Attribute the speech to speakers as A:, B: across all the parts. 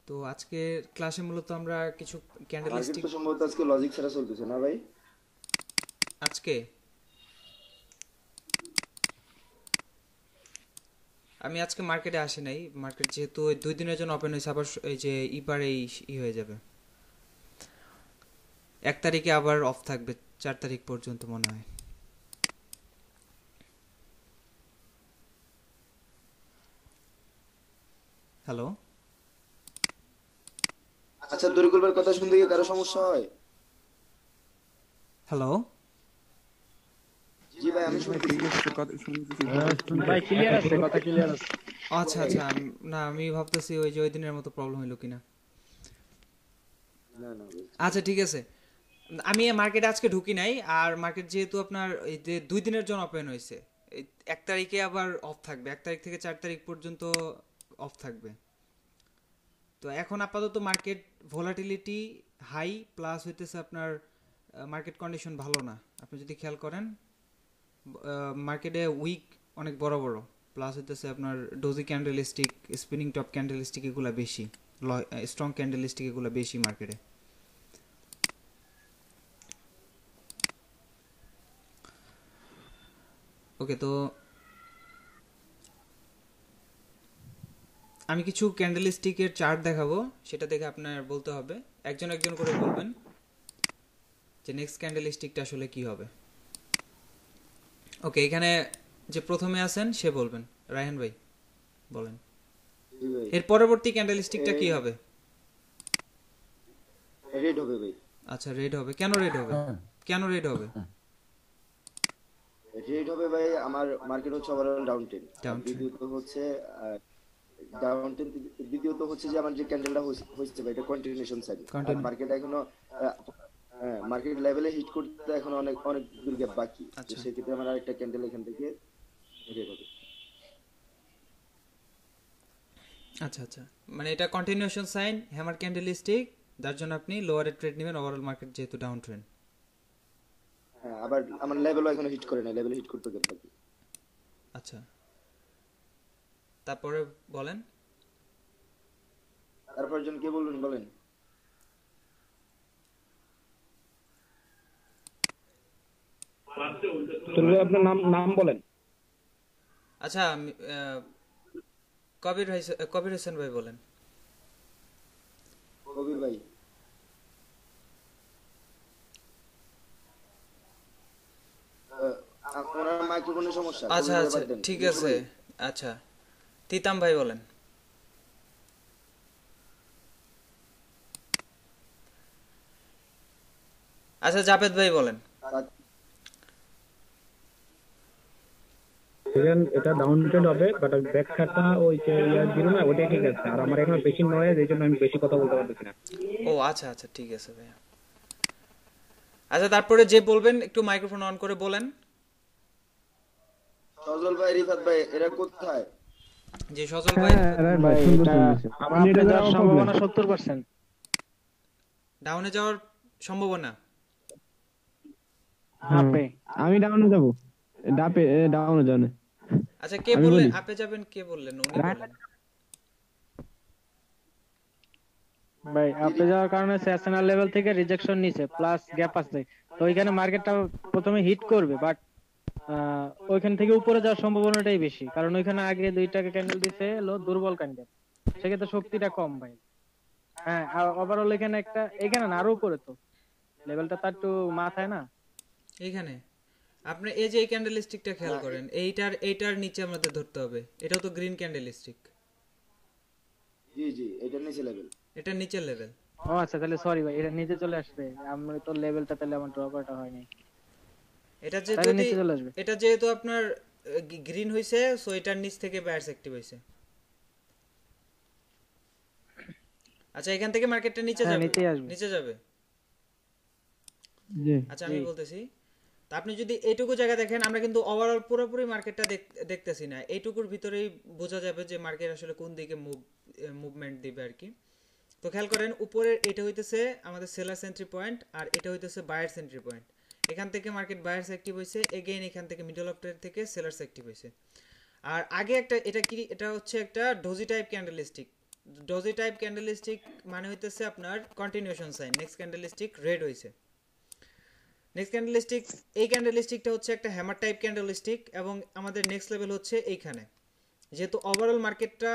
A: তো আজকে ক্লাসে মূলত আমরা কিছু
B: মার্কেট
A: ক্যান্ডেলিস্টিক
B: তো সম্ভবত আজকে লজিক ছাড়া চলতেছে না ভাই?
A: আজকে আমি আজকে মার্কেটে আসি নাই। মার্কেট যেহেতু ওই 2 দিনের জন্য ওপেন হয়েছে, আবার এই যে ইপারে হয়ে যাবে। 1 তারিখে আবার অফ থাকবে, 4 তারিখ পর্যন্ত মনে হয়। হ্যালো।
B: আচ্ছা, দরিকুল ভাইয়ের কথা শুনতে গিয়ে কারো সমস্যা হয়?
A: হ্যালো।
B: জি ভাই, আমি
C: জি ভাই, ঠিক
B: শুনতেছি।
C: আছে, কথা শুনতেছি।
D: ভাই ক্লিয়ার আছে, কথা ক্লিয়ার আছে।
A: আচ্ছা আচ্ছা, না আমি ভাবতেছি ওই যে ওই দিনের মতো প্রবলেম হইলো কিনা।
B: না না ভাই।
A: আচ্ছা ঠিক আছে। আমি মার্কেটে আজকে ঢুকি নাই। আর মার্কেট যেহেতু আপনার এই যে 2 দিনের জন্য ওপেন হয়েছে, এই 1 তারিখে আবার অফ থাকবে, 1 তারিখ থেকে 4 তারিখ পর্যন্ত অফ থাকবে। তো এখন আপাতত মার্কেট ভোলাটিলিটি হাই, প্লাস হইতেছে আপনার মার্কেট কন্ডিশন ভালো না। আপনি যদি খেয়াল করেন মার্কেটে উইক অনেক বড় বড়, প্লাস হইতেছে আপনার doji candlestick, spinning top candlestick এগুলো বেশি, স্ট্রং ক্যান্ডেলিস্টিক এগুলো বেশি মার্কেটে। ওকে, তো আমি কিছু ক্যান্ডেলিস্টিকের চার্ট দেখাবো, সেটা দেখে আপনার বলতে হবে, একজন একজন করে বলবেন যে নেক্সট ক্যান্ডেলিস্টিকটা আসলে কি হবে। ওকে, এখানে যে প্রথমে আছেন সে বলবেন। রায়হান ভাই বলেন।
B: জি ভাই।
A: এর পরবর্তী ক্যান্ডেলস্টিকটা কি হবে?
B: রেড হবে ভাই।
A: আচ্ছা, রেড হবে। কেন রেড হবে? কেন রেড হবে?
B: রেড হবে ভাই, আমার মার্কেট হচ্ছে ওভারঅল ডাউন টেন। আর
A: ডাউন ট্রেন্ড।
B: দ্বিতীয়ত হচ্ছে ডাউন টেন। দ্বিতীয়ত হচ্ছে যে আমার যে ক্যান্ডেলটা হচ্ছে ভাই, এটা কন্টিনিউশন সাইড। আর
A: কন্টিনিউ।
B: মার্কেট এখনো হ্যাঁ, মার্কেট লেভেলে হিট করতে এখন অনেক অনেক দূর গ্যাপ বাকি। তো
A: আচ্ছা
B: সেক্ষেত্রে আমার আরেকটা ক্যান্ডেল এখান থেকে রেড হবে।
A: আচ্ছা আচ্ছা, মানে এটা কন্টিনিউশন সাইন, হ্যামার ক্যান্ডেলস্টিক, যার জন্য আপনি লোয়ারে ট্রেড নেবেন, ওভারঅল মার্কেট যেহেতু ডাউন ট্রেন্ড।
B: হ্যাঁ, আবার আমার লেভেলও এখনো হিট করে নাই, লেভেল হিট করতে গ্যাপ বাকি।
A: আচ্ছা, তারপরে বলেন।
B: তারপর জন কে বলবেন বলেন?
D: আপনার নাম নাম বলেন।
A: আচ্ছা কবির হোসেন ভাই বলেন।
B: কবির ভাই। ওনার মাইক্রোফোনের সমস্যা,
A: আচ্ছা
B: কবির ভাই
A: আচ্ছা,
B: বাদ দেন।
A: ঠিক
B: মিঠু
A: আছে।
B: ভাই।
A: আচ্ছা, তিতাম ভাই বলেন। আচ্ছা, জাভেদ ভাই বলেন।
B: তা-
D: এটা ডাউন ট্রেন্ড হবে, বাট ব্যাখ্যাটা ওই যে ইয়ার দিল না, ওটাই ঠিক আছে। আর আমার এখানে বেশি নয়েজ, এই জন্য আমি বেশি কথা বলতে পারতেছি না।
A: ও আচ্ছা আচ্ছা, ঠিক আছে ভাইয়া। আচ্ছা, তারপরে যে বলবেন একটু মাইক্রোফোন অন করে বলেন।
B: সজল ভাই, রিফাত ভাই, এরা কোথায়?
A: যে সজল ভাই।
D: ভাই এটা আমার আপনি যাওয়ার সম্ভাবনা 70%।
A: ডাউনে যাওয়ার সম্ভাবনা।
D: আপে
E: আমি ডাউনে যাব। ডাউনে যাও না।
A: আচ্ছা, কে
E: আমি
A: বললেন
E: বলি
A: আপে যাবেন? কে বললেন? উনি বললেন।
D: ভাই আপে যাওয়ার কারণে সেশনাল লেভেল থেকে রিজেকশন নিছে, প্লাস গ্যাপ আছে। তো ওইখানে মার্কেটটা প্রথমে হিট করবে, বাট ওইখান থেকে উপরে যাওয়ার সম্ভাবনাটাই বেশি, কারণ ওইখানে আগে দুইটাকে ক্যান্ডেল দিছে হলো দুর্বল ক্যান্ডেল, সেক্ষেত্রে শক্তিটা কম ভাই। হ্যাঁ, আর ওভারঅল এখানে একটা, এখানে না আরো উপরে, তো লেভেলটা তার একটু মাথায় না।
A: এইখানে আপনি এই যে এই ক্যান্ডেল স্টিকটা খেয়াল
B: না,
A: করেন, এইটার নিচে আমাদের ধরতে হবে। এটাও তো গ্রিন ক্যান্ডেল স্টিক,
B: জি জি, এটার নিচে লেভেল।
A: এটার নিচের লেভেল।
D: ও আচ্ছা, তাহলে সরি ভাই, এটা নিচে চলে আসবে। আমরা তো লেভেলটা তাহলে আমার ড্র করাটা হয়নি,
A: এটা যে
D: তাহলে
A: যদি
D: নিচে চলে আসবে।
A: এটা যেহেতু আপনার গ্রিন হইছে, সো এটার নিচ থেকে বায়ার্স অ্যাক্টিভ হইছে। আচ্ছা, এখান থেকে মার্কেটটা নিচে
D: হ্যাঁ,
A: যাবে।
D: নিচেই আসবে।
A: নিচে যাবে।
E: জি।
A: আচ্ছা,
D: জি
A: আমি বলতেছি, তা আপনি যদি এইটুকু জায়গা দেখেন, আমরা কিন্তু ওভারঅল পুরোপুরি মার্কেটটা দেখতেছি না। এইটুকুর ভিতরেই বোঝা যাবে যে মার্কেট আসলে কোন দিকে মুভমেন্ট দিবে আর কি। তো খেয়াল করেন, উপরের এটা হইতেছে আমাদের সেলার সেন্ট্রি পয়েন্ট, আর এটা হইতেছে বায়ার সেন্ট্রি পয়েন্ট। এখান থেকে মার্কেট বায়ার্স অ্যাক্টিভ হইছে, এগেইন এখান থেকে মিডল অফ ট্রেড থেকে সেলার্স অ্যাক্টিভ হইছে। আর আগে একটা এটা কি, এটা হচ্ছে একটা doji type candlestick, doji type candlestick মানে হইতেছে আপনার continuation sign. Next candlestick red হইছে। নেক্সট ক্যান্ডেলস্টিক, এই ক্যান্ডেলস্টিকটা হচ্ছে একটা হ্যামার টাইপ ক্যান্ডেলস্টিক এবং আমাদের নেক্সট লেভেল হচ্ছে এইখানে। যেহেতু ওভারঅল মার্কেটটা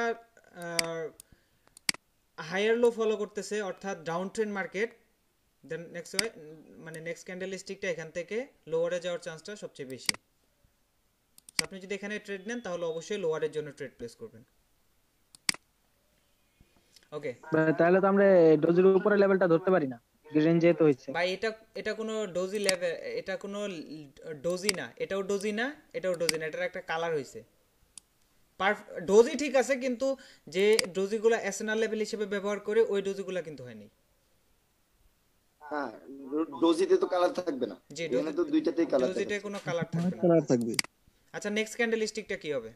A: হায়ার লো ফলো করতেছে অর্থাৎ down trend market, then next মানে নেক্সট ক্যান্ডেলস্টিকটা এখান থেকে লোয়ারে যাওয়ার চান্সটা সবচেয়ে বেশি। তো আপনি যদি এখানে ট্রেড নেন তাহলে অবশ্যই লোয়ারের জন্য ট্রেড প্লেস করবেন। ওকে
D: তাহলে তো আমরা ডোজের উপরে লেভেলটা ধরতে পারি না, গ্রিন যেহেতু হয়েছে।
A: ভাই, এটা এটা কোনো ডোজি লেভেল, এটা কোনো ডোজি না, এটাও ডোজি না, এটাও ডোজি না, এটার একটা কালার হইছে। ডোজি ঠিক আছে, কিন্তু যে ডোজিগুলো এসএনআর লেভেল হিসেবে ব্যবহার করে ওই ডোজিগুলো কিন্তু হয়নি।
B: হ্যাঁ, ডোজিতে তো কালার থাকবে না,
A: জি,
B: এখানে তো দুইটাতেই কালার
A: ডোজিতে
B: থাকবে।
A: কোনো কালার থাকবে না।
E: কালার থাকবে।
A: আচ্ছা, নেক্সট ক্যান্ডেল স্টিকটা কি হবে?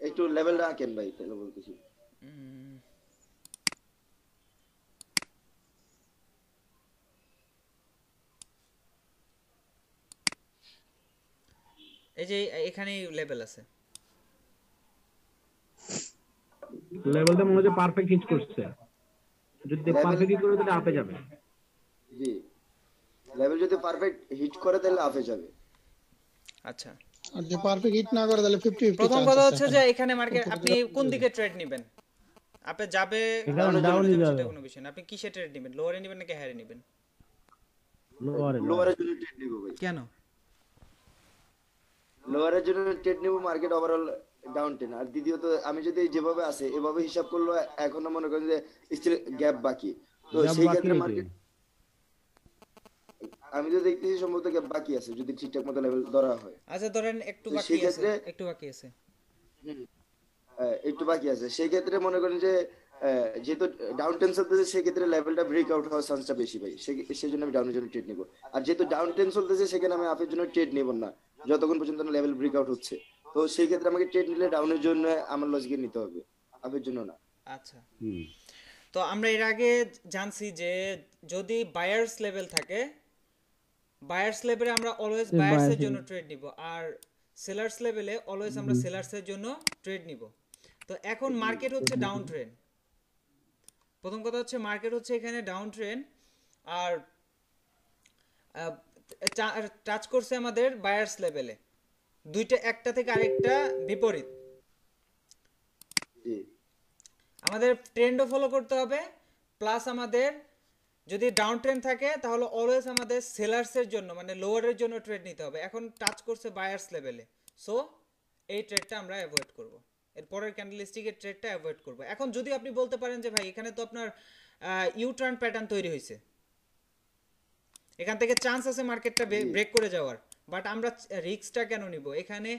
B: একটু লেভেলটা আঁকেন ভাই, তাহলে বলতেছি।
A: এই যে এখানেই লেভেল আছে।
E: লেভেলটা মনে হচ্ছে পারফেক্ট হিট করছে, যদি পারফেক্ট হিট করে তাহলে আপে যাবে।
B: জি, লেভেল যদি পারফেক্ট হিট করে তাহলে আপে যাবে।
A: আচ্ছা,
C: আর যে পারফেক্ট হিট না করে তাহলে 50-50
A: প্রথম কথা হচ্ছে যে এখানে মার্কেট আপনি কোন দিকে ট্রেড নেবেন? আপনি যাবে ডাউনে যাবে, সেটা কোনো বিষয় না। আপনি কিসে ট্রেড নেবেন? লোয়ারে নেবেন নাকি হায়ারে নেবেন?
B: লোয়ারের জন্য ট্রেড নিব ভাই।
A: কেন?
B: লোয়ারের জন্য ট্রেড নিব, মার্কেট ওভারঅল ডাউন টেন। আর দ্বিতীয়ত আমি যদি যেভাবে আছে এভাবে হিসাব করলে এখনো মনে করেন যে স্টিল গ্যাপ বাকি, তো সেই ক্ষেত্রে মার্কেট আমি তো দেখতেছি সম্ভবত গ্যাপ বাকি আছে যদি ঠিকঠাক মতো লেভেল ধরা হয়।
A: আচ্ছা, ধরেন একটু
B: তো
A: বাকি
B: সেই
A: আছে,
B: ক্ষেত্রে
A: একটু বাকি আছে।
B: একটু বাকি আছে, সেই ক্ষেত্রে মনে করেন যে যেহেতু ডাউন টেন চলতেছে সেই ক্ষেত্রে লেভেলটা ব্রেক আউট হওয়ার চান্সটা বেশি ভাই, সেই জন্য আমি ডাউনের জন্য ট্রেড নিব। আর যেহেতু ডাউন টেন চলতেছে সেখানে আমি আপের জন্য ট্রেড নিব না যতক্ষণ পর্যন্ত লেভেল ব্রেক আউট হচ্ছে। তো সেই ক্ষেত্রে আমাকে ট্রেড নিলে ডাউনের জন্য আমার লজিকে নিতে হবে, আপের জন্য না।
A: আচ্ছা, তো আমরা এর আগে জানছি যে যদি বায়ার্স লেভেল থাকে, বায়ার্স লেভেলে আমরা অলওয়েজ বায়ার্স এর জন্য ট্রেড নিব, আর সেলার্স লেভেলে অলওয়েজ আমরা সেলার্স এর জন্য ট্রেড নিব। তো এখন মার্কেট হচ্ছে ডাউন ট্রেন্ড। প্রথম কথা হচ্ছে মার্কেট হচ্ছে এখানে ডাউন ট্রেন্ড, আর টাচ করছে আমাদের বায়ার্স লেভেলে। দুইটা একটা থেকে আরেকটা বিপরীত।
B: জি,
A: আমাদের ট্রেন্ডও ফলো করতে হবে, প্লাস আমাদের যদি ডাউন ট্রেন্ড থাকে তাহলে অলওয়েজ আমাদের সেলার্সের জন্য মানে লোয়ারের জন্য ট্রেড নিতে হবে। এখন টাচ করছে বায়ার্স লেভেলে, সো এই ট্রেডটা আমরা অ্যাভয়েড করব, এর পরের ক্যান্ডেলস্টিকের ট্রেডটা অ্যাভয়েড করব। এখন যদি আপনি বলতে পারেন যে ভাই এখানে তো আপনার ইউ টার্ন প্যাটার্ন তৈরি হয়েছে, এখান থেকে চান্স আছে মার্কেটটা ব্রেক করে যাওয়ার, বাট আমরা রিস্কটা কেন নিব? এখানে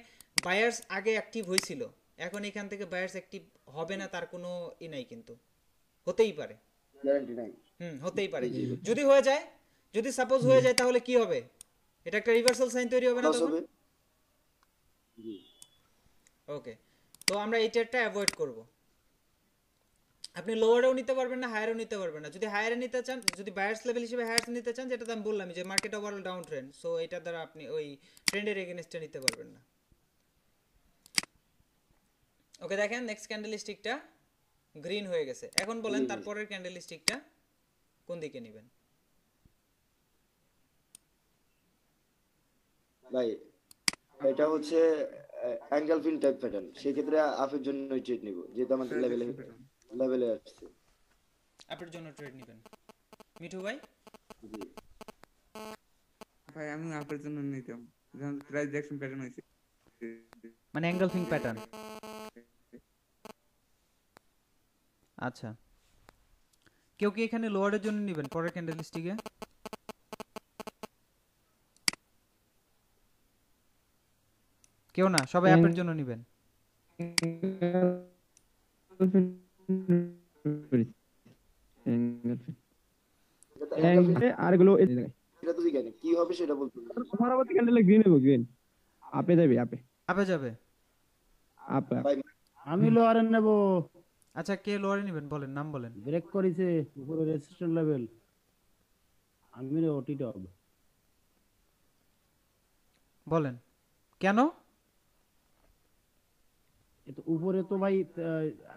A: বায়ার্স আগে অ্যাক্টিভ হয়েছিল, এখন এখান থেকে বায়ার্স অ্যাক্টিভ হবে না তার কোনো নাই, কিন্তু হতেই পারে।
B: গ্যারান্টি নাই।
A: হতেই পারে। যদি হয়ে যায়, যদি সাপোজ হয়ে যায় তাহলে কি হবে? এটা একটা রিভার্সাল সাইন তৈরি হবে না তখন?
B: জি,
A: ওকে, তো আমরা এই ট্রেডটা অ্যাভয়েড করব। আপনি লোয়ারেও নিতে পারবেন না, হায়ারও নিতে পারবেন না। যদি হায়ারে নিতে চান, যদি বায়ার্স লেভেল হিসেবে হায়ার নিতে চান, যেটা আমি বললাম যে market overall down trend, so এটা দ্বারা আপনি ওই ট্রেন্ডের এগেইনস্টে নিতে পারবেন না। ওকে, দেখেন নেক্সট ক্যান্ডেল স্টিকটা গ্রিন হয়ে গেছে। এখন বলেন তারপরের ক্যান্ডেল স্টিকটা কোন দিকে নেবেন?
B: ভাই এটা হচ্ছে অ্যাঙ্গেল ফিন টাইপ প্যাটার্ন, সেই ক্ষেত্রে আপের জন্য ট্রেড নিব যেহেতু আমাদের লেভেলে আসছে।
A: আপের জন্য ট্রেড নেবেন মিঠু ভাই?
B: জি,
F: ভাই আমি আপনার জন্য নিতাম, যেমন প্রাইস অ্যাকশন প্যাটার্ন হয়েছে,
A: মানে এনগলফিং প্যাটার্ন। আচ্ছা, কেউ কি এখানে লোয়ারের জন্য নেবেন পরের ক্যান্ডেলস্টিকে? কেউ না, সবাই আপের জন্য নেবেন।
E: আর এগুলো
B: এটা তো জানি কি হবে সেটা বলতে হবে।
E: পরবর্তী ক্যান্ডেলে গ্রিন হবে, গ্রিন আপে যাবে,
A: আপে যাবে।
E: আপে।
B: ভাই
G: আমি লোয়ারে নেব।
A: আচ্ছা, কে লোয়ারে নেবেন বলেন, নাম বলেন।
G: ব্রেক করেছে উপরে রেজিস্ট্যান্স লেভেল, আমি নেব ওটি টপ।
A: বলেন কেন?
G: তো উপরে তো ভাই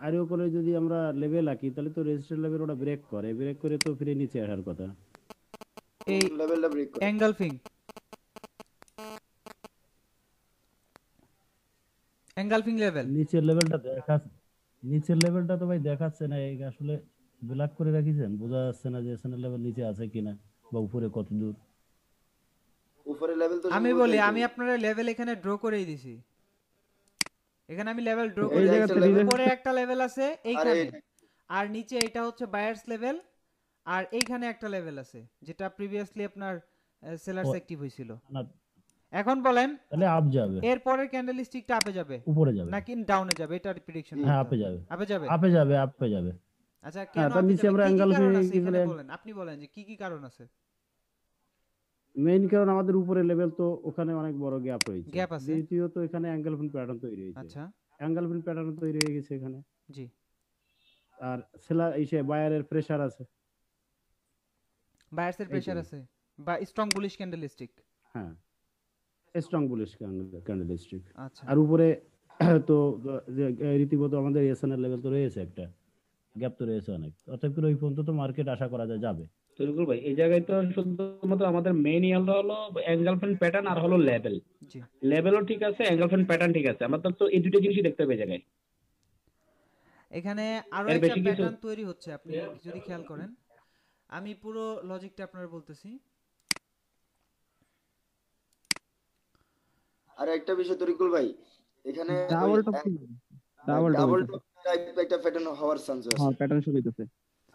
G: আরও করে যদি আমরা লেভেল আঁকি তাহলে তো রেজিস্ট্যান্ট লেভেল ওটা ব্রেক করে তো ফিরে নিচে আসার কথা।
A: এই
B: লেভেলটা ব্রেক করে
A: এঙ্গালফিং লেভেল
G: নিচের লেভেলটা তো ভাই দেখাচ্ছে না, এই আসলে ব্ল্যাক করে রাখিছেন, বোঝা যাচ্ছে না যে এসএনএল লেভেল নিচে আছে কিনা বা উপরে কত দূর।
B: উপরে লেভেল তো
A: আমি
B: সম্ভবত
A: বলি
B: এইটাই।
A: আমি আপনার লেভেল এখানে ড্র করেই দিছি, এখানে আমি লেভেল ড্র
B: এই
A: করে
B: যে
A: দিছি।
B: একটা level-
A: উপরে একটা লেভেল আছে
B: আরে
A: এইখানে, আর নিচে এটা হচ্ছে বায়ার্স লেভেল, আর এইখানে একটা লেভেল আছে যেটা প্রিভিয়াসলি আপনার সেলার্স
G: ও,
A: অ্যাক্টিভ হয়েছিল।
G: না
A: এখন বলেন
G: তাহলে আপ যাবে,
A: এর পরের ক্যান্ডেল স্টিকটা আপে যাবে
G: উপরে যাবে,
A: নাকি ডাউনে যাবে, এটা প্রেডিকশন
G: হ্যাঁ আপে যাবে,
A: আপে যাবে।
G: আপে যাবে।
A: আচ্ছা
G: হ্যাঁ,
A: কেন
G: তার
A: আপে
G: নিচে
A: যাবে,
G: আমরা
A: কি কি
G: এঙ্গেলফিং
A: কারণ আছে এখানে
G: গেলে
A: বলেন, আপনি বলেন যে কি কি কারণ আছে।
G: মেইন কারণ আমাদের উপরে লেভেল তো ওখানে অনেক বড় গ্যাপ রয়েছে,
A: গ্যাপ আছে।
G: দ্বিতীয়ত এখানে অ্যাঙ্গেলফিন প্যাটার্ন তৈরি হয়েছে,
A: আচ্ছা
G: অ্যাঙ্গেলফিন প্যাটার্ন তৈরি হয়ে গেছে এখানে।
A: জি,
G: আর সেলার বায়ারের প্রেসার আছে।
A: বায়ার্সের প্রেসার আছে বা স্ট্রং বুলিশ ক্যান্ডেল স্টিক।
G: হ্যাঁ, স্ট্রং বুলিশ ক্যান্ডেলস্টিক।
A: আচ্ছা
G: আর উপরে তো যে রীতিমতো আমাদের এসএনএল লেভেল তো রয়েছে, একটা গ্যাপ তো রয়েছে অনেক, অতএব করে ওই পর্যন্ত তো মার্কেট আশা করা যায় যাবে।
E: তরিকুল ভাই এই জায়গায় তো শুধুমাত্র আমাদের মেইন ইয়ালটা হলো এঙ্গেলফ্রেন্ড প্যাটার্ন আর হলো লেভেল।
A: জি,
E: লেভেলও ঠিক আছে, এঙ্গেলফ্রেন্ড প্যাটার্ন ঠিক আছে, আমাদের তো এই দুটো জিনিসই দেখতে হবে এই জায়গায়।
A: এখানে আরো
E: এর
A: একটা
E: বেশি কিছু
A: প্যাটার্ন তৈরি হচ্ছে, আপনি যদি খেয়াল করেন, আমি পুরো লজিকটা আপনার বলতেছি।
B: আর একটা বিষয় তরিকুল ভাই, এখানে
H: double top double top
B: double top type একটা প্যাটার্ন হওয়ার চান্স আছে।
H: হ্যাঁ প্যাটার্ন শুরু হইতেছে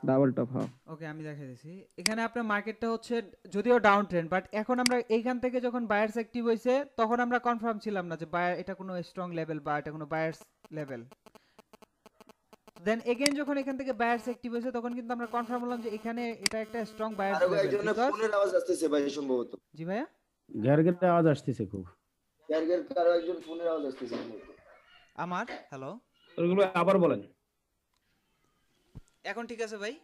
H: ডাবল টপ। হ্যাঁ
A: ওকে আমি দেখাই দিছি। এখানে আপনার মার্কেটটা হচ্ছে যদিও ডাউন ট্রেন্ড, বাট এখন আমরা এইখান থেকে যখন বায়ার্স অ্যাক্টিভ হয়েছে তখন আমরা কনফার্ম ছিলাম না যে বায়ার এটা কোনো স্ট্রং লেভেল বা এটা কোনো বায়ার্স লেভেল। দেন এগেইন যখন এখান থেকে বায়ার্স অ্যাক্টিভ হয়েছে তখন কিন্তু আমরা কনফার্ম হলাম যে এখানে এটা একটা স্ট্রং বায়ার্স
B: আর
A: লেভেল।
B: একজনের ফোনের আওয়াজ আসতেছে ভাই সম্ভবত।
A: জি ভাইয়া,
G: ঘের ঘেরে আওয়াজ আসতেছে খুব।
B: গ্যারগের কারো একজন ফোনের আওয়াজ আসতেছে সম্ভবত।
A: আমার হ্যালো,
E: তরিকুল ভাই আবার বলেন।
A: এখন ঠিক আছে ভাই?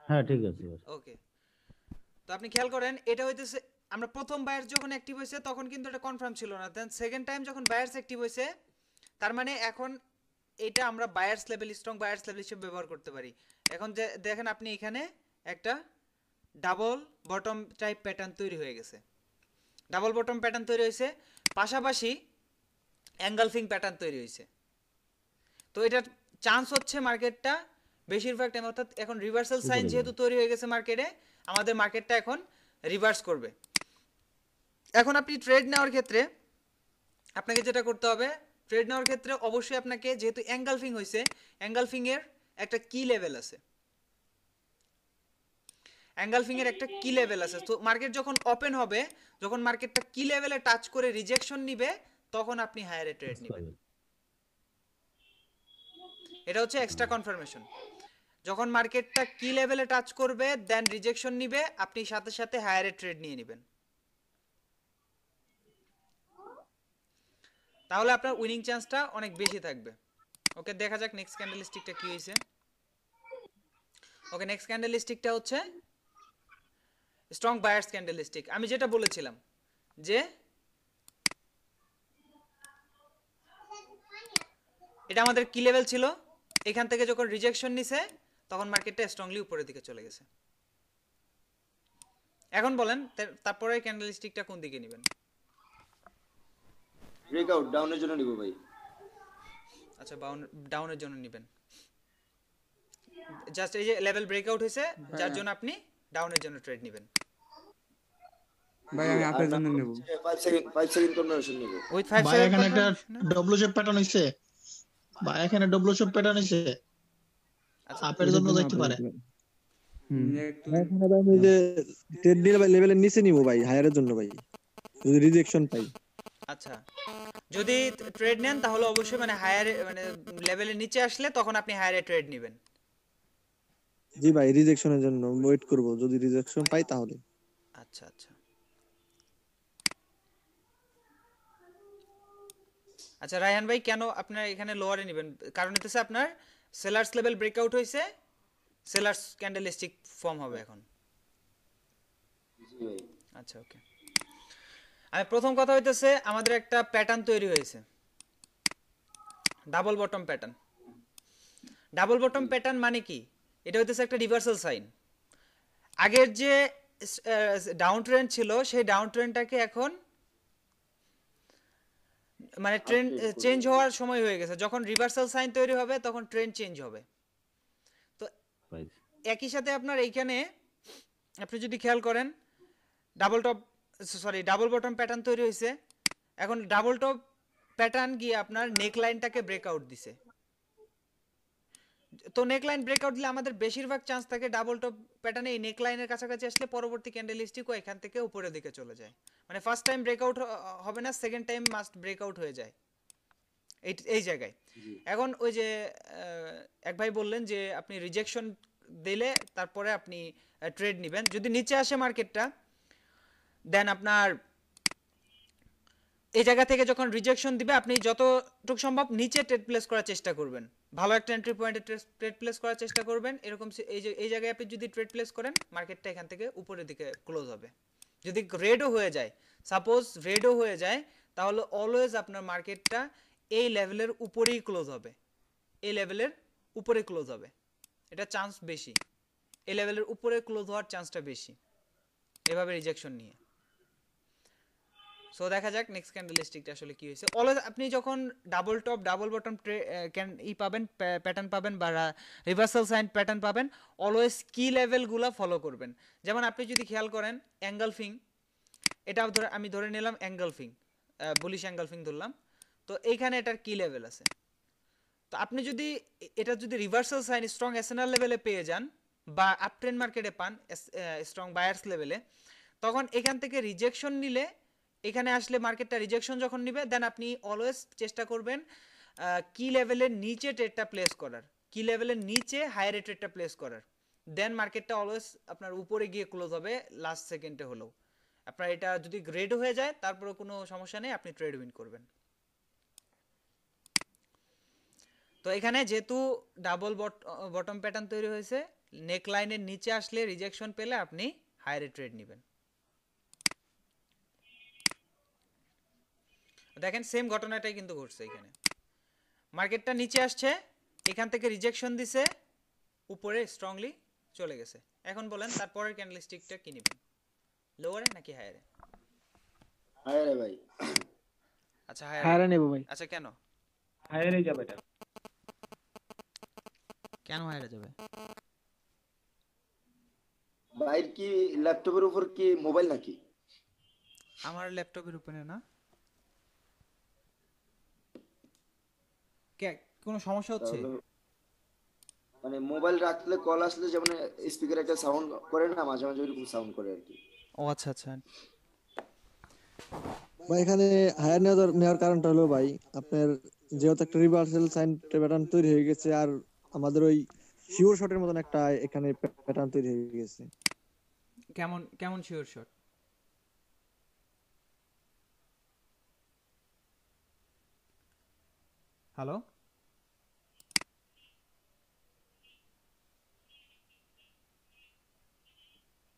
G: হ্যাঁ ঠিক আছে।
A: ওকে, তো আপনি খেয়াল করেন এটা হইতেছে আমরা প্রথম বায়ার্স যখন অ্যাক্টিভ হয়েছে তখন কিন্তু এটা কনফার্ম ছিল না, দেন সেকেন্ড টাইম যখন বায়ার্স অ্যাক্টিভ হয়েছে তার মানে এখন এটা আমরা buyers level, strong buyers level হিসেবে ব্যবহার করতে পারি। এখন যে দেখেন আপনি এখানে একটা ডাবল বটম টাইপ প্যাটার্ন তৈরি হয়ে গেছে, ডাবল বটম প্যাটার্ন তৈরি হয়েছে, পাশাপাশি অ্যাঙ্গলফিং প্যাটার্ন তৈরি হয়েছে। তো এটার চান্স হচ্ছে মার্কেটটা বেশিরভাগ টাইম, অর্থাৎ এখন রিভার্সাল সাইন যেহেতু তৈরি হয়ে গেছে মার্কেটে, আমাদের মার্কেটটা এখন রিভার্স করবে। এখন আপনি ট্রেড নেওয়ার ক্ষেত্রে আপনাকে যেটা করতে হবে, ট্রেড নেওয়ার ক্ষেত্রে অবশ্যই আপনাকে, যেহেতু অ্যাঙ্গলফিং হয়েছে, অ্যাঙ্গলফিং এর একটা কি লেভেল আছে, অ্যাঙ্গলফিং এর একটা কি লেভেল আছে। তো মার্কেট যখন ওপেন হবে, যখন মার্কেটটা কি লেভেলে টাচ করে রিজেকশন নিবে তখন আপনি হায়ারে ট্রেড নেবেন। এটা হচ্ছে এক্সট্রা কনফার্মেশন। যখন মার্কেটটা কি লেভেলে টাচ করবে দেন রিজেকশন নিবে, আপনি সাথে সাথে হায়ারে ট্রেড নিয়ে নেবেন, তাহলে আপনার উইনিং চান্সটা অনেক বেশি থাকবে। ওকে দেখা যাক নেক্সট ক্যান্ডেল স্টিকটা কি হয়েছে। ওকে নেক্সট ক্যান্ডেল স্টিকটা হচ্ছে স্ট্রং বায়ার্স ক্যান্ডেল স্টিক। আমি যেটা বলেছিলাম যে এটা আমাদের কি লেভেল ছিল, এখান থেকে যখন রিজেকশন নিছে তখন মার্কেটটা স্ট্রংলি উপরের দিকে চলে গেছে। এখন বলেন তারপরে ক্যান্ডেল স্টিকটা কোন দিকে নেবেন?
B: ব্রেকআউট ডাউনের জন্য নিব ভাই।
A: আচ্ছা ডাউনের জন্য নেবেন, জাস্ট এই যে লেভেল ব্রেকআউট হয়েছে যার জন্য আপনি ডাউনের জন্য ট্রেড নেবেন।
F: ভাই আমি আপের জন্য নেব
B: 5 সেকেন্ড কনভার্সন নিব।
A: উইথ 5
C: ভাই এখানে একটা ডব্লিউ শেপ প্যাটার্ন হইছে, ভাই এখানে ডব্লিউ শেপ প্যাটার্ন হইছে, আপের জন্য যাইতে পারে।
H: এখানে ভাই আমি যে ট্রেড লেভেলের নিচে নিব ভাই হায়ারের জন্য ভাই, যদি রিজেকশন পাই।
A: আচ্ছা যদি ট্রেড নেন তাহলে অবশ্যই মানে হায়ার মানে লেভেলের নিচে আসলে তখন আপনি হায়ারে ট্রেড নেবেন।
H: জি ভাই রিজেকশনের জন্য ওয়েট করব, যদি রিজেকশন পাই তাহলে।
A: আচ্ছা আচ্ছা আচ্ছা রায়হান ভাই কেন আপনার এখানে লোয়ারে নেবেন? কারণ হচ্ছে আপনার সেলার্স লেভেল ব্রেকআউট হয়েছে, সেলার্স ক্যান্ডেল স্টিক ফর্ম হবে এখন।
B: জি ভাই।
A: আচ্ছা ওকে, আমি প্রথম কথা হইতেছে আমাদের একটা প্যাটার্ন তৈরি হয়েছে, double bottom pattern. Double bottom pattern মানে কি? এটা হইতেছে একটা রিভার্সাল সাইন। আগের যে ডাউন ট্রেন্ড ছিল সেই ডাউন ট্রেন্ডটাকে এখন মানে ট্রেন্ড চেঞ্জ হওয়ার সময় হয়ে গেছে। যখন রিভার্সাল সাইন তৈরি হবে তখন ট্রেন্ড চেঞ্জ হবে। তো একই সাথে আপনার এইখানে আপনি যদি খেয়াল করেন ডাবল বটম প্যাটার্ন তৈরি হয়েছে। এখন ডাবল টপ প্যাটার্ন গিয়ে আপনার নেক লাইনটাকে ব্রেকআউট দিছে। তো নেক লাইন ব্রেকআউট দিলে আমাদের বেশিরভাগ চান্স থাকে ডাবল টপ প্যাটার্নে এই নেক লাইনের কাছাকাছি আসলে পরবর্তী ক্যান্ডেল স্টিকও এখান থেকে উপরের দিকে চলে যায়। মানে ফার্স্ট টাইম ব্রেকআউট হবে না, সেকেন্ড টাইম মাস্ট ব্রেকআউট হয়ে যায় এই জায়গায়। এখন ওই যে এক ভাই বললেন যে আপনি রিজেকশন দিলে তারপরে আপনি ট্রেড নেবেন। যদি নিচে আসে মার্কেটটা, দেন আপনার এই জায়গা থেকে যখন রিজেকশন দিবে আপনি যতটুকু সম্ভব নিচে ট্রেড প্লেস করার চেষ্টা করবেন। ভালো একটা এন্ট্রি পয়েন্টে ট্রেড প্লেস করার চেষ্টা করবেন। এরকম এই জায়গায় আপনি যদি ট্রেড প্লেস করেন, মার্কেটটা এখান থেকে উপরের দিকে ক্লোজ হবে। যদি রেডও হয়ে যায়, সাপোজ রেডও হয়ে যায়, তাহলে অলওয়েজ আপনার মার্কেটটা এই লেভেলের উপরেই ক্লোজ হবে। এই লেভেলের উপরে ক্লোজ হবে, এটা চান্স বেশি। এই লেভেলের উপরে ক্লোজ হওয়ার চান্সটা বেশি এভাবে রিজেকশন নিয়ে। সো দেখা যাক নেক্সট ক্যান্ডেল স্টিকটা আসলে কি হয়েছে। অলওয়েজ আপনি যখন ডাবল টপ ডাবল বটম পাবেন, প্যাটার্ন পাবেন বা রিভার্সাল সাইন প্যাটার্ন পাবেন, অলওয়েজ কি লেভেলগুলো ফলো করবেন। যেমন আপনি যদি খেয়াল করেন অ্যাঙ্গেলফিং, এটা আমি ধরে নিলাম অ্যাঙ্গেলফিং, বুলিশ অ্যাঙ্গেলফিং ধরলাম। তো এইখানে এটার কি লেভেল আছে। তো আপনি যদি এটা যদি রিভার্সাল সাইন স্ট্রং এসএনআর লেভেলে পেয়ে যান বা আপ ট্রেন্ড মার্কেটে পান স্ট্রং বায়ার্স লেভেলে, তখন এখান থেকে রিজেকশন নিলে, এখানে আসলে মার্কেটটা রিজেকশন যখন নিবে, দেন আপনি অলওয়েজ চেষ্টা করবেন কি লেভেলের নিচে ট্রেডটা প্লেস করার, কি লেভেলের নিচে হায়ার ট্রেডটা প্লেস করার। দেন মার্কেটটা অলওয়েজ আপনার উপরে গিয়ে ক্লোজ হবে লাস্ট সেকেন্ডে হলেও। আপনার এটা যদি গ্রেড হয়ে যায় তারপরে কোনো সমস্যা নেই, আপনি ট্রেড উইন করবেন। তো এখানে যেহেতু ডাবল বটম প্যাটার্ন তৈরি হয়েছে, নেক লাইনের নিচে আসলে রিজেকশন পেলে আপনি হায়ারে ট্রেড নেবেন। দেখেন সেম ঘটনাটাই কিন্তু ঘটছে। এখানে মার্কেটটা নিচে আসছে, এখান থেকে রিজেকশন দিছে, উপরে স্ট্রংলি চলে গেছে। এখন বলেন তারপরের ক্যান্ডেল স্টিকটা কি নেবেন, লোয়ারে নাকি হায়ারে?
B: হায়ারে ভাই।
A: আচ্ছা
D: হায়ারে নেব ভাই।
A: আচ্ছা কেন
E: হায়ারে যাবে এটা?
A: কেন হায়ারে যাবে?
B: ভাইয়ের কি ল্যাপটপের উপর কি মোবাইল নাকি?
A: আমার ল্যাপটপের উপরে না। কোনো সমস্যা হচ্ছে?
B: মানে মোবাইল রাখলে কল আসলে যেমন স্পিকার একটা সাউন্ড করে না, মাঝে মাঝে ওইরকম সাউন্ড করে আর কি।
A: ও আচ্ছা আচ্ছা।
H: ভাই এখানে হায়ার নেওয়ার কারণটা হলো ভাই, আপনার যেহেতু একটা রিভার্সাল সাইন প্যাটার্ন তৈরি হয়ে গেছে, আর আমাদের ওই শিওর শটের মতন একটা এখানে প্যাটার্ন তৈরি হয়ে গেছে।
A: কেমন কেমন শিওর শট? হ্যালো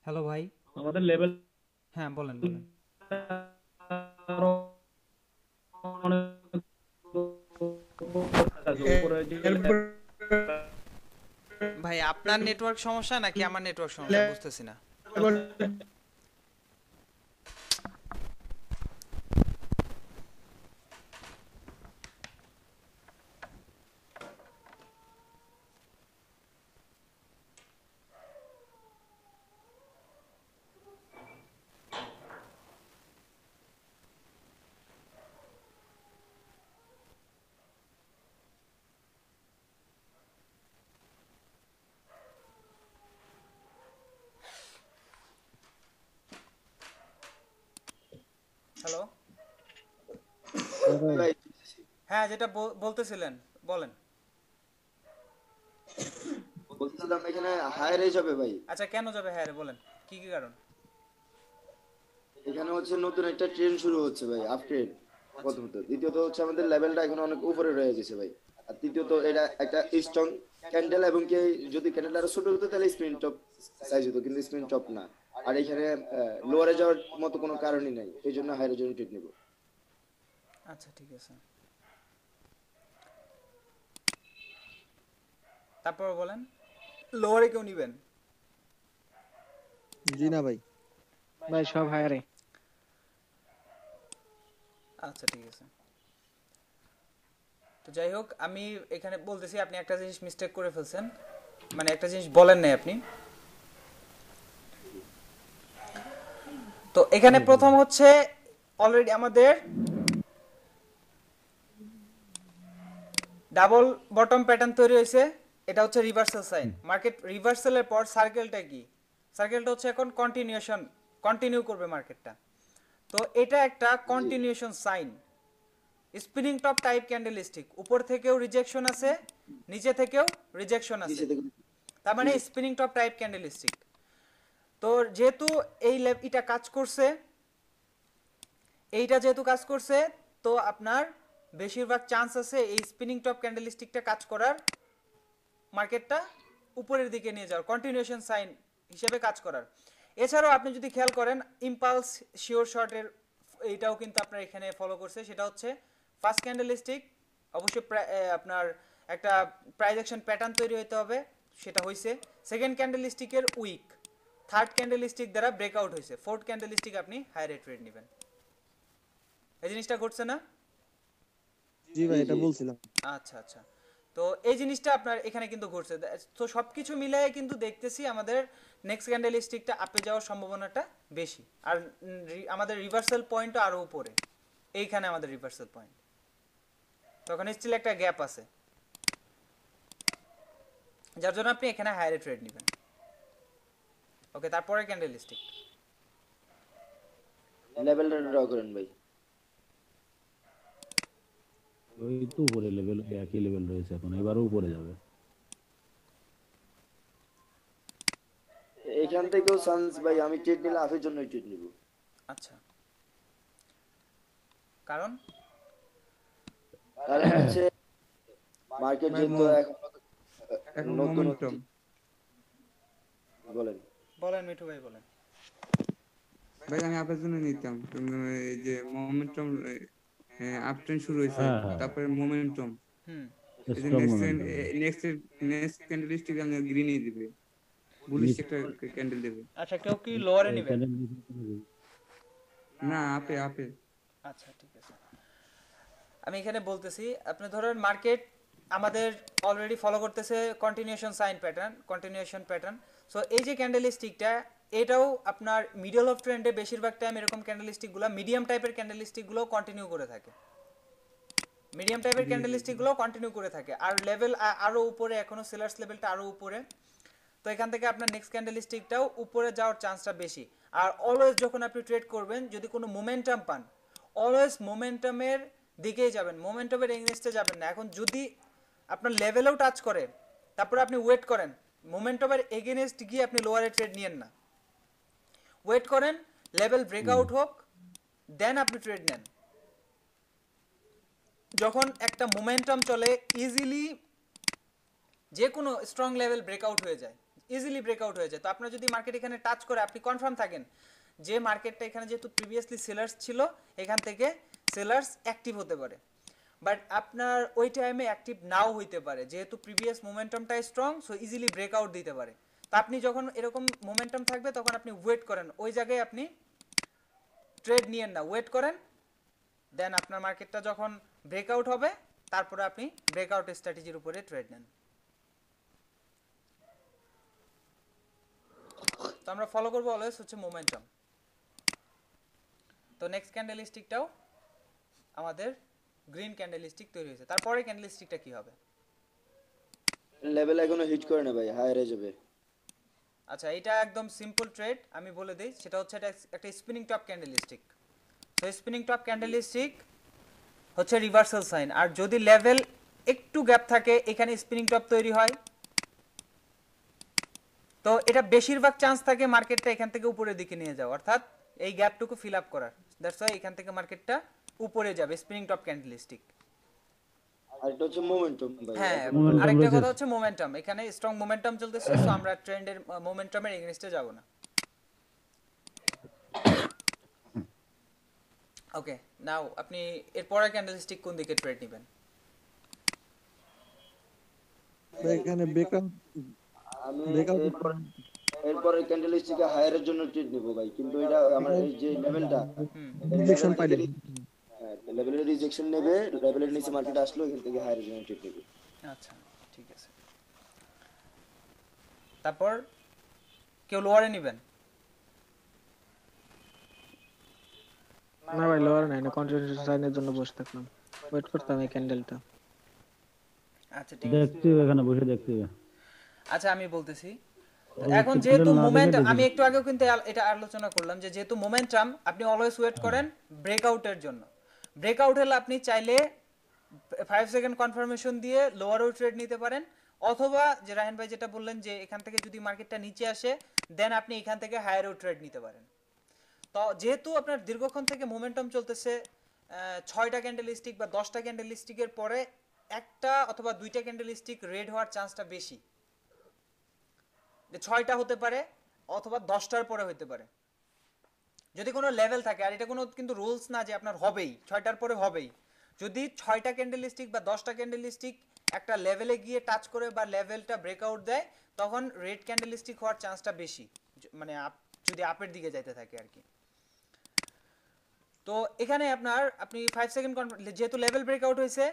A: হ্যালো ভাই,
E: আমাদের লেভেল,
A: হ্যাঁ বলেন বলেন। ভাই আপনার নেটওয়ার্ক সমস্যা নাকি আমার নেটওয়ার্ক সমস্যা বুঝতেছি না। হ্যালো হ্যাঁ, যেটা বলতেছিলেন বলেন।
B: বলছিলাম এখানে হায়ারে যাবে ভাই।
A: আচ্ছা কেন যাবে হায়ারে বলেন, কি কি কারণ?
B: এখানে হচ্ছে নতুন একটা ট্রেন্ড শুরু হচ্ছে ভাই, আপ ট্রেন্ড প্রথমত। দ্বিতীয়ত হচ্ছে আমাদের লেভেলটা এখন অনেক উপরে রয়ে গেছে ভাই। আর তৃতীয়ত এটা একটা স্ট্রং ক্যান্ডেল, এবং কি যদি ক্যান্ডেল আরো ছোট হতো তাহলে স্পিন টপ সাইজ হতো, কিন্তু স্পিন টপ না। আর এখানে লোয়ারে যাওয়ার মতো কোনো কারণই নাই, এই জন্য হায়ারের জন্য ট্রেড নিব।
A: আচ্ছা ঠিক আছে। তারপর বলেন লোয়ারে কেউ নিবেন?
H: জি না ভাই।
D: ভাই সব হায়ারে।
A: আচ্ছা ঠিক আছে। তো যাই হোক, আমি এখানে বলতেছি আপনি একটা জিনিস মিস্টেক করে ফেলছেন, মানে একটা জিনিস বলেন নাই আপনি। তো এখানে প্রথম হচ্ছে অলরেডি আমাদের ডাবল বটম প্যাটার্ন তৈরি হয়েছে, এটা হচ্ছে রিভার্সাল সাইন। মার্কেট রিভার্সালের পর সার্কেলটা কি? সার্কেলটা হচ্ছে এখন কন্টিনিউ করবে মার্কেটটা। তো এটা একটা continuation sign, spinning top type candlestick, উপর থেকেও রিজেকশন আছে, নিচে থেকেও রিজেকশন আছে, তার মানে স্পিনিং টপ টাইপ ক্যান্ডেলস্টিক। তো যেহেতু এটা কাজ করছে, এইটা যেহেতু কাজ করছে, তো আপনার বেশিরভাগ চান্স আছে এই স্পিনিং টপ ক্যান্ডেলস্টিকটা কাজ করার, মার্কেটটা উপরের দিকে নিয়ে যাওয়ার, কন্টিনিউশন সাইন হিসেবে কাজ করার। এছাড়াও আপনি যদি খেয়াল করেন ইম্পালস শিওর শর্টের এইটাও কিন্তু আপনার এখানে ফলো করছে, সেটা হচ্ছে ফার্স্ট ক্যান্ডেলস্টিক অবশ্যই আপনার একটা প্রাইস অ্যাকশন প্যাটার্ন তৈরি হতে হবে, সেটা হয়েছে। সেকেন্ড ক্যান্ডেলস্টিকের উইক, থার্ড ক্যান্ডেলস্টিক দ্বারা ব্রেকআউট হয়েছে, ফোর্থ ক্যান্ডেলস্টিক আপনি হায়ার ট্রেড নেবেন। এই জিনিসটা ঘটছে না?
H: জি ভাই এটা বলছিলাম।
A: আচ্ছা আচ্ছা, তো এই জিনিসটা আপনার এখানে কিন্তু ঘটছে। তো সবকিছু মিলিয়ে কিন্তু দেখতেছি আমাদের নেক্সট ক্যান্ডেলস্টিকটা আপে যাওয়ার সম্ভাবনাটা বেশি, আর আমাদের রিভার্সাল পয়েন্টও আরো উপরে, এইখানে আমাদের রিভার্সাল পয়েন্ট, তখন স্টিল একটা গ্যাপ আছে, যার জন্য আপনি এখানে হায়ার ট্রেড নেবেন। ওকে, তারপরে ক্যান্ডেলস্টিক
B: লেভেলটা ড্র করেন ভাই।
G: ওই তো উপরে লেভেল, একই লেভেল রয়েছে এখন, এবারও উপরে যাবে।
B: এখান থেকেও চান্স ভাই, আমি ট্রেড নিলে হাফের জন্য ট্রেড নিব।
A: আচ্ছা, কারণ
B: কারণ হচ্ছে মার্কেট যেহেতু
F: এখন
B: নতুন
F: মোমেন্টাম।
B: বলেন
A: বলেন মিঠু ভাই বলেন।
F: ভাই আমি আপনার জন্য নিতাম, কিন্তু এই যে মোমেন্টাম আপ ট্রেন্ড শুরু হয়েছে,
G: হ্যাঁ, হ্যাঁ।
F: তারপরে মোমেন্টাম,
A: হুম,
F: এই যে
G: স্ট্রং মোমেন্টাম।
F: নেক্সট ক্যান্ডেলস্টিক আমি গ্রিনই দিবে, বুলিশ একটা ক্যান্ডেল দেবে।
A: আচ্ছা কেউ কি লোয়ারে নেবেন?
F: না আপে আপে।
A: আচ্ছা ঠিক আছে, আমি এখানে বলতেছি আপনি ধরেন মার্কেট আমাদের অলরেডি ফলো করতেছে continuation sign pattern, continuation pattern. So এই যে ক্যান্ডেলস্টিকটা, এটাও আপনার মিডল অফ ট্রেন্ডে বেশিরভাগ টাইম এরকম ক্যান্ডেলস্টিকগুলো, মিডিয়াম টাইপের ক্যান্ডেলস্টিকগুলো কন্টিনিউ করে থাকে, মিডিয়াম টাইপের ক্যান্ডেলস্টিকগুলো কন্টিনিউ করে থাকে, আর লেভেল আরো উপরে, এখনো সেলার্স লেভেলটা আরো উপরে। তো এখান থেকে আপনার নেক্সট ক্যান্ডেলস্টিকটাও উপরে যাওয়ার চান্সটা বেশি। আর অলওয়েজ যখন আপনি ট্রেড করবেন, যদি কোনো মোমেন্টাম পান, অলওয়েজ মোমেন্টামের দিকেই যাবেন, মোমেন্টামের এগেনস্টে যাবেন না। এখন যদি আপনার লেভেলেও টাচ করে, তারপরে আপনি ওয়েট করেন, মোমেন্টামের এগেনস্ট গিয়ে আপনি লোয়ারে ট্রেড নিয়েন না, ওয়েট করেন লেভেল ব্রেকআউট হোক, দেন আপনি ট্রেড নেন। যখন একটা মোমেন্টাম চলে, ইজিলি যে কোনো স্ট্রং লেভেল ব্রেকআউট হয়ে যায়, ইজিলি ব্রেকআউট হয়ে যায়। তো আপনার যদি মার্কেট এখানে টাচ করে, আপনি কনফার্ম থাকেন যে মার্কেটটা এখানে যেহেতু প্রিভিয়াসলি সেলার্স ছিল, এখান থেকে সেলার্স অ্যাক্টিভ হতে পারে, বাট আপনার ওই টাইমে অ্যাক্টিভ নাও হইতে পারে, যেহেতু প্রিভিয়াস মোমেন্টামটা স্ট্রং, সো ইজিলি ব্রেকআউট দিতে পারে। তো আপনি যখন এরকম মোমেন্টাম থাকবে, তখন আপনি ওয়েট করেন, ওই জায়গায় আপনি ট্রেড নিয়েন না, ওয়েট করেন, দেন আপনার মার্কেটটা যখন ব্রেকআউট হবে, তারপরে আপনি ব্রেকআউট স্ট্র্যাটেজির উপরে ট্রেড নেন। তো আমরা ফলো করবো অলওয়েজ হচ্ছে মোমেন্টাম। তো নেক্সট ক্যান্ডেলস্টিকটাও আমাদের গ্রিন ক্যান্ডেলস্টিক তৈরি হয়েছে, তারপরে ক্যান্ডেলস্টিকটা কি হবে?
B: লেভেল এখনো হিট করে না ভাই, হায়ারে যাবে।
A: আচ্ছা, এটা একদম সিম্পল ট্রেড, আমি বলে দিই, সেটা হচ্ছে একটা স্পিনিং টপ ক্যান্ডেলস্টিক। তো স্পিনিং টপ ক্যান্ডেলস্টিক হচ্ছে রিভার্সাল সাইন, আর যদি লেভেল একটু গ্যাপ থাকে, এখানে স্পিনিং টপ তৈরি হয়, তো এটা বেশিরভাগ চান্স থাকে মার্কেটটা এখান থেকে উপরের দিকে নিয়ে যাওয়া, অর্থাৎ এই গ্যাপটুকু ফিল আপ করার। দ্যাটস ওয়াই এখান থেকে মার্কেটটা উপরে যাবে, স্পিনিং টপ ক্যান্ডেলস্টিক।
B: আর এটা হচ্ছে মোমেন্টাম ভাই।
A: হ্যাঁ,
G: Momentum
A: আরেকটা
G: রয়েছে।
A: কথা হচ্ছে মোমেন্টাম, এখানে স্ট্রং মোমেন্টাম চলতেছে, সো আমরা ট্রেন্ডের মোমেন্টামের এগেইনস্টে যাব না। ওকে, নাও আপনি এরপরে ক্যান্ডেলস্টিক কোন দিকে ট্রেড নেবেন?
H: ভাই এখানে ব্রেকআউট
B: আমি
H: ব্রেকআউট
B: এরপরে ক্যান্ডেলস্টিকে হায়ারের জন্য ট্রেড নিব ভাই, কিন্তু এটা আমার এই যে লেভেলটা
H: রিজেকশন পাইলে
B: লেভেলের রিজেকশন নেবে, লেভেলের নিচে মার্কেট আসলো, এখান থেকে হায়ারের জন্য ট্রেড নেবে।
A: আচ্ছা ঠিক আছে, তারপর কেউ লোয়ারে নেবেন?
D: না ভাই লোয়ার নাই, না কন্টিনিউয়াস সাইনের জন্য বসে থাকলাম, ওয়েট করতাম এই ক্যান্ডেলটা।
A: আচ্ছা ঠিক আছে,
G: দেখতে হবে, এখানে বসে দেখতে হবে।
A: আচ্ছা আমি বলতেছি এখন যেহেতু মোমেন্ট, আমি একটু আগেও কিন্তু এটা আলোচনা করলাম যে যেহেতু মোমেন্টাম আপনি অলওয়েজ ওয়েট করেন ব্রেকআউটের জন্য। ব্রেকআউট হলে আপনি চাইলে 5 সেকেন্ড কনফার্মেশন দিয়ে লোয়ারও ট্রেড নিতে পারেন, অথবা যে রাহেন ভাই যেটা বললেন যে এখান থেকে যদি মার্কেটটা নিচে আসে দেন আপনি এখান থেকে হায়ারও ট্রেড নিতে পারেন। তো যেহেতু আপনার দীর্ঘক্ষণ থেকে মোমেন্টাম চলতেছে, 6টা ক্যান্ডেলস্টিক বা 10টা ক্যান্ডেলস্টিকের পরে একটা অথবা 2টা ক্যান্ডেলস্টিক রেড হওয়ার চান্সটা বেশি, যে 6টা হতে পারে অথবা 10টার পরে হতে পারে যদি কোনো লেভেল থাকে। আর এটা কোনো কিন্তু রুলস না যে আপনার হবেই 6টার পরে হবেই। যদি 6টা ক্যান্ডেলস্টিক বা 10টা ক্যান্ডেলস্টিক একটা লেভেলে গিয়ে টাচ করে বা লেভেলটা ব্রেকআউট দেয় তখন রেড ক্যান্ডেলস্টিক হওয়ার চান্সটা বেশি, মানে যদি আপের দিকে যাইতে থাকে আর কি। তো এখানে আপনি 5 সেকেন্ড যেহেতু লেভেল ব্রেকআউট হয়েছে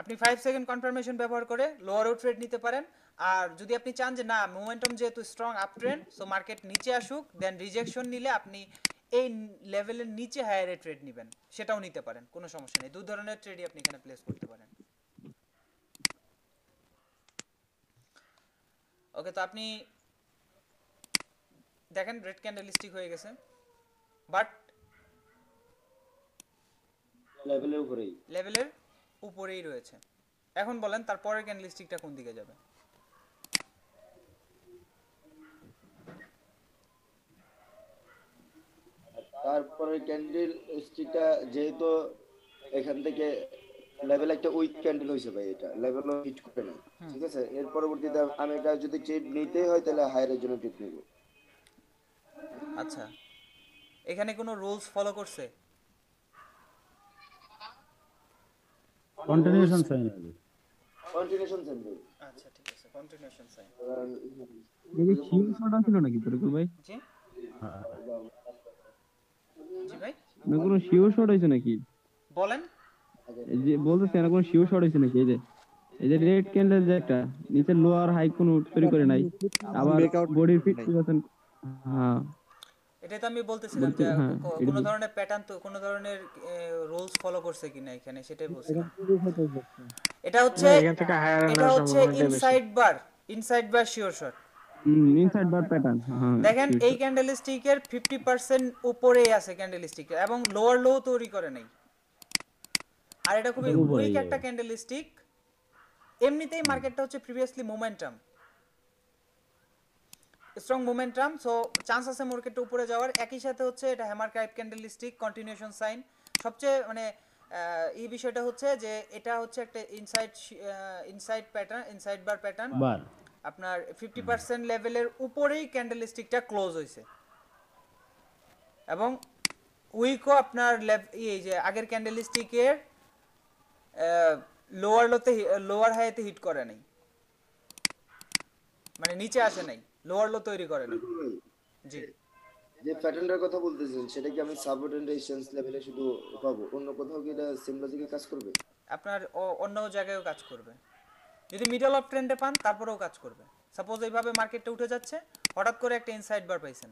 A: আপনি 5 সেকেন্ড কনফার্মেশন ব্যবহার করে লোয়ারও ট্রেড নিতে পারেন। আর যদি আপনি চান যে না মোমেন্টাম যেহেতু strong up trend, so market নিচে আসুক দেন রিজেকশন নিলে আপনি এই লেভেলের নিচে হায়ারে ট্রেড নেবেন, সেটাও নিতে পারেন, কোনো সমস্যা নেই। দুই ধরনের ট্রেডই আপনি এখানে প্লেস করতে পারেন। ওকে, তো আপনি দেখেন রেড ক্যান্ডেলস্টিক হয়ে গেছে বাট লেভেলের উপরেই রয়েছে। এখন বলেন তারপরের ক্যান্ডেলস্টিকটা কোন দিকে যাবে?
B: তারপরে ক্যান্ডেল স্টিকটা যেহেতু এখান থেকে লেভেল একটা উইক ক্যান্ডেল হয়েছে ভাই, এটা লেভেল হিট করে না, ঠিক আছে। এর পরবর্তীতে আমি এটা যদি ট্রেড নিতেই হয় তাহলে হায়ারের জন্য ট্রেড নিব।
A: আচ্ছা, এখানে কোনো রুলস ফলো করছে?
G: কন্টিনিউশন সাইন আছে,
B: কন্টিনিউশন সাইন।
A: আচ্ছা ঠিক আছে, কন্টিনিউশন সাইন।
E: এই যে শিওর শট আছিল নাকি তোর ভাই?
A: জি জি ভাই,
E: না কোনো শিওর শট হইছে নাকি?
A: বলেন।
E: এই যে বলতেছে না কোনো শিওর শট হইছে নাকি? এই যে রেড ক্যান্ডেল যে একটা নিচে লোয়ার হাই কোনো তৈরি করে নাই, আবার বডির 50%। হ্যাঁ
A: এটাই তো আমি বলতেছিলাম যে কোনো ধরনের প্যাটার্ন, তো কোনো ধরনের রুলস ফলো করছে কিনা এখানে, সেটাই বলছিলাম। এটা হচ্ছে ইনসাইড বার শিওর শট,
E: ইনসাইড বার প্যাটার্ন। হ্যাঁ
A: দেখেন এই ক্যান্ডেলস্টিকের 50% উপরেই আছে ক্যান্ডেলস্টিক এবং লোয়ার লো তৈরি করে নাই। আর এটা খুবই উইক একটা ক্যান্ডেলস্টিক। এমনিতেই মার্কেটটা হচ্ছে previously momentum, strong momentum, so chance আছে মার্কেটটা উপরে যাওয়ার। একই সাথে হচ্ছে এটা হ্যামার ক্রাইব ক্যান্ডেলস্টিক, কন্টিনিউশন সাইন। সবচেয়ে মানে এই বিষয়টা হচ্ছে যে এটা হচ্ছে একটা ইনসাইড প্যাটার্ন, ইনসাইড বার প্যাটার্ন। আপনার 50% লেভেলের উপরেই ক্যান্ডেলস্টিকটা ক্লোজ হয়েছে এবং উইকও আপনার এই যে আগের ক্যান্ডেলস্টিকের লোয়ার হাইতে হিট করে নাই, মানে নিচে আসে নাই, লোয়ার লো তৈরি করে নাই। জি,
B: যে প্যাটার্নটার কথা বলতেছেন সেটা কি আমি সাপোর্ট এন্ড রেজিস্ট্যান্স লেভেলে শুধু পাবো, অন্য কোথাও কি এটা সেম লজিকে কাজ করবে?
A: আপনার অন্য জায়গায়ও কাজ করবে। যদি মিডল অফ ট্রেন্ডে পান তারপরেও কাজ করবে। সাপোজ এইভাবে মার্কেটটা উঠে যাচ্ছে, হঠাৎ করে একটা ইনসাইড বার পাইছেন,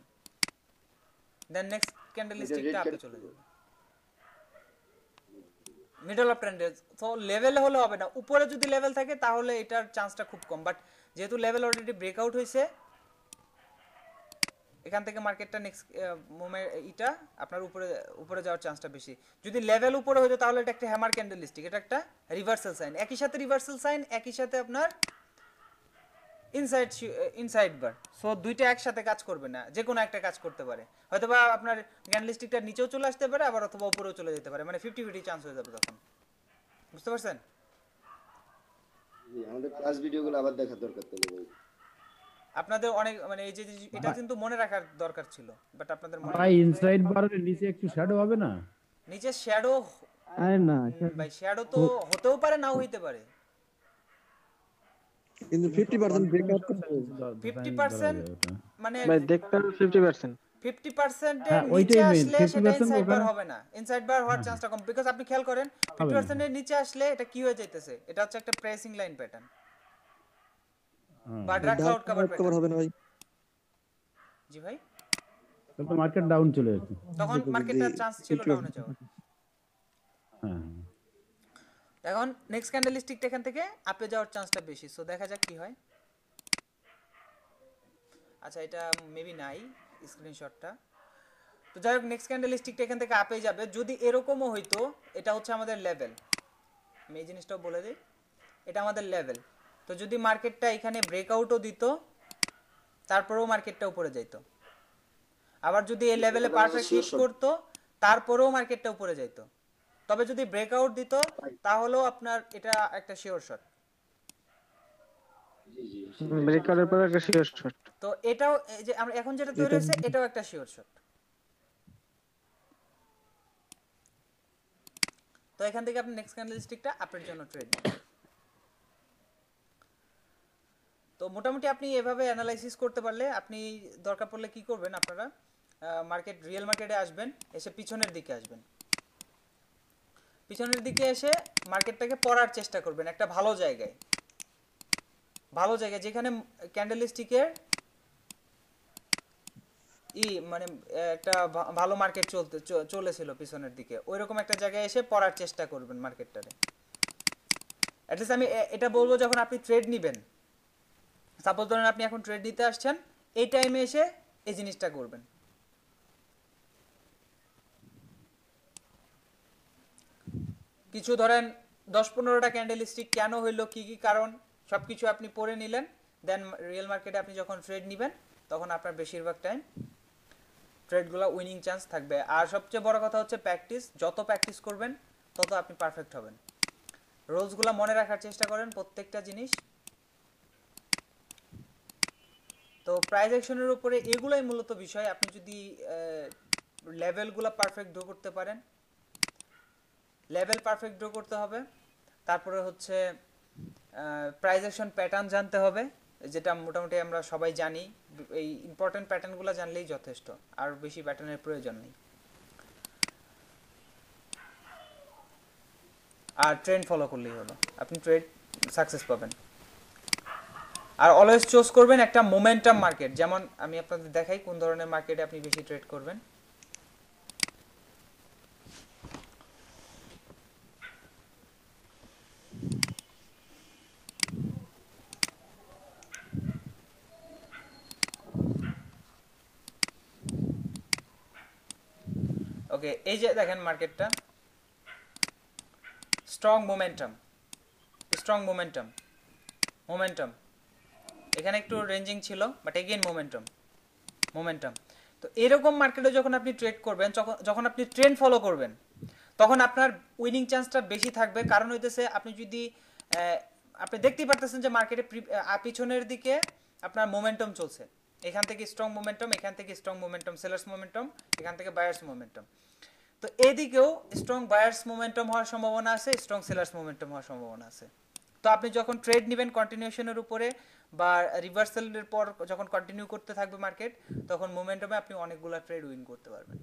A: দেন নেক্সট ক্যান্ডেলস্টিকটা আপে চলে যাবে মিডল অফ ট্রেন্ডে। তো লেভেলে হলে হবে না, উপরে যদি লেভেল থাকে তাহলে এটার চান্সটা খুব কম। বাট যেহেতু লেভেল অলরেডি ব্রেকআউট হয়েছে, এখান থেকে মার্কেটটা নেক্সট এটা আপনার উপরে যাওয়ার চান্সটা বেশি। যদি লেভেল উপরে হতো তাহলে এটা একটা হ্যামার ক্যান্ডেলস্টিক, এটা একটা রিভার্সাল সাইন, একই সাথে রিভার্সাল সাইন, একই সাথে আপনার ইনসাইড বার। সো দুইটা একসাথে কাজ করবে না, যে কোনো একটা কাজ করতে পারে। হয়তোবা আপনার ক্যান্ডেলস্টিকটা নিচেও চলে আসতে পারে, আবার অথবা উপরেও চলে যেতে পারে, মানে 50-50 চান্স হয়ে যাবে তখন। বুঝতে পারছেন?
B: আমাদের ক্লাস ভিডিওগুলো আবার দেখা দরকার তাহলে ভাই।
A: আপনাদের অনেক মানে এই যে এটা কিন্তু মনে রাখার দরকার ছিল, বাট আপনাদের মনে
G: ভাই ইনসাইড বারের নিচে একটু শ্যাডো হবে না?
A: নিচে শ্যাডো,
E: আরে না
A: ভাই শ্যাডো তো হতেও পারে নাও হইতে পারে।
H: কিন্তু 50% ব্রেকআউট করতে
A: 50% মানে
D: ভাই দেখতে হবে 50%।
A: 50% এর
G: হ্যাঁ,
A: নিচে
G: ওইটাই মেইন।
A: আসলে সেটা
G: 50%
A: ইনসাইড বার
G: ওখানে
A: হবে না, ইনসাইড বার হওয়ার চান্সটা কম, বিকজ আপনি খেয়াল করেন
G: হবে না।
A: 50% এর নিচে আসলে এটা কি হয়ে যাইতেছে, এটা হচ্ছে একটা প্রেসিং লাইন প্যাটার্ন বা drug cloud cover
H: cover
A: pattern.
H: হবে না ভাই।
A: জি ভাই,
G: তখন তো মার্কেট ডাউন চলে যাচ্ছে।
A: তখন মার্কেটের চান্স ছিল ডাউনে যাওয়ার।
G: হ্যাঁ,
A: এখন নেক্সট ক্যান্ডেলস্টিকটা এখান থেকে আপে যাওয়ার চান্সটা বেশি, সো দেখা যাক কি হয়। আচ্ছা, এটা মেবি নাই স্ক্রিনশটটা। তো যাই হোক, নেক্সট ক্যান্ডেলস্টিকটা এখান থেকে আপে যাবে। যদি এরকমও হইতো, এটা হচ্ছে আমাদের লেভেল, আমি এই জিনিসটাও বলে দিই, এটা আমাদের লেভেল। তো যদি মার্কেটটা এখানে ব্রেকআউটও দিত, তারপরেও মার্কেটটা উপরে যাইতো। আবার যদি এই লেভেলে পারফেক্ট হিট করতো, তারপরেও মার্কেটটা উপরে যাইতো। তবে যদি ব্রেকআউট দিত, তাহলেও আপনার এটা একটা শিওর শট।
D: ব্রেকআউটের পর একটা শিওর শট।
A: তো এটাও এই যে আমরা এখন যেটা তৈরি হয়েছে, এটাও একটা শিওর শট। তো এখান থেকে আপনি নেক্সট ক্যান্ডেলস্টিকটা আপনার জন্য ট্রেড নেবেন। তো মোটামুটি আপনি এভাবে অ্যানালাইসিস করতে পারলে, আপনি দরকার পড়লে কি করবেন, আপনারা রিয়েল মার্কেটে আসবেন, এসে পিছনের দিকে আসবেন। পিছনের দিকে এসে মার্কেটটাকে পড়ার চেষ্টা করবেন একটা ভালো জায়গায়, যেখানে ক্যান্ডেলস্টিকের মানে একটা ভালো মার্কেট চলেছিল পিছনের দিকে, ওইরকম একটা জায়গায় এসে পড়ার চেষ্টা করবেন মার্কেটটারে। অ্যাটলিস্ট আমি এটা বলবো, যখন আপনি ট্রেড নেবেন, সাপোজ ধরেন আপনি এখন ট্রেড নিতে আসছেন, এই টাইমে এসে এই জিনিসটা করবেন। কিছু ধরেন 10-15টা ক্যান্ডেলস্টিক কেন হইলো, কি কি কারণ, সবকিছু আপনি পড়ে নিলেন, দেন রিয়েল মার্কেটে আপনি যখন ট্রেড নেবেন, তখন আপনার বেশিরভাগ টাইম ট্রেডগুলো উইনিং চান্স থাকবে। আর সবচেয়ে বড় কথা হচ্ছে প্র্যাকটিস, যত প্র্যাকটিস করবেন তত আপনি পারফেক্ট হবেন। রুলসগুলো মনে রাখার চেষ্টা করেন, প্রত্যেকটা জিনিস। তো প্রাইস অ্যাকশনের উপরে এগুলাই মূলত বিষয়। আপনি যদি লেভেলগুলো পারফেক্ট ড্র করতে পারেন, লেভেল পারফেক্ট ড্র করতে হবে, তারপরে হচ্ছে প্রাইস অ্যাকশন প্যাটার্ন জানতে হবে, যেটা মোটামুটি আমরা সবাই জানি। এই ইম্পর্টেন্ট প্যাটার্নগুলো জানলেই যথেষ্ট, আর বেশি প্যাটার্নের প্রয়োজন নেই। আর ট্রেন্ড ফলো করলেই হলো, আপনি ট্রেড সাকসেস পাবেন। আর অলওয়েজ চুজ করবেন একটা মোমেন্টাম মার্কেট। যেমন আমি আপনাদের দেখাই কোন ধরনের মার্কেটে আপনি বেশি ট্রেড করবেন। ওকে, এই যে দেখেন মার্কেটটা স্ট্রং মোমেন্টাম, এখানে একটু রেঞ্জিং ছিল, বাট এগেইন মোমেন্টাম। তো এরকম মার্কেটে যখন আপনি ট্রেড করবেন, যখন আপনি ট্রেন্ড ফলো করবেন, তখন আপনার উইনিং চান্সটা বেশি থাকবে। কারণ হইতেছে, আপনি যদি আপনি দেখতেই পারতেছেন যে মার্কেটে পিছনের দিকে আপনার মোমেন্টাম চলছে, এখান থেকে স্ট্রং মোমেন্টাম, এখান থেকে স্ট্রং মোমেন্টাম, সেলার্স মোমেন্টাম, এখান থেকে বায়ার্স মোমেন্টাম। তো এদিকেও স্ট্রং বায়ার্স মোমেন্টাম হওয়ার সম্ভাবনা আছে, স্ট্রং সেলার্স মোমেন্টাম হওয়ার সম্ভাবনা আছে। তো আপনি যখন ট্রেড নেবেন কন্টিনিউশনের উপরে বা রিভার্সালের পর যখন কন্টিনিউ করতে থাকবে মার্কেট, তখন মোমেন্টামে আপনি অনেকগুলো ট্রেড উইন করতে পারবেন।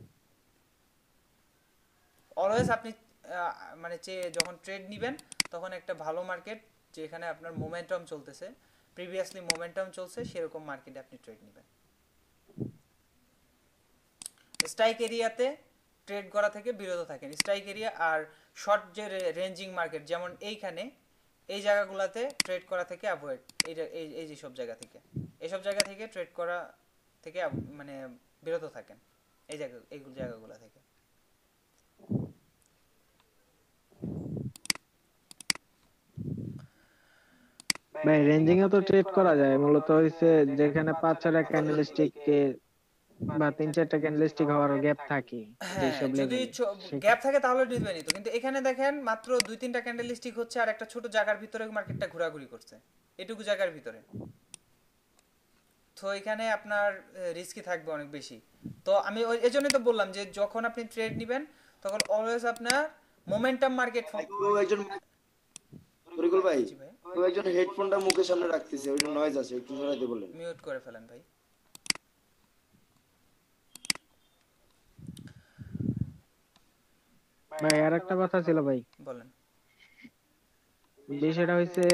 A: অলওয়েজ আপনি মানে যখন ট্রেড নেবেন, তখন একটা ভালো মার্কেট যেখানে আপনার মোমেন্টাম চলতেছে, প্রিভিয়াসলি মোমেন্টাম চলছে, সেরকম মার্কেটে আপনি ট্রেড নেবেন। স্ট্রাইক এরিয়াতে ট্রেড করা থেকে বিরত থাকেন। স্ট্রাইক এরিয়া আর শর্ট যে রেঞ্জিং মার্কেট, যেমন এইখানে এই জায়গাগুলোতে ট্রেড করা থেকে অ্যাভয়েড, এই যে সব জায়গা থেকে, এইসব জায়গা থেকে ট্রেড করা থেকে মানে বিরত থাকেন, এইগুলো জায়গাগুলো থেকে।
D: ভাই রেঞ্জিং এ তো ট্রেড করা যায়, মূলত হইছে যেখানে 5-6টা ক্যান্ডেলস্টিক বা 3-4টা ক্যান্ডেলস্টিক হওয়ার গ্যাপ থাকে, যেসব
A: যদি গ্যাপ থাকে তাহলে নিবেনই তো। কিন্তু এখানে দেখেন মাত্র 2-3টা ক্যান্ডেলস্টিক হচ্ছে, আর একটা ছোট জায়গার ভিতরে মার্কেটটা ঘোরাঘুরি করছে, এটুকু জায়গার ভিতরে। তো এখানে আপনার রিস্কি থাকবে অনেক বেশি। তো আমি এজন্যই তো বললাম যে যখন আপনি ট্রেড নেবেন, তখন অলওয়েজ আপনার মোমেন্টাম মার্কেট
B: একজন তরিকুল ভাই তো একজন হেডফোনটা মুখের সামনে রাখতেছে, ওইটা নয়েজ আছে, একটু সরাইতে বলেন।
A: মিউট করে ফেলেন ভাই।
D: ভাই আর একটা কথা ছিল ভাই,
A: বলেন।
D: বিষয়টা হয়েছে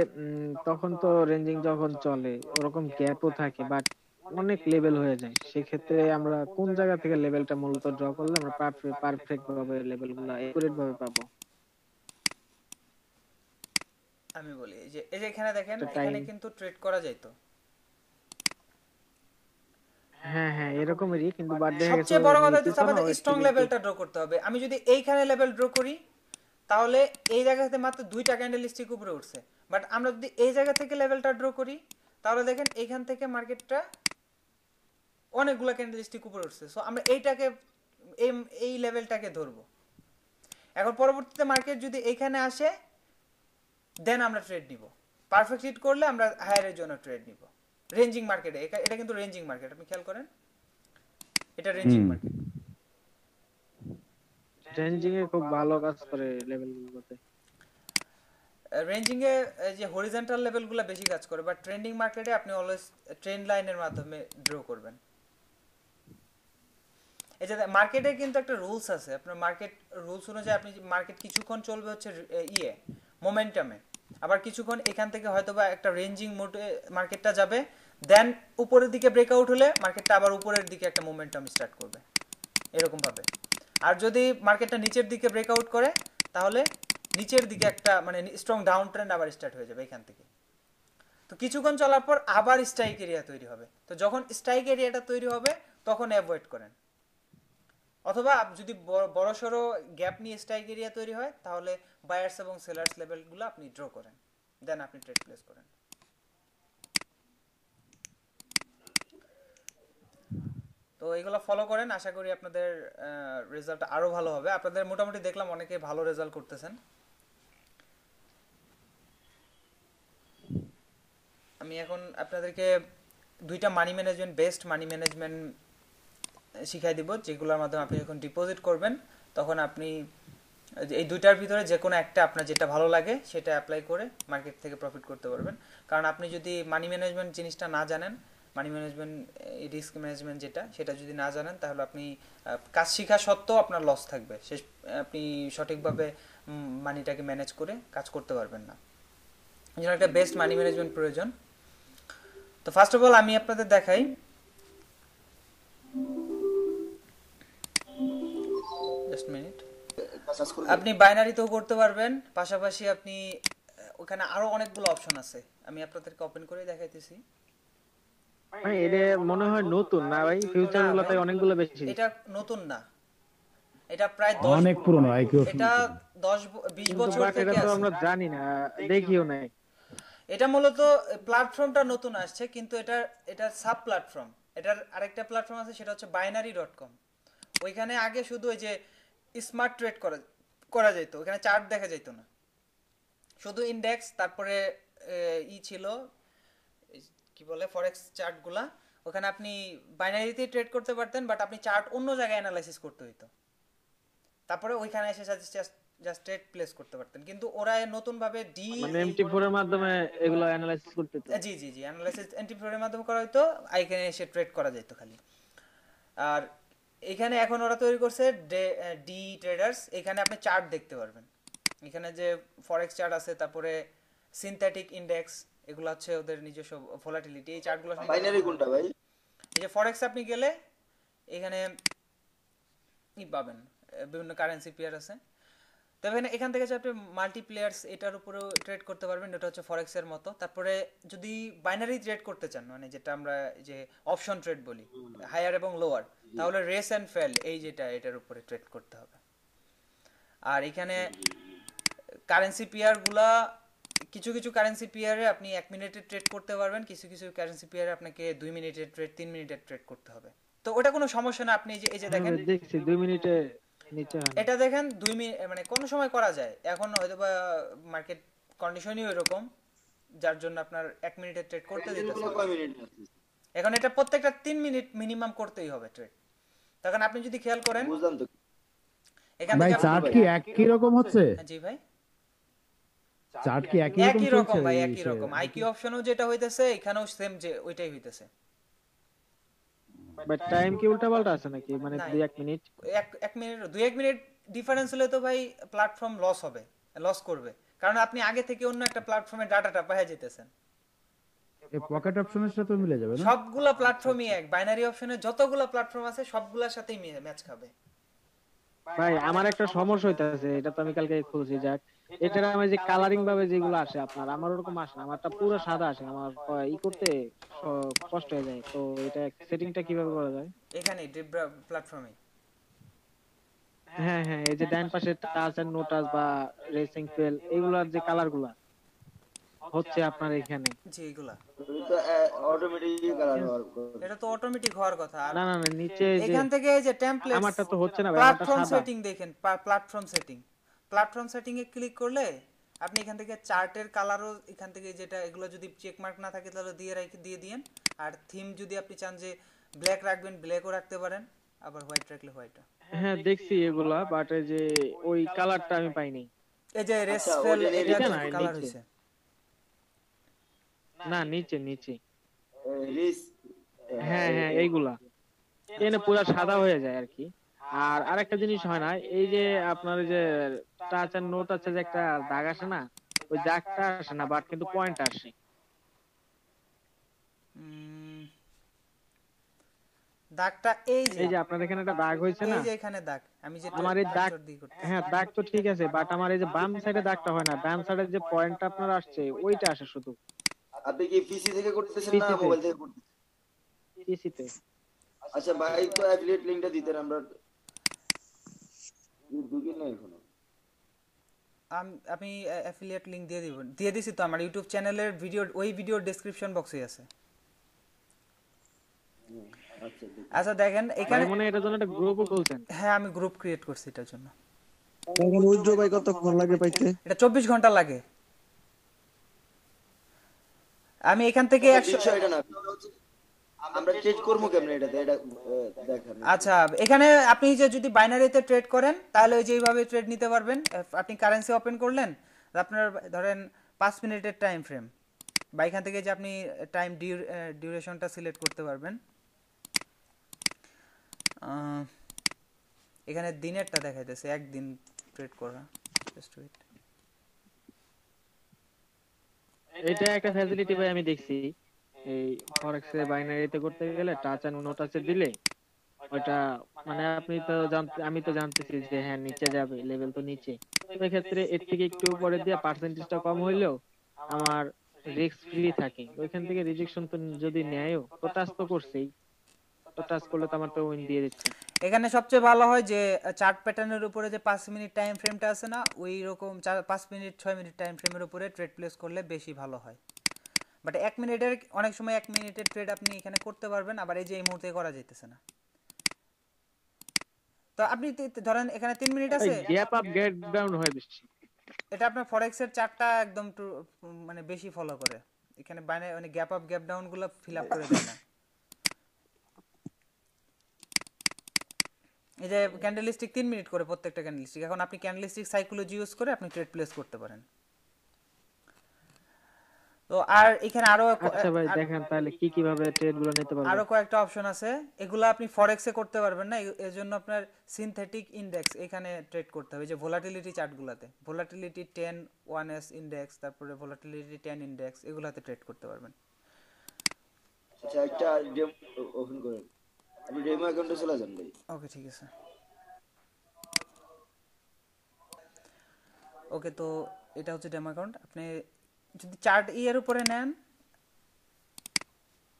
D: তখন তো রেঞ্জিং যখন চলে ওরকম গ্যাপও থাকে, বাট অনেক লেভেল হয়ে যায়। সেক্ষেত্রে আমরা কোন জায়গা থেকে লেভেলটা মূলত ড্র করলে আমরা পারফেক্ট ভাবে লেভেল গুলা একুরেট ভাবে পাবো?
A: আমি বলি এই যে এখানে দেখেন,
D: তো
A: এখানে
D: time-
A: কিন্তু ট্রেড করা যাইতো।
D: হ্যাঁ হ্যাঁ এরকমই, কিন্তু বাট দেখা গেছে
A: সবচেয়ে বড় কথা হচ্ছে
D: নিতেছে না,
A: আমাদের
D: ওই
A: স্ট্রং
D: থেকে
A: লেভেলটা ড্র করতে হবে। আমি যদি এইখানে লেভেল ড্র করি তাহলে এই জায়গাতে মাত্র 2টা ক্যান্ডেলস্টিক উপরে উঠছে, বাট আমরা যদি এই জায়গা থেকে লেভেলটা ড্র করি তাহলে দেখেন এইখান থেকে মার্কেটটা অনেকগুলো ক্যান্ডেলস্টিক উপরে উঠছে। সো আমরা এইটাকে এই লেভেলটাকে ধরবো। এখন পরবর্তীতে মার্কেট যদি এইখানে আসে দেন আমরা ট্রেড নিব। পারফেক্ট হিট করলে আমরা হায়ারের জন্য ট্রেড নিব। রেঞ্জিং মার্কেটে এটা কিন্তু রেঞ্জিং মার্কেট, আপনি খেয়াল করেন এটা রেঞ্জিং মার্কেট।
D: রেঞ্জিং এ খুব ভালো কাজ করে লেভেল গুলোতে।
A: রেঞ্জিং এ যে হরিজন্টাল লেভেলগুলো বেশি কাজ করে, বাট ট্রেন্ডিং মার্কেটে আপনি অলওয়েজ ট্রেন্ড লাইনের মাধ্যমে ড্র করবেন। এই যে মার্কেটে কিন্তু একটা রুলস আছে, আপনার মার্কেট রুলস অনুযায়ী আপনি মার্কেট কিছুক্ষণ চলবে হচ্ছে মোমেন্টামে, আবার কিছুক্ষণ এখান থেকে হয়তোবা একটা রেঞ্জিং মোডে মার্কেটটা যাবে, দেন উপরের দিকে ব্রেকআউট হলে মার্কেটটা আবার উপরের দিকে একটা মোমেন্টাম স্টার্ট করবে এরকম ভাবে। আর যদি মার্কেটটা নিচের দিকে ব্রেকআউট করে তাহলে নিচের দিকে একটা মানে স্ট্রং ডাউন ট্রেন্ড আবার স্টার্ট হয়ে যাবে এখান থেকে। তো কিছুক্ষণ চলার পর আবার স্ট্রাইক এরিয়া তৈরি হবে। তো যখন স্ট্রাইক এরিয়াটা তৈরি হবে তখন অ্যাভয়েড করেন, অথবা যদি বড়সড় গ্যাপ নিয়ে স্ট্রাইক এরিয়া তৈরি হয় তাহলে বায়ার্স এবং সেলার্স লেভেলগুলো আপনি ড্র করেন, দেন আপনি ট্রেড প্লেস করেন। তো এইগুলো ফলো করেন, আশা করি আপনাদের রেজাল্ট আরো ভালো হবে। আপনাদের মোটামুটি দেখলাম অনেকে ভালো রেজাল্ট করতেছেন। আমি এখন আপনাদেরকে দুইটা money management, best money management শিখাই দিব, যেগুলোর মাধ্যমে আপনি যখন ডিপোজিট করবেন তখন আপনি এই দুইটার ভিতরে যে কোনো একটা আপনার যেটা ভালো লাগে সেটা অ্যাপ্লাই করে মার্কেট থেকে প্রফিট করতে পারবেন। কারণ আপনি যদি মানি ম্যানেজমেন্ট জিনিসটা না জানেন, মানি ম্যানেজমেন্ট রিস্ক ম্যানেজমেন্ট যেটা, সেটা যদি না জানেন তাহলে আপনি কাজ শেখা সত্ত্বেও আপনার লস থাকবে, আপনি সঠিকভাবে মানিটাকে ম্যানেজ করে কাজ করতে পারবেন না। এই জন্য একটা বেস্ট মানি ম্যানেজমেন্ট প্রয়োজন। তো ফার্স্ট অফ অল আমি আপনাদের দেখাই, জাস্ট মিনিট। আপনি বাইনারিতেও করতে পারবেন, পাশাপাশি আপনি ওখানে আরো অনেকগুলো অপশন আছে, আমি আপনাদেরকে ওপেন করে দেখাইতেছি।
D: ভাই এটা মনে হয় নতুন না ভাই, ফিউচার গুলোতে অনেকগুলো বেশি।
A: এটা নতুন না, এটা প্রায়
G: অনেক পুরনো আইকিউ,
A: এটা 10-20 বছর থেকে
D: আছে,
A: আছে।
D: আমরা জানি না, দেখিও নাই।
A: এটা মূলত প্ল্যাটফর্মটা নতুন আসছে, কিন্তু এটা সাব প্ল্যাটফর্ম। এটার আরেকটা প্ল্যাটফর্ম আছে, সেটা হচ্ছে binary.com। ওইখানে আগে শুধু ওই যে স্মার্ট ট্রেড করা যেত, ওখানে চার্ট দেখা যেত না, শুধু ইন্ডেক্স, তারপরে ছিল কি বলে ফরেক্স চার্টগুলা। ওখানে আপনি বাইনারিতে ট্রেড করতে পারতেন, বাট আপনি চার্ট অন্য জায়গায় অ্যানালাইসিস করতে হইতো, তারপরে ওইখানে এসে জাস্ট ট্রেড প্লেস করতে পারতেন। কিন্তু ওরা নতুন ভাবে
D: মানে MT4 এর মাধ্যমে এগুলো অ্যানালাইসিস করতে তো।
A: জি জি জি অ্যানালাইসিস MT4 এর মাধ্যমে করা হইতো, এখানে এসে ট্রেড করা যেত খালি। আর এখানে এখন ওরা তৈরি করছে ডি ট্রেডার্স, এখানে আপনি চার্ট দেখতে পারবেন। এখানে যে ফরেক্স চার্ট আছে, তারপরে সিনথেটিক ইন্ডেক্স, এগুলো হচ্ছে ওদের নিজস্ব ভোলাটিলিটি। এই চার্টগুলো
B: বাইনারি কোনটা ভাই?
A: এই যে ফরেক্স আপনি গেলে এখানে পাবেন বিভিন্ন কারেন্সি পেয়ার আছে। তবে এখান থেকে আপনি মাল্টিপ্লেয়ার্স এটার উপরেও ট্রেড করতে পারবেন, এটা হচ্ছে ফরেক্স এর মতো। তারপরে যদি বাইনারি ট্রেড করতে চান, মানে যেটা আমরা যে অপশন ট্রেড বলি, হায়ার এবং লোয়ার, তাহলে রেস এন্ড ফেল এই যেটা, এটার উপরে ট্রেড করতে হবে। আর এখানে কারেন্সি পেয়ার গুলা, কিছু কিছু কারেন্সি পেয়ারে আপনি 1 মিনিটে ট্রেড করতে পারবেন, কিছু কিছু কারেন্সি পেয়ারে আপনাকে 2 মিনিটের ট্রেড, 3 মিনিটের ট্রেড করতে হবে। তো ওটা কোনো সমস্যা না। আপনি এই যে দেখেন,
D: দেখছি 2 মিনিটে নিচে হয় না।
A: এটা দেখেন 2 মিনিট, মানে কোন সময় করা যায়। এখন হয়তোবা মার্কেট কন্ডিশনই এরকম, যার জন্য আপনার 1 মিনিটের ট্রেড করতে দিতেছে। এখন এটা প্রত্যেকটা 3 মিনিট মিনিমাম করতেই হবে ট্রেড। তখন আপনি যদি খেয়াল করেন,
B: বুঝলাম তো
A: এখান
G: ভাই
A: থেকে
G: চার্ট কি একই রকম হচ্ছে?
A: জি ভাই,
G: চার্ট কি একই রকম
A: একই রকম
G: চলছে
A: ভাই, একই রকম। আইকিউ অপশনও যেটা হইতেছে এখানেও সেম যে ওইটাই হইতেছে।
D: বাট টাইম কি উল্টা পাল্টা আছে নাকি, মানে
A: না,
D: 2-1 মিনিট?
A: এক মিনিট 2-1 মিনিট ডিফারেন্স হলে তো ভাই প্ল্যাটফর্ম লস হবে, লস করবে, কারণ আপনি আগে থেকে অন্য একটা প্ল্যাটফর্মে ডাটাটা পাঠিয়ে যেতেছেন।
G: এই পকেট অপশনের সাথে মিলে যাবে না?
A: সবগুলা প্ল্যাটফর্মই এক, বাইনারি অপশনে যতগুলা প্ল্যাটফর্ম আছে সবগুলোর সাথেই ম্যাচ খাবে।
D: ভাই আমার একটা সমস্যা হইতাছে, এটা তো আমি কালকে খুঁজছি, যাক এটার আমার যে কালারিং ভাবে যেগুলো আসে আপনার, আমার ওরকম আসে না, আমারটা পুরো সাদা আসে, আমার ই করতে কষ্ট হয়ে যায়। তো এটা সেটিংটা কিভাবে করা যায়?
A: এখানে প্ল্যাটফর্মে
D: হ্যাঁ হ্যাঁ, এই যে ডান পাশে টাচ এন্ড নো টাচ বা রেসিং ফেল, এগুলার যে কালার গুলা হচ্ছে আপনার এখানে,
A: জি এগুলা
B: তো অটোমেটিক কালার হওয়ার
A: এটা তো অটোমেটিক হওয়ার কথা। আর
D: না না না, নিচে যে
A: এখান থেকে এই যে টেমপ্লেট,
D: আমারটা তো হচ্ছে না ভাই, আমারটা
A: প্ল্যাটফর্ম
D: সাদা।
A: সেটিং দেখেন, প্ল্যাটফর্ম সেটিং এ ক্লিক করলে আপনি এখান থেকে চার্টের কালারও এখান থেকে, যেটা এগুলো যদি চেক মার্ক না থাকে তাহলে দিয়ে দিয়েন। আর থিম যদি আপনি চান যে ব্ল্যাক রাখবেন ব্ল্যাকও রাখতে পারেন, আবার হোয়াইট রাখলে হোয়াইটও।
D: হ্যাঁ দেখছি এগুলা, বাট এই যে ওই কালারটা আমি পাইনি।
A: এই যে রেসফেল এটা
D: না,
A: কালার
D: নিচে।
A: হইছে
D: না নিচে নিচে,
B: রিস
D: হ্যাঁ হ্যাঁ এইগুলা এনে পুরো সাদা হয়ে যায় আর কি। আর আরেকটা জিনিস হয় না, এই যে আপনার যে টাচ এন্ড নো টাচে যে একটা দাগ আসে না, ওই দাগটা আসে না, বাট কিন্তু পয়েন্ট আসে।
A: দাগটা এই
D: এই যে আপনার এখানে একটা দাগ হয়েছে না,
A: এই যে এখানে দাগ, আমি যে
D: আমার এই দাগ, হ্যাঁ দাগ তো ঠিক আছে, বাট আমার এই যে বাম সাইডে দাগটা হয় না, ডান সাইডে যে পয়েন্টটা আপনার আসছে ওইটা আসে শুধু।
B: আপনি কি পিসি থেকে করতেছেন না
D: PC তে।
B: মোবাইল থেকে করতেছেন?
D: পিসিতে।
B: আচ্ছা ভাই, তো অ্যাফিলিয়েট লিংকটা দিতেন, আমরা ঢুকি না এখনো।
A: আমি অ্যাফিলিয়েট লিংক দিয়ে দিছি তো, আমার ইউটিউব চ্যানেলের ভিডিও, ওই ভিডিওর ডেসক্রিপশন বক্সে আছে। আচ্ছা দেখেন এখানে
D: মনে হয় এটার জন্য একটা গ্রুপও খুলছেন।
A: হ্যাঁ আমি গ্রুপ ক্রিয়েট করছি এটার জন্য।
H: এখন উইথড্র ভাই কতক্ষণ লাগবে পাইতে?
A: এটা 24 ঘন্টা লাগে। আমি এখান থেকে
B: বিষয়টা না, আমরা ট্রেড করবো কেমনে এটাতে, এটা দেখেন।
A: আচ্ছা এখানে আপনি যে যদি বাইনারিতে ট্রেড করেন তাহলে ওই যে এইভাবে ট্রেড নিতে পারবেন। আপনি কারেন্সি ওপেন করলেন, আপনার ধরেন 5 মিনিটের টাইম ফ্রেম, বা এখান থেকে যে আপনি টাইম ডিউরেশনটা সিলেক্ট করতে পারবেন। এখানে দিনেরটা দেখাইতেছে, একদিন ট্রেড করা। জাস্ট ওয়েট,
D: এটা একটা ফ্যাসিলিটি ভাই আমি দেখছি, এই ফরেক্স এ বাইনারিতে করতে গেলে টাচ এন্ড নো টাচে দিলে ওটা, মানে আপনি তো আমি তো জানতেছি যে হ্যাঁ নিচে যাবে, লেভেল তো নিচে, ওই ক্ষেত্রে এর থেকে একটু উপরে দিয়ে পার্সেন্টেজটা কম হইলেও আমার রিস্ক ফ্রি থাকে। ওইখান থেকে রিজেকশন তো যদি নেয়ও, তো টাচ তো করছেই, তো টাচ করলে তো আমার তো উইন দিয়ে দিচ্ছে।
A: এখানে সবচেয়ে ভালো হয় যে চার্ট প্যাটার্নের উপরে যে 5 মিনিট টাইম ফ্রেমটা আছে না, ওই রকম 5 মিনিট 6 মিনিট টাইম ফ্রেমের উপরে ট্রেড প্লেস করলে বেশি ভালো হয়। বাট 1 মিনিটের, অনেক সময় 1 মিনিটের ট্রেড আপনি এখানে করতে পারবেন, আবার এই যে এই মুহূর্তে করা যাইতেছে না। তো আপনি ধরেন এখানে 3 মিনিট আছে,
D: গ্যাপ আপ গেট ডাউন হয় বেশি।
A: এটা আপনার ফরেক্স এর চার্টটা একদম মানে বেশি ফলো করে, এখানে মানে গ্যাপ আপ গ্যাপ ডাউন গুলো ফিল আপ করে দেয় না। এই যে ক্যান্ডেলস্টিক 3 মিনিট করে প্রত্যেকটা ক্যান্ডেলস্টিক, এখন আপনি ক্যান্ডেলস্টিক সাইকোলজি ইউজ করে আপনি ট্রেড প্লেস করতে পারেন। তো আর এখানে আরো
D: আচ্ছা ভাই দেখেন তাহলে কি কিভাবে ট্রেড গুলো নিতে পারবেন।
A: আরো কয়েকটা অপশন আছে, এগুলো আপনি ফরেক্সে করতে পারবেন না, এর জন্য আপনার সিনথেটিক ইনডেক্স এখানে ট্রেড করতে হবে। যে ভোলাটিলিটি চার্টগুলোতে ভোলাটিলিটি 10 1s ইনডেক্স, তারপরে ভোলাটিলিটি 10 ইনডেক্স, এগুলাতে ট্রেড করতে পারবেন।
B: আচ্ছা একটা ডেমো ওপেন করেন, আপনি ডেমো অ্যাকাউন্টে চলে যান ভাই।
A: ওকে ঠিক আছে। ওকে, তো এটা হচ্ছে ডেমো অ্যাকাউন্ট। আপনি যদি চার্ট এর উপরে নেন,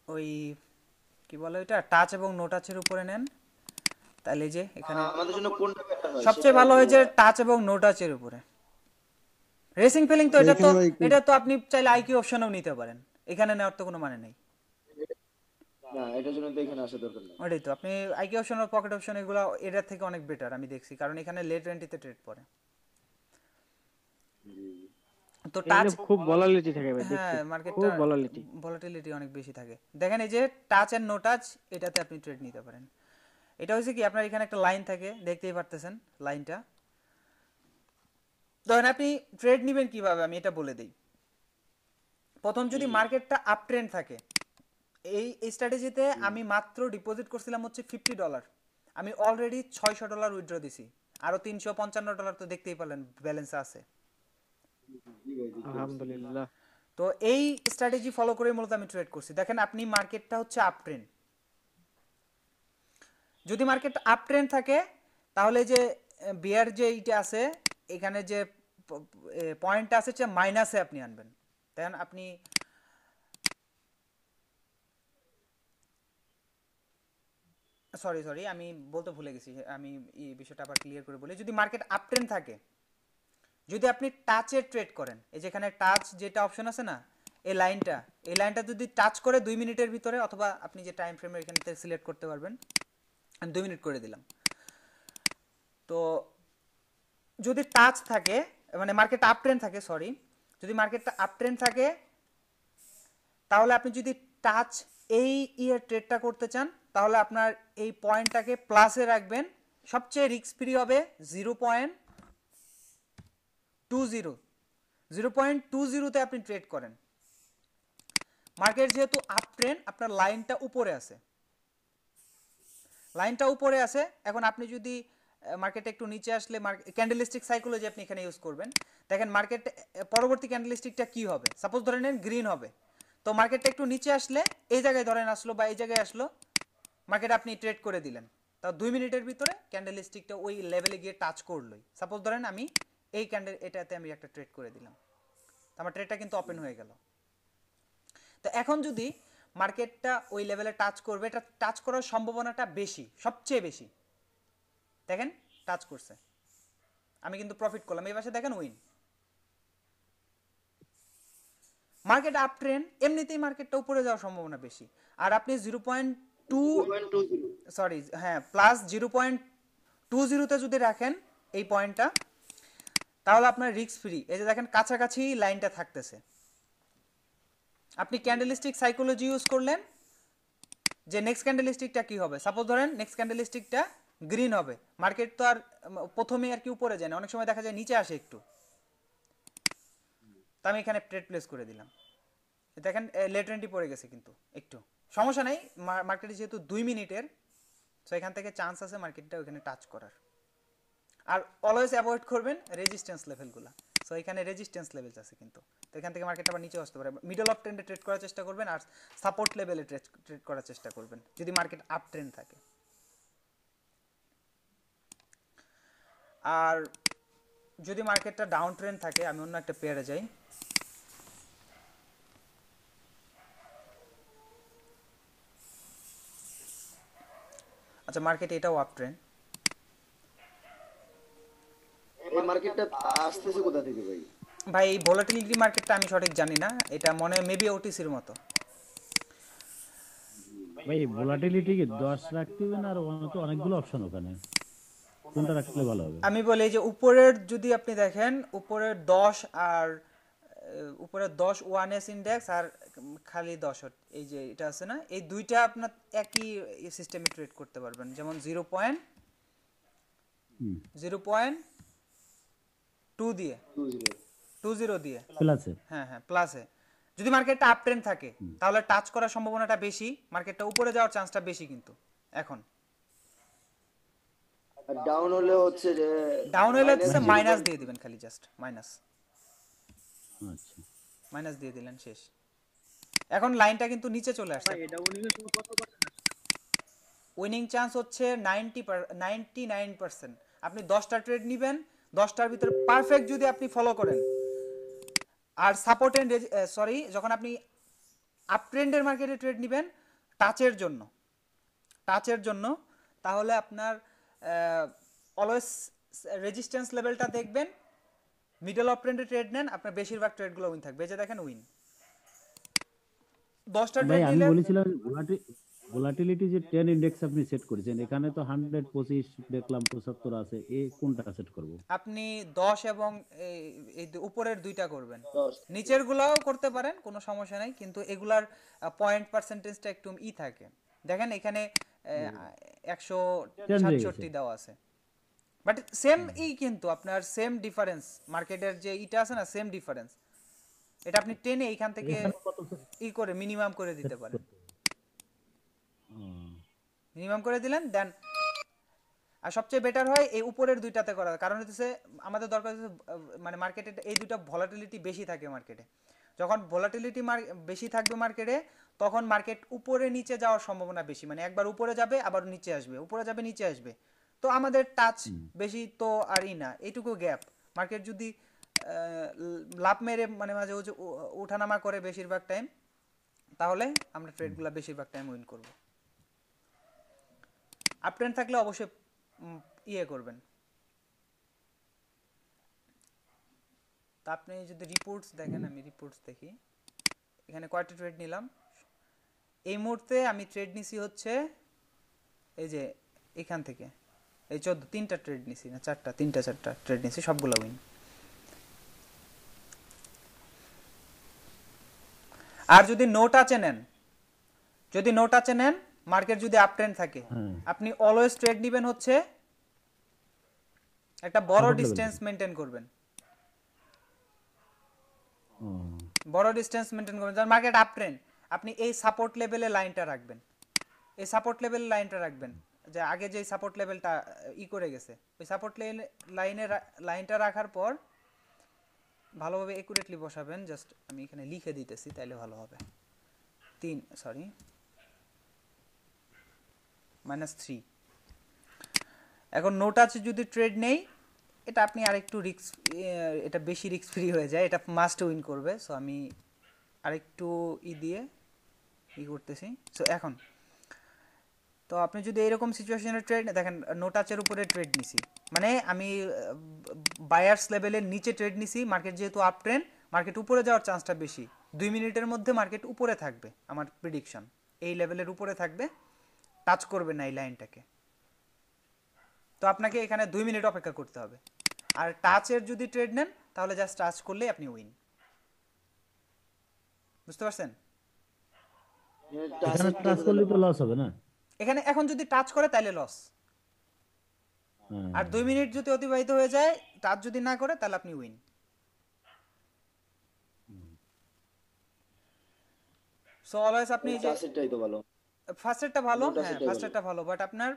A: ওই কি বলে এটা টাচ এবং নো টাচের উপরে নেন, তাহলে যে এখানে
B: আমাদের জন্য কোনটা বেটার হয়?
A: সবচেয়ে ভালো হয় যে টাচ এবং নো টাচের উপরে। রেসিং ফিলিং তো এটা তো আপনি চাইলে আইকিউ অপশনও নিতে পারেন, এখানে নেওয়ার তো কোনো মানে নেই।
B: না এটার জন্য তো এখানে আসা দরকার নেই।
A: ওইটাই তো, আপনি আইকিউ অপশন আর পকেট অপশন এগুলো এটার থেকে অনেক বেটার আমি দেখছি, কারণ এখানে লেট 20 তে ট্রেড পড়ে। তো টাচ
D: খুব ভলাটিলিটি থাকে ভাই,
A: হ্যাঁ
D: দেখছি
A: মার্কেটটা
D: খুব
A: ভলাটিলিটি অনেক বেশি থাকে। দেখেন এই যে টাচ এন্ড নো টাচ, এটাতে আপনি ট্রেড নিতে পারেন। এটা হচ্ছে কি আপনার এখানে একটা লাইন থাকে, দেখতেই পারতেছেন লাইনটা, ধরেন আপনি ট্রেড নেবেন কিভাবে আমি এটা বলে দেই। প্রথম যদি মার্কেটটা আপ ট্রেন্ড থাকে, এই স্ট্র্যাটেজিতে আমি মাত্র ডিপোজিট করছিলাম হচ্ছে $50, আমি অলরেডি $600 উইথড্র দিছি, আরো $355 তো দেখতেই পারলেন ব্যালেন্সে আছে।
D: আলহামদুলিল্লাহ।
A: তো এই স্ট্র্যাটেজি ফলো করে মূলত আমি ট্রেড করছি। দেখেন আপনি মার্কেটটা হচ্ছে আপ ট্রেন্ড, যদি মার্কেট আপ ট্রেন্ড থাকে তাহলে যে বিয়ার যে এইটা আছে এখানে যে পয়েন্টটা আছে যে মাইনাসে আপনি আনবেন। দেন আপনি সরি আমি বলতে ভুলে গেছি, আমি এই বিষয়টা আবার ক্লিয়ার করে বলি। যদি মার্কেট আপ ট্রেন্ড থাকে, যদি আপনি টাচে ট্রেড করেন, এই যেখানে টাচ যেটা অপশন আছে না, এই লাইনটা যদি টাচ করে 2 মিনিটের ভিতরে, অথবা আপনি যে টাইম ফ্রেমের এখানে সিলেক্ট করতে পারবেন, আমি 2 মিনিট করে দিলাম। তো যদি টাচ থাকে মানে মার্কেট আপ ট্রেন্ড থাকে, যদি মার্কেটটা আপ ট্রেন্ড থাকে তাহলে আপনি যদি টাচ এই ট্রেডটা করতে চান তাহলে আপনার এই পয়েন্টটাকে প্লাসে রাখবেন। সবচেয়ে রিস্ক ফ্রি হবে 0.20তে আপনি ট্রেড করেন। মার্কেট যেহেতু আপ ট্রেন্ড, আপনার লাইনটা উপরে আছে, এখন আপনি যদি মার্কেটে একটু নিচে আসলে ক্যান্ডেলস্টিক সাইকোলজি আপনি এখানে ইউজ করবেন। দেখেন মার্কেট পরবর্তী ক্যান্ডেলস্টিকটা কি হবে, সাপোজ ধরে নেন গ্রিন হবে, তো মার্কেটটা একটু নিচে আসলে এই জায়গায় ধরেন আসলো বা এই জায়গায় আসলো, মার্কেট আপনি ট্রেড করে দিলেন, তাও 2 মিনিটের ভিতরে ক্যান্ডেলস্টিকটা ওই লেভেলে গিয়ে টাচ করলোই। সাপোজ ধরেন আমি এই এটাতে আমি একটা ট্রেড করে দিলাম, আমার ট্রেডটা কিন্তু ওপেন হয়ে গেল। তো এখন যদি মার্কেটটা ওই লেভেলে টাচ করবে, এটা টাচ করার সম্ভাবনাটা বেশি, সবচেয়ে বেশি। দেখেন টাচ করছে, আমি কিন্তু প্রফিট করলাম। এই পাশে দেখেন উইন। মার্কেট আপ ট্রেন্ড, এমনিতেই মার্কেটটা উপরে যাওয়ার সম্ভাবনা বেশি। আর আপনি প্লাস 0.20তে যদি রাখেন এই পয়েন্টটা, তাহলে আপনার রিস্ক ফ্রি। এই যে দেখেন কাছাকাছি লাইনটা থাকতেছে। আপনি ক্যান্ডেলস্টিক সাইকোলজি ইউজ করলেন যে নেক্সট ক্যান্ডেলস্টিকটা কি হবে। সাপোজ ধরেন নেক্সট ক্যান্ডেলস্টিকটা গ্রিন হবে, মার্কেট তো আর প্রথমে আর কি উপরে যায় না, অনেক সময় দেখা যায় নিচে আসে একটু, তো আমি এখানে ট্রেড প্লেস করে দিলাম। দেখেন লেট এন্ট্রি পড়ে গেছে, কিন্তু একটু সমস্যা নাই, মার্কেটে যেহেতু 2 মিনিটের, সো এখান থেকে চান্স আছে মার্কেটটা ওখানে টাচ করার। আর অলওয়েজ অ্যাভয়েড করবেন রেজিস্ট্যান্স লেভেলগুলো। সো এখানে রেজিস্ট্যান্স লেভেলস আছে কিন্তু, তো এখান থেকে মার্কেট আবার নিচে আসতে পারে। মিডল অফ ট্রেন্ডে ট্রেড করার চেষ্টা করবেন, আর সাপোর্ট লেভেলে ট্রেড করার চেষ্টা করবেন যদি মার্কেট আপ ট্রেন্ড থাকে। আর যদি মার্কেটটা ডাউন ট্রেন্ড থাকে, আমি অন্য একটা পেয়ারে যাই। আচ্ছা, মার্কেট এটাও আপ ট্রেন্ড।
B: এই মার্কেটটা আসতেছে কোথা থেকে ভাই?
A: ভাই এই ভলাটিলিটি মার্কেটটা আমি সঠিক জানি না, এটা মনে হয় মেবি ওটিসির মতো।
G: ভাই ভোলাটিলিটি কি 10 রাখতে হবে না, আর তো অনেকগুলো অপশন ওখানে, কোনটা রাখলে ভালো হবে?
A: আমি বলি যে উপরের যদি আপনি দেখেন, উপরের 10 আর উপরের 10 1S ইনডেক্স আর খালি 10, এই যে এটা আছে না, এই দুইটা আপনার একই সিস্টেমে ট্রেড করতে পারবেন। যেমন 0.2 দিয়ে 20 দিয়ে
G: প্লাসে,
A: হ্যাঁ প্লাসে। যদি মার্কেটটা আপ ট্রেন্ড থাকে তাহলে টাচ করার সম্ভাবনাটা বেশি, মার্কেটটা উপরে যাওয়ার চান্সটা বেশি কিন্তু এখন।
B: আর ডাউন হলে হচ্ছে যে
A: মাইনাস দিয়ে দিবেন, খালি জাস্ট মাইনাস।
G: আচ্ছা,
A: মাইনাস দিয়ে দিলেন, শেষ। এখন লাইনটা কিন্তু নিচে চলে আসছে। উইনিং চান্স হচ্ছে 99%। আপনি 10টা ট্রেড নেবেন, 10টার ভিতরে পারফেক্ট যদি আপনি ফলো করেন, আর সাপোর্ট এন্ড যখন আপনি আপ ট্রেন্ডের মার্কেটে ট্রেড নেবেন টাচের জন্য, তাহলে আপনার অলওয়েজ রেজিস্ট্যান্স লেভেলটা দেখবেন। মিডল অফ ট্রেন্ডে ট্রেড নেন, আপনার বেশিরভাগ ট্রেডগুলো উইন থাকবে। এই যে দেখেন উইন। 10টা
G: ভাই
A: ট্রেড
G: আমি
A: নিলে
G: বলেছিলাম ভোলাটিলিটি যে 10 ইনডেক্স আপনি সেট করেছেন, এখানে তো 125 দেখলাম, 75 আছে, এই কোনটা সেট করব?
A: আপনি 10 এবং এই উপরের দুইটা করবেন, নিচের গুলাও করতে পারেন, কোনো সমস্যা নাই, কিন্তু এগুলার পয়েন্ট পার্সেন্টেজটা একটু থাকে। দেখেন এখানে 167 দেওয়া আছে, বাট সেম কিন্তু আপনার সেম ডিফারেন্স মার্কেটের যে ইটা আছে না, সেম ডিফারেন্স, এটা আপনি টেনে এইখান থেকে করে মিনিমাম করে দিতে পারেন। মিনিমাম করে দিলেন, দেন আর সবচেয়ে বেটার হয় এই উপরের দুইটাতে করা, কারণ হচ্ছে আমাদের দরকার হচ্ছে মানে মার্কেটে এই দুইটা ভলাটিলিটি বেশি থাকে মার্কেটে। যখন ভলাটিলিটি বেশি থাকবে মার্কেটে, তখন মার্কেট উপরে নিচে যাওয়ার সম্ভাবনা বেশি, মানে একবার উপরে যাবে আবার নিচে আসবে, উপরে যাবে নিচে আসবে। তো আমাদের টাচ বেশি তো আরই না, এইটুকু গ্যাপ। মার্কেট যদি লাভ মেরে মানে মাঝে ওঠানামা করে বেশিরভাগ টাইম, তাহলে আমরা ট্রেডগুলো বেশিরভাগ টাইম উইন করব। আপ ট্রেন্ড থাকলে অবশ্যই করবেন। তা আপনি যদি রিপোর্টস দেখেন, আমি রিপোর্টস দেখি এখানে কয়টা ট্রেড নিলাম। এই মুহূর্তে আমি ট্রেড নিছি হচ্ছে এই যে এখান থেকে এই 3টা ট্রেড নিছি, না 4টা, 3টা ট্রেড নিছি, সবগুলো উইন। আর যদি নো টাচে নেন, মার্কেট যদি আপ ট্রেন্ড থাকে, আপনি অলওয়েজ ট্রেড নেবেন হচ্ছে একটা বড় ডিসটেন্স মেইনটেইন করবেন, যার মার্কেট আপ ট্রেন্ড। আপনি এই সাপোর্ট লেভেলে লাইনটা রাখবেন, যে আগে যে সাপোর্ট লেভেলটা করে গেছে, ওই সাপোর্ট লাইনটা রাখার পর ভালোভাবে একুরেটলি বসাবেন। জাস্ট আমি এখানে লিখে দিতেছি, তাইলে ভালো হবে। -3। এখন নো টাচে যদি ট্রেড নেই, এটা আপনি আরেকটু রিস্ক, এটা বেশি রিস্ক ফ্রি হয়ে যায়, এটা মাস্ট উইন করবে। সো আমি আরেকটু দিয়ে করতেছি। সো এখন তো আপনি যদি এরকম সিচুয়েশনে ট্রেড দেখেন, নো টাচের উপরে ট্রেড নিছি, মানে আমি বায়ার্স লেভেলের নিচে ট্রেড নিছি। মার্কেট যেহেতু আপ ট্রেন্ড, মার্কেট উপরে যাওয়ার চান্সটা বেশি। 2 মিনিটের মধ্যে মার্কেট উপরে থাকবে, আমার প্রেডিকশন এই লেভেলের উপরে থাকবে, টাচ করবে না এই লাইনটাকে। তো আপনাকে এখানে 2 মিনিট অপেক্ষা করতে হবে। আর টাচের যদি ট্রেড নেন, তাহলে জাস্ট টাচ করলেই আপনি উইন। বুঝতে পারছেন?
G: এখানে টাচ করলে তো লস হবে না?
A: এখানে এখন যদি টাচ করে তাহলে লস। আর 2 মিনিট যদি অতিবাহিত হয়ে যায়, টাচ যদি না করে, তাহলে আপনি উইন। সো অলওয়েজ আপনি যে
B: ফার্স্টটাই তো ভালো,
A: ফার্স্টটা ভালো, হ্যাঁ ফার্স্টটা ভালো, বাট আপনার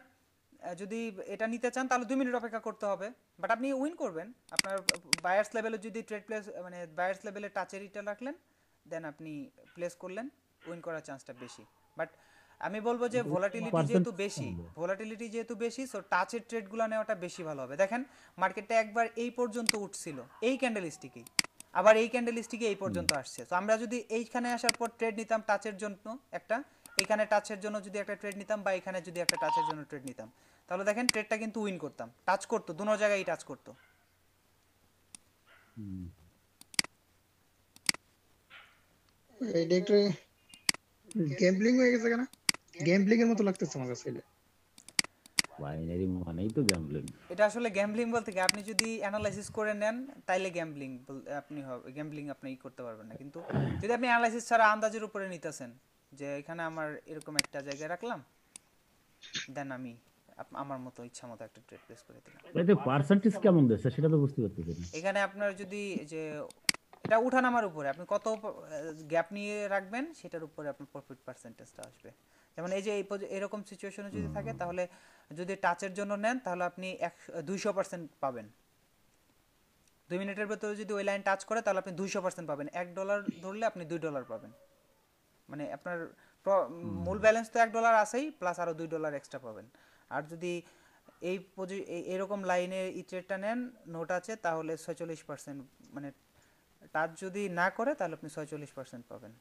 A: যদি এটা নিতে চান তাহলে 2 মিনিট অপেক্ষা করতে হবে, বাট আপনি উইন করবেন। আপনার বায়ার্স লেভেলে যদি ট্রেড প্লেস মানে বায়ার্স লেভেলে টাচের রিটার্ন রাখলেন, দেন আপনি প্লেস করলেন, উইন করার চান্সটা বেশি। বাট আমি বলবো যে ভোলাটিলিটি যেহেতু বেশি, সো টাচের ট্রেডগুলো নেওয়াটা বেশি ভালো হবে। দেখেন মার্কেটটা একবার এই পর্যন্ত উঠছিল, এই ক্যান্ডেলস্টিকেই, আবার এই ক্যান্ডেলস্টিকে এই পর্যন্ত আসছে। সো আমরা যদি এইখানে আসার পর ট্রেড নিতাম টাচের জন্য একটা, এখানে টাচের জন্য যদি একটা ট্রেড নিতাম, বা এখানে যদি একটা টাচের জন্য ট্রেড নিতাম, তাহলে দেখেন ট্রেডটা কিন্তু উইন করতাম, টাচ করতো, দুনো জায়গায় টাচ করতো।
C: এটা একটু গেমপ্লিং হয়ে গেছে কেন? গেমপ্লিং এর মতো লাগতেছে আমার কাছে।
G: বাইনারি মানেই তো গ্যাম্বলিং।
A: এটা আসলে গ্যাম্বলিং বলতে কি, আপনি যদি অ্যানালাইসিস করে নেন তাইলে গ্যাম্বলিং আপনি গ্যাম্বলিং আপনি করতে পারবেন না। কিন্তু যদি আপনি অ্যানালাইসিস ছাড়া আন্দাজের উপরে নিতেছেন, যে এখানে আমার এরকম একটা জায়গায় রাখলাম, দেন আমি আমার মতো ইচ্ছা মতো একটা ট্রেড প্লেস করে দিলাম।
G: এতে পার্সেন্টেজ কেমন দিচ্ছে সেটা তো বুঝতে পারতেছি না।
A: এখানে আপনার যদি যে এটা উঠানামার উপরে আপনি কত গ্যাপ নিয়ে রাখবেন, সেটার উপরে আপনার প্রফিট পার্সেন্টেজটা আসবে। যেমন এই যে এরকম সিচুয়েশনে যদি থাকে, তাহলে যদি টাচের জন্য নেন, তাহলে আপনি 200% পাবেন। 2 মিনিটের ভেতরে যদি ওই লাইন টাচ করে, তাহলে আপনি 200% পাবেন। $1 ধরলে আপনি $2 পাবেন, মানে আপনার মূল ব্যালেন্স তো $1 আছেই, প্লাস আরো $2 এক্সট্রা পাবেন। আর যদি এরকম লাইনে এই ট্রেডটা নেন নোট আছে, তাহলে 46%, মানে টাচ যদি না করে তাহলে আপনি 46% পাবেন।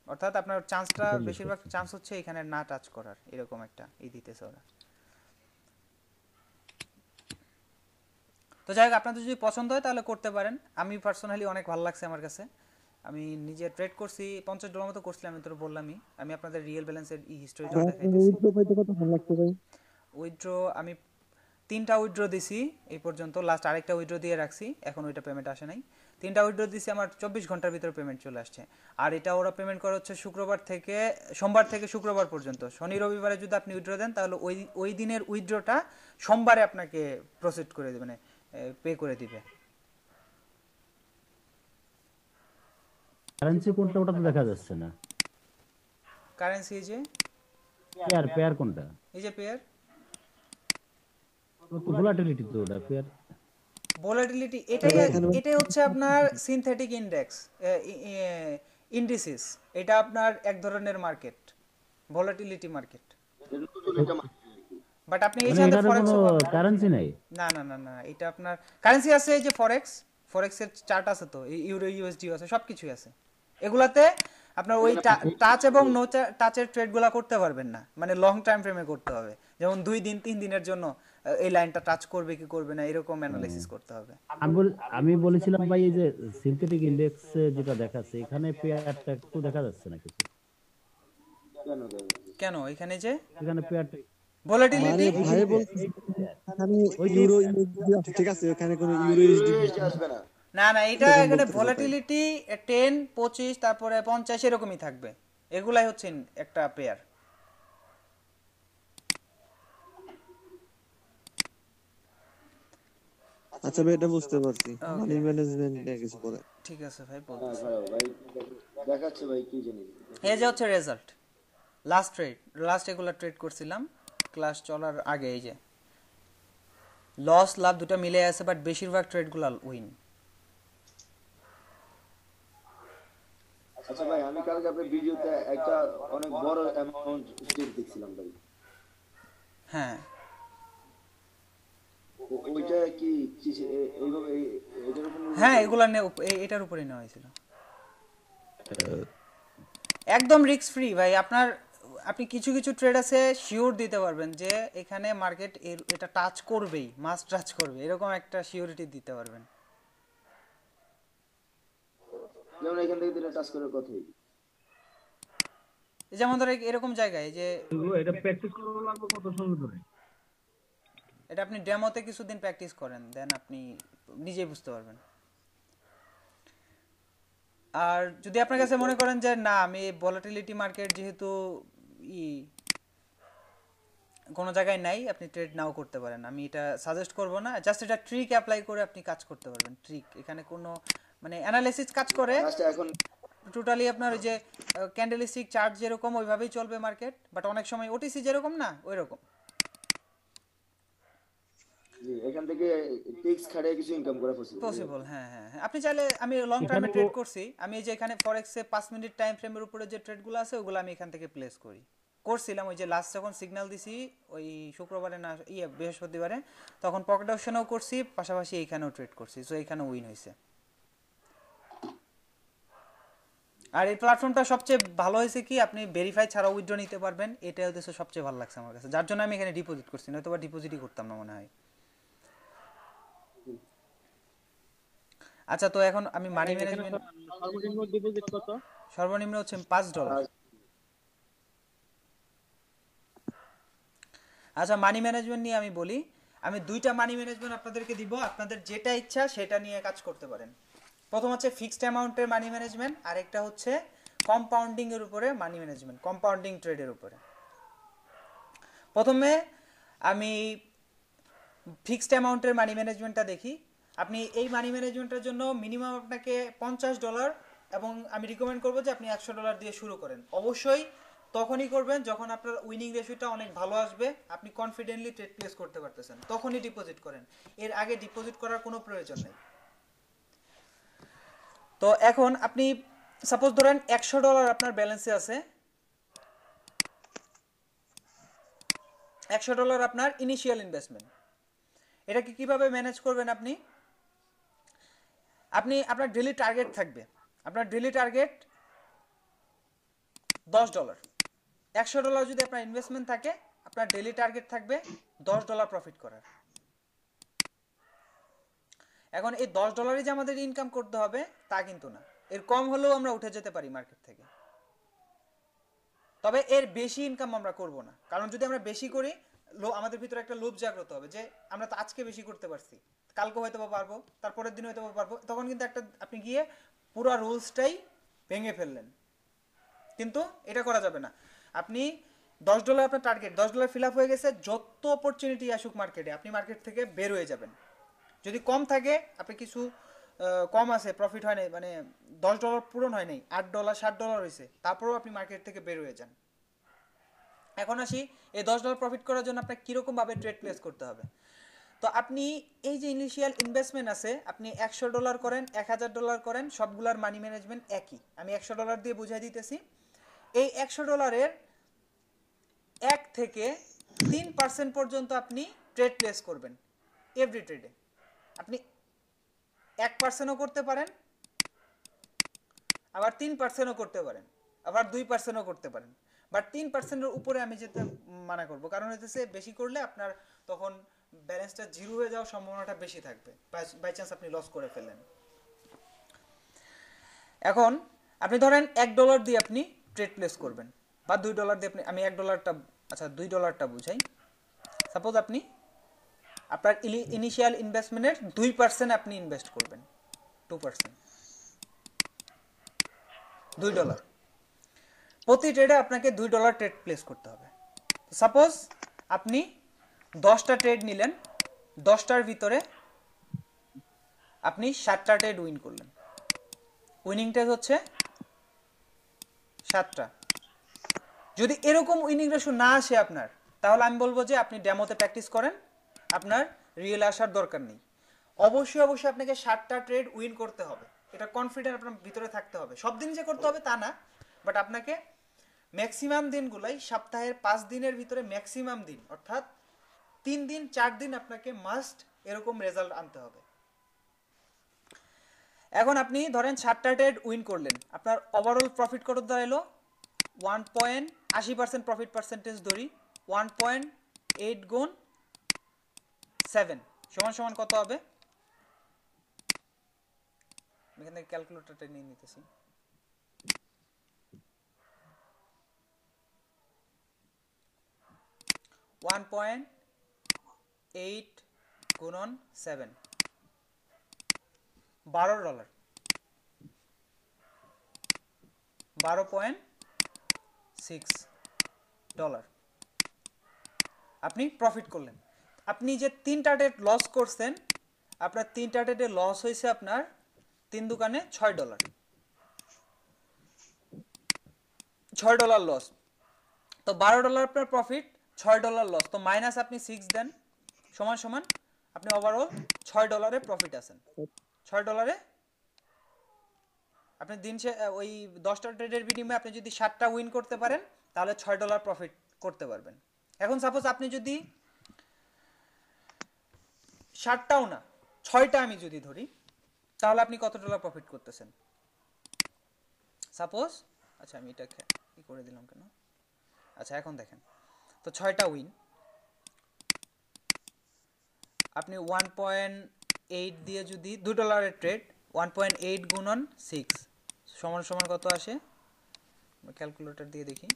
A: অর্থাৎ আপনার চান্সটা বেশিরভাগ চান্স হচ্ছে এখানে না টাচ করার, এরকম একটা দিতেছে ওরা। তো যাই হোক, আপনাদের যদি পছন্দ হয় তাহলে করতে পারেন। আমি পার্সোনালি অনেক ভালো লাগছে আমার কাছে। আমি নিজে ট্রেড করছি, $50 মতো করছিলাম, আমি তো বললামই। আমি আপনাদের রিয়েল ব্যালেন্সের হিস্ট্রিটা দেখাইতেছি।
H: উইথড্র পাইতে কত ভালো লাগতো ভাই?
A: উইথড্র আমি 3টা উইথড্র দিছি এই পর্যন্ত, লাস্ট আরেকটা উইথড্র দিয়ে রাখছি, এখন ওইটা পেমেন্ট আসে নাই।
I: 3টা উইথড্র দিছি, আমার 24 ঘন্টার ভিতরে পেমেন্ট চলে আসছে। আর এটা ওরা পেমেন্ট করে হচ্ছে সোমবার থেকে শুক্রবার পর্যন্ত। শনি রবিবারে যদি আপনি উইথড্র দেন তাহলে ওই দিনের উইথড্রটা সোমবারে আপনাকে প্রসিড করে দেবে, মানে পে করে দিবে।
G: কারেন্সি কোনটা ওটা তো দেখা যাচ্ছে না।
I: কারেন্সি এই যে
G: পেয়ার কোনটা?
I: এই যে পেয়ার
G: ভোলাটিলিটি তো ওটা পেয়ার।
I: ভোলাটিলিটি এটাই হচ্ছে আপনার সিনথেটিক ইন্ডিসিস। এটা আপনার এক ধরনের মার্কেট, ভোলাটিলিটি মার্কেট। বাট আপনি এই সাথে ফরেক্স
G: কারেন্সি নাই।
I: না না না না, এটা আপনার কারেন্সি আছে। এই যে ফরেক্সের চার্ট আছে, তো ইউরো ইউএসডি আছে, সবকিছুই আছে। এগুলাতে আপনার ওই টাচ এবং নো টাচের ট্রেডগুলো করতে পারবেন না, মানে লং টাইম ফ্রেমে করতে হবে। যেমন 2 দিন 3 দিনের জন্য এই লাইনটা টাচ করবে কি করবে না এরকম অ্যানালাইসিস করতে হবে।
G: আমি বলেছিলাম ভাই এই যে সিনথেটিক ইন্ডেক্স যেটা দেখাচ্ছে এখানে পেয়ারটা একটু দেখা যাচ্ছে না কিছু।
I: কেন এখানে যে
G: এখানে পেয়ারটা
I: ভোলাটিলিটি
H: ভাই বলছি এখানে ইউরো ইউএসডি আছে, ঠিক আছে, এখানে কোনো ইউরো ইউএসডি
B: আসবে না।
I: না না, এটা এখানে ভোলাটিলিটি 10, 25, তারপরে 50 এরকমই থাকবে। এগুলাই হচ্ছে একটা পেয়ার।
H: আচ্ছা ভাই, এটা বুঝতে পারছি। মানি ম্যানেজমেন্ট নিয়ে কিছু বলে।
I: ঠিক আছে ভাই, বলতেছি।
B: ভাই দেখাচ্ছে ভাই কি জানি।
I: এই যে হচ্ছে রেজাল্ট, লাস্ট এগুলা ট্রেড করছিলাম ক্লাস চলার আগে। এই যে লস লাভ দুটো মিলে আছে, বাট বেশিরভাগ ট্রেডগুলো উইন।
B: আচ্ছা ভাই, আমি কালকে আপনার ভিডিওতে একটা অনেক বড় অ্যামাউন্ট ট্রেড দেখছিলাম ভাই।
I: হ্যাঁ,
B: ওইটা কি এইভাবে এটার উপর?
I: হ্যাঁ, এগুলা এটার উপরে নেওয়া হয়েছিল। একদম রিস্ক ফ্রি ভাই। আপনি কিছু কিছু ট্রেড আছে শিওর দিতে পারবেন যে এখানে মার্কেট এটা টাচ করবেই, মাস্ট টাচ করবে, এরকম একটা শিওরিটি দিতে পারবেন।
B: যেমন এখান থেকে দিলে টাচ করার কথাই।
I: যেমন ধরো এরকম জায়গায় যে
G: এটা প্র্যাকটিস করা লাগবে কত সময় ধরে?
I: এটা আপনি ডেমোতে কিছুদিন প্র্যাকটিস করেন, দেন আপনি নিজেই বুঝতে পারবেন। আর যদি আপনার কাছে মনে করেন যে না, আমি ভলাটিলিটি মার্কেট যেহেতু কোনো জায়গায় নাই, আপনি ট্রেড নাও করতে পারেন। আমি এটা সাজেস্ট করব না, জাস্ট এটা ট্রিক অ্যাপ্লাই করে আপনি কাজ করতে পারবেন। ট্রিক এখানে কোনো মানে অ্যানালাইসিস কাজ করে
B: এখন
I: টোটালি আপনার ওই যে ক্যান্ডেলস্টিক চার্ট যেরকম ওইভাবেই চলবে মার্কেট, বাট অনেক সময় ওটিসি যেরকম না ওইরকম।
B: জি, এখান থেকে টিক্স খাড়িয়ে কিছু ইনকাম করা
I: পসিবল। হ্যাঁ হ্যাঁ হ্যাঁ, আপনি চাইলে, আমি লং টাইমে ট্রেড করছি, আমি এই যে এখানে ফরেক্সে 5 মিনিট টাইম ফ্রেমের উপরে যে ট্রেডগুলো আছে ওগুলো আমি এখান থেকে প্লেস করছিলাম। ওই যে লাস্ট যখন সিগন্যাল দিছি ওই শুক্রবারে না বৃহস্পতিবারে, তখন পকেট অপশনেও করছি, পাশাপাশি এইখানেও ট্রেড করছি। সো এইখানে উইন হয়েছে। আর এই প্ল্যাটফর্মটা সবচেয়ে ভালো হয়েছে কি, আপনি ভেরিফাই ছাড়া উইথড্র নিতে পারবেন। এটা হচ্ছে সবচেয়ে ভালো লাগছে আমার কাছে, যার জন্য আমি এখানে ডিপোজিট করছি, নয়তো বা ডিপোজিটই করতাম না মনে হয়। আচ্ছা, তো এখন আমি মানি ম্যানেজমেন্ট,
D: সর্বনিম্ন ডিপোজিট কত?
I: সর্বনিম্ন হচ্ছে $5। আচ্ছা, মানি ম্যানেজমেন্ট নিয়ে আমি বলি। আমি 2টা মানি ম্যানেজমেন্ট আপনাদেরকে দিব, আপনাদের যেটা ইচ্ছা সেটা নিয়ে কাজ করতে পারেন। প্রথম হচ্ছে ফিক্সড অ্যামাউন্টের মানি ম্যানেজমেন্ট, আর একটা হচ্ছে কম্পাউন্ডিং এর উপরে মানি ম্যানেজমেন্ট, কম্পাউন্ডিং ট্রেডের উপরে। প্রথমে আমি ফিক্সড অ্যামাউন্টের মানি ম্যানেজমেন্টটা দেখি। আপনি এই মানি ম্যানেজমেন্টের জন্য মিনিমাম আপনাকে $50, এবং আমি রিকমেন্ড করবো যে আপনি $100 দিয়ে শুরু করেন। অবশ্যই তখনই করবেন যখন আপনার উইনিং রেশিওটা অনেক ভালো আসবে, আপনি কনফিডেন্টলি ট্রেড প্লেস করতে পারতেছেন, তখনই ডিপোজিট করেন। এর আগে ডিপোজিট করার কোনো প্রয়োজন নেই। তো এখন আপনি সাপোজ ধরেন $100 আপনার ব্যালেন্সে আছে, $100 আপনার ইনিশিয়াল ইনভেস্টমেন্ট। এটাকে কিভাবে ম্যানেজ করবেন? আপনার ডেইলি টার্গেট থাকবে, আপনার ডেইলি টার্গেট $10। $100 যদি আপনার ইনভেস্টমেন্ট থাকে, আপনার ডেইলি টার্গেট থাকবে $10 প্রফিট করার। এখন এই $10 যে আমাদের ইনকাম করতে হবে তা কিন্তু না, এর কম হলেও আমরা উঠে যেতে পারি মার্কেট থেকে। তবে এর বেশি ইনকাম আমরা করব না, কারণ যদি আমরা বেশি করি আমাদের ভিতরে একটা লোভ জাগ্রত হবে যে আমরা তো আজকে বেশি করতে পারছি, কালকে হয়তো বা পারবো, তারপরের দিন হয়তো বা পারবো, তখন কিন্তু একটা আপনি গিয়ে পুরো রুলসটাই ভেঙে ফেললেন। কিন্তু এটা করা যাবে না। আপনি $10 আপনার টার্গেট, $10 ফিল আপ হয়ে গেছে, যত অপরচুনিটি আসুক মার্কেটে আপনি মার্কেট থেকে বের হয়ে যাবেন। যদি কম থাকে, আপনি কিছু কম আছে, প্রফিট হয় নাই, মানে $10 পূরণ হয় নাই, $8 $7 হয়েছে, তারপরেও আপনি মার্কেট থেকে বের হয়ে যান। এখন আসি এই $10 প্রফিট করার জন্য আপনাকে কীরকম ভাবে ট্রেড প্লেস করতে হবে। তো আপনি এই যে ইনিশিয়াল ইনভেস্টমেন্ট আছে, আপনি $100 করেন, $1000 করেন, সবগুলার মানি ম্যানেজমেন্ট একই। আমি $100 দিয়ে বুঝাই দিতেছি। এই $100 1 থেকে 3% পর্যন্ত আপনি ট্রেড প্লেস করবেন এভরি ট্রেডে। আপনি 1%ও করতে পারেন, আবার 3%ও করতে পারেন, আবার 2%ও করতে পারেন, বাট 3%-এর উপরে আমি যেতে মানা করব, কারণ হচ্ছে বেশি করলে আপনার তখন ব্যালেন্সটা জিরো হয়ে যাওয়ার সম্ভাবনাটা বেশি থাকবে, বাই চান্স আপনি লস করে ফেলেন। এখন আপনি ধরেন $1 দিয়ে আপনি ট্রেড প্লেস করবেন, বা $2 দিয়ে আপনি, আমি $1টা, আচ্ছা $2টা বুঝাই। সাপোজ আপনি আপনার ইনিশিয়াল ইনভেস্টমেন্টের 2% আপনি ইনভেস্ট করবেন, 2%, $2 প্রতি ট্রেডে আপনাকে $2 ট্রেড প্লেস করতে হবে। সাপোজ আপনি 10টা ট্রেড নিলেন, 10টার ভিতরে আপনি 7টা ট্রেড উইন করলেন, উইনিং ট্রেড হচ্ছে 7টা। যদি এরকম উইনিং রেশিও না আসে আপনার, তাহলে আমি বলবো যে আপনি ডেমোতে প্র্যাকটিস করেন, আপনার রিয়েলে আসার দরকার নেই। অবশ্যই অবশ্যই আপনাকে 7টা ট্রেড উইন করতে হবে, এটা কনফিডেন্ট আপনার ভিতরে থাকতে হবে। সব দিন যে করতে হবে তা না, বাট আপনাকে ম্যাক্সিমাম দিনগুলাই, সপ্তাহের 5 দিনের ভিতরে ম্যাক্সিমাম দিন, অর্থাৎ 3 দিন 4 দিন আপনাকে মাস্ট এরকম রেজাল্ট আনতে হবে। এখন আপনি ধরেন 7টা ট্রেড উইন করলেন, আপনার ওভারঅল প্রফিট কত দাঁড়ালো? 80% প্রফিট পার্সেন্টেজ ধরি, 1.8 গুণ 7 সমান সমান কত হবে? এখান থেকে ক্যালকুলেটরটা নিয়ে নিতেছি। $1.8 গুণন 7, $12, $12.6 আপনি প্রফিট করলেন। আপনি যে 3টা ট্রেড লস করছেন, আপনার 3টা ট্রেডে লস হয়েছে আপনার 3 দোকানে $6, $6 লস। তো $12 আপনার প্রফিট, $6 লস, তো মাইনাস আপনি 6 দেন, সমান সমান আপনি ওভারঅল $6 প্রফিট আছেন। $6 আপনি দিন ওই 10টা ট্রেডের বিনিময়ে আপনি যদি 7টা উইন করতে পারেন, তাহলে $6 প্রফিট করতে পারবেন। এখন সাপোজ আপনি যদি 7টাও না 6টা আমি যদি ধরি, তাহলে আপনি কত $? প্রফিট করতেছেন? সাপোজ, আচ্ছা আমি এটা কি করে দিলাম কেন, আচ্ছা এখন দেখেন তো 6টা উইন, আপনি 1.8 দিয়ে যদি $2 ট্রেড, 1.8 গুণন 6 সমান সমান কত আসে? ক্যালকুলেটর দিয়ে দেখি।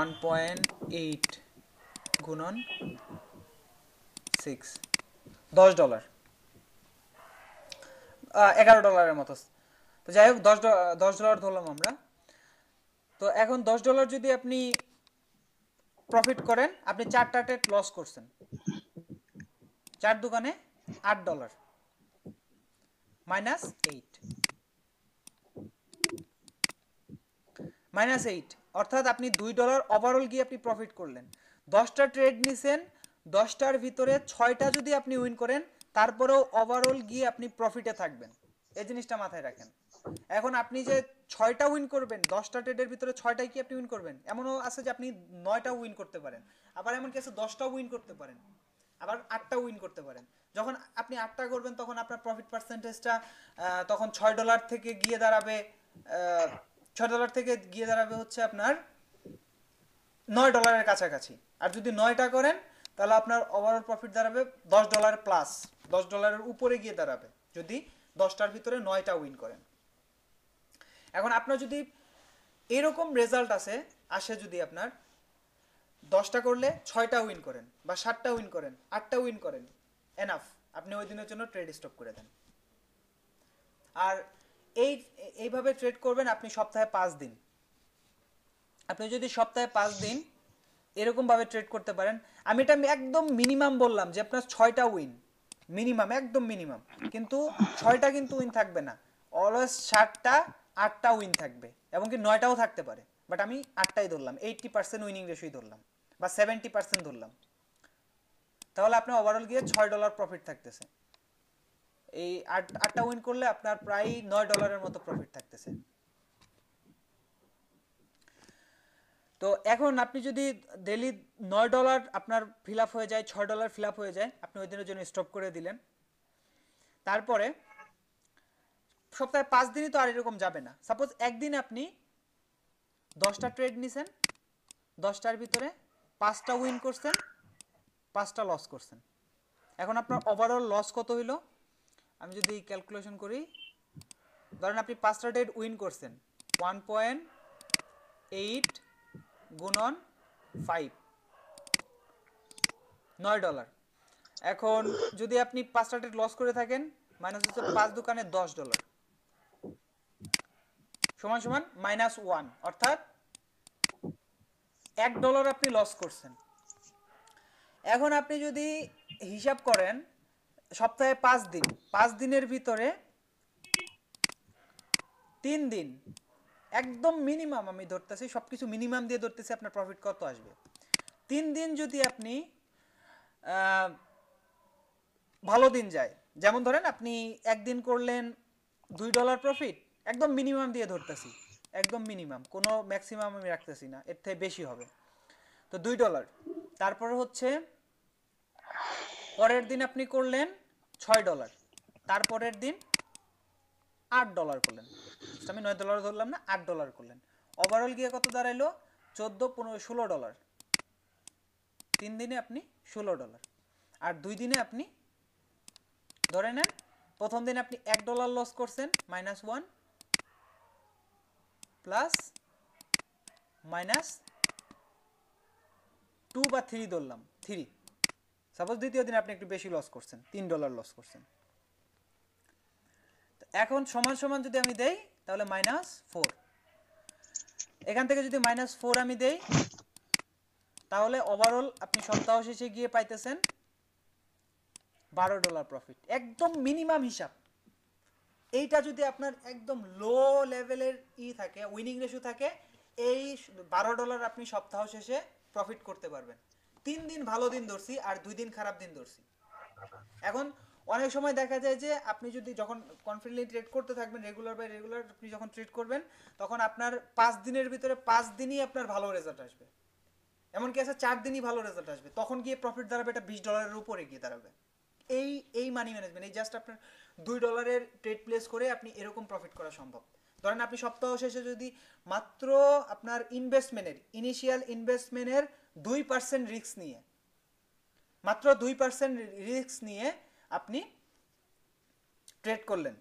I: $1.8 গুণন 6, $10, $11 মতো। তো যাই হোক, $10 ধরলাম আমরা। তো এখন $10 যদি আপনি প্রফিট করেন, আপনি 4টা ট্রেড লস করছেন, 4 দোকানে $8, -8, অর্থাৎ আপনি $2 ওভারঅল গিয়ে আপনি প্রফিট করলেন। 10টা ট্রেড নিছেন, 10টার ভিতরে 6টা যদি আপনি উইন করেন, তারপরেও ওভারঅল গিয়ে আপনি প্রফিটে থাকবেন। এই জিনিসটা মাথায় রাখেন। এখন আপনি যে 6টা উইন করবেন, 10টা ট্রেডের ভিতরে 6টাই কি আপনি উইন করবেন? এমনও আছে যে আপনি 9টা উইন করতে পারেন, আবার এমন কি আছে 10টা উইন করতে পারেন, আবার 8টা উইন করতে পারেন। যখন আপনি 8টা করবেন, তখন আপনার প্রফিট পার্সেন্টেজটা তখন $6 থেকে গিয়ে দাঁড়াবে, $6 থেকে গিয়ে দাঁড়াবে হচ্ছে আপনার $9 কাছাকাছি। আর যদি 9টা করেন, তাহলে আপনার ওভারঅল প্রফিট দাঁড়াবে $10 প্লাস, $10 উপরে গিয়ে দাঁড়াবে যদি 10টার ভিতরে 9টা উইন করেন। এখন আপনার যদি এরকম রেজাল্ট আসে যদি আপনার 10টা করলে 6টা উইন করেন বা 7টা উইন করেন 8টা উইন করেন, এনাফ, আপনি ওই দিনের জন্য ট্রেড স্টপ করে দেন। আর এইভাবে ট্রেড করবেন আপনি সপ্তাহে 5 দিন। আপনি যদি সপ্তাহে 5 দিন এরকম ভাবে ট্রেড করতে পারেন, আমি এটা একদম মিনিমাম বললাম যে আপনার 6টা উইন মিনিমাম, একদম মিনিমাম, কিন্তু 6টা কিন্তু উইন থাকবে না, অলওয়েজ 7টা 8টা উইন থাকবে, এবং কি 9টাও থাকতে পারে, বাট আমি 8টাই ধরলাম, 80% উইনিং রেশিওই ধরলাম বা 70% ধরলাম। তাহলে আপনার ওভারঅল গিয়ে $6 প্রফিট থাকতেছে। এই 8টা উইন করলে আপনার প্রায় $9 মতো প্রফিট থাকতেছে। তো এখন আপনি যদি ডেইলি $9 আপনার ফিল আপ হয়ে যায়, $6 ফিল আপ হয়ে যায়, আপনি ওই দিনের জন্য স্টপ করে দিলেন। তারপরে সপ্তাহে 5 দিনই তো আর এরকম যাবে না। সাপোজ একদিন আপনি 10টা ট্রেড নিছেন, 10টার ভিতরে 5টা উইন করছেন, 5টা লস করছেন। এখন আপনার ওভারঅল লস কত হইল? আমি যদি ক্যালকুলেশন করি, ধরেন আপনি 5টা ট্রেড উইন করছেন, 1.8 গুণন 5, $9। এখন যদি আপনি 5টা ট্রেড লস করে থাকেন, মাইনাস হচ্ছে 5 দোকানে $10 সমান সমান -1, অর্থাৎ $1 আপনি লস করছেন। এখন আপনি যদি হিসাব করেন সপ্তাহে 5 দিন, 5 দিনের ভিতরে 3 দিন একদম মিনিমাম, আমি ধরতেছি সবকিছু মিনিমাম দিয়ে ধরতেছি, আপনার প্রফিট কত আসবে? 3 দিন যদি আপনি ভালো দিন যায়, যেমন ধরেন আপনি একদিন করলেন $2 প্রফিট, একদম মিনিমাম দিয়ে ধরতেছি, একদম মিনিমাম, কোনো ম্যাক্সিমাম আমি রাখতেছি না, এর থেকে বেশি হবে। তো $2। তারপরে হচ্ছে পরের দিন আপনি করলেন $6, তারপরের দিন $8 করলেন, আমি $9 ধরলাম না, $8 করলেন। ওভারঅল গিয়ে কত দাঁড়াইলো? 14, 15, $16। 3 দিনে আপনি $16। আর 2 দিনে আপনি ধরে নেন, প্রথম দিনে আপনি $1 লস করছেন, -1 প্লাস -2 বা 3 ধরলাম, 3। সাপোজ দ্বিতীয় দিনে আপনি একটু বেশি লস করছেন, $3 লস করছেন। এখন সমান সমান যদি আমি দেই তাহলে -4, এখান থেকে যদি -4 আমি দেই তাহলে ওভারঅল আপনি সপ্তাহ শেষে গিয়ে পাইতেছেন $12 প্রফিট, একদম মিনিমাম হিসাব। এইটা যদি আপনার একদম লো লেভেলের থাকে, উইনিং রেশিও থাকে, এই $12 আপনি সপ্তাহ শেষে প্রফিট করতে পারবেন। 3 দিন ভালো দিন ধরছি আর 2 দিন খারাপ দিন ধরছি। এখন অনেক সময় দেখা যায় যে আপনি যদি যখন কনফিডেন্টলি ট্রেড করতে থাকবেন, রেগুলার বাই রেগুলার আপনি যখন ট্রেড করবেন, তখন আপনার 5 দিনের ভিতরে 5 দিনই আপনার ভালো রেজাল্ট আসবে, এমনকি আছে 4 দিনই ভালো রেজাল্ট আসবে, তখন গিয়ে প্রফিট দাঁড়াবে এটা $20 উপরে গিয়ে দাঁড়াবে। এই মানি ম্যানেজমেন্ট, এই জাস্ট আপনার $2 ট্রেড প্লেস করে আপনি এরকম প্রফিট করা সম্ভব। ধরেন আপনি সপ্তাহ শেষে যদি মাত্র আপনার ইনভেস্টমেন্টের ইনিশিয়াল ইনভেস্টমেন্টের 2% রিস্ক নিয়ে, মাত্র 2% রিস্ক নিয়ে আপনি ট্রেড করলেন,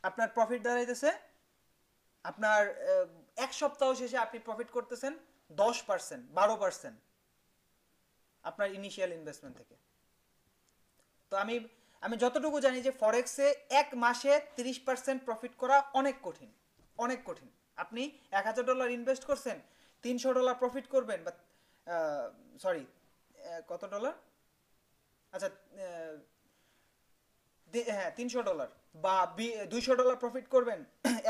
I: আপনার প্রফিট দাঁড়াইতেছে, আপনার 1 সপ্তাহ শেষে আপনি প্রফিট করতেছেন 10%, 12% আপনার ইনিশিয়াল ইনভেস্টমেন্ট থেকে। তো আমি যতটুকু জানি যে ফরেক্সে 1 মাসে 30% প্রফিট করা অনেক কঠিন, অনেক কঠিন। আপনি $1000 ইনভেস্ট করছেন, $300 প্রফিট করবেন, বা সরি কত ডলার, আচ্ছা হ্যাঁ $300 বা $200 প্রফিট করবেন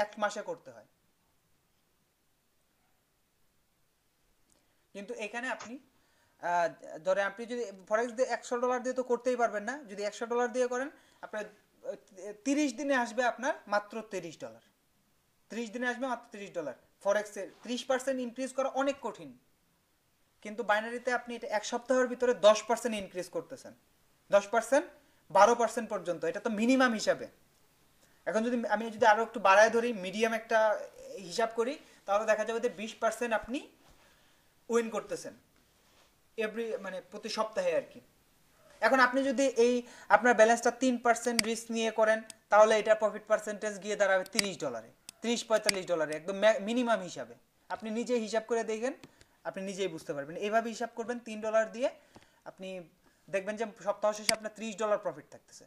I: 1 মাসে করতে হয়। কিন্তু এখানে আপনি ধরে আপনি যদি ফরেক্স দিয়ে $100 দিয়ে তো করতেই পারবেন না, যদি $100 দিয়ে করেন আপনার 30 দিনে আসবে আপনার মাত্র $30, 30 দিনে আসবে মাত্র $30। ফরেক্সের 30% ইনক্রিজ করা অনেক কঠিন, কিন্তু বাইনারিতে আপনি এটা 1 সপ্তাহের ভিতরে 10% ইনক্রিজ করতেছেন, 10%, 12% পর্যন্ত, এটা তো মিনিমাম হিসাবে। এখন যদি আমি আরো একটু বাড়ায় ধরি, মিডিয়াম একটা হিসাব করি, তাহলে দেখা যাবে যে 20% আপনি উইন করতেছেন মানে প্রতি সপ্তাহে আর কি। এখন আপনি যদি এই আপনার ব্যালেন্সটা 3% রিস্ক নিয়ে করেন, তাহলে এটা প্রফিট পার্সেন্টেজ গিয়ে দাঁড়াবে $30। $30-45 একদম মিনিমাম হিসাবে। আপনি নিজে হিসাব করে দেখেন, আপনি নিজেই বুঝতে পারবেন। এইভাবে হিসাব করবেন $3 দিয়ে, আপনি দেখবেন যে সপ্তাহ শেষে আপনার $30 প্রফিট থাকতেছে।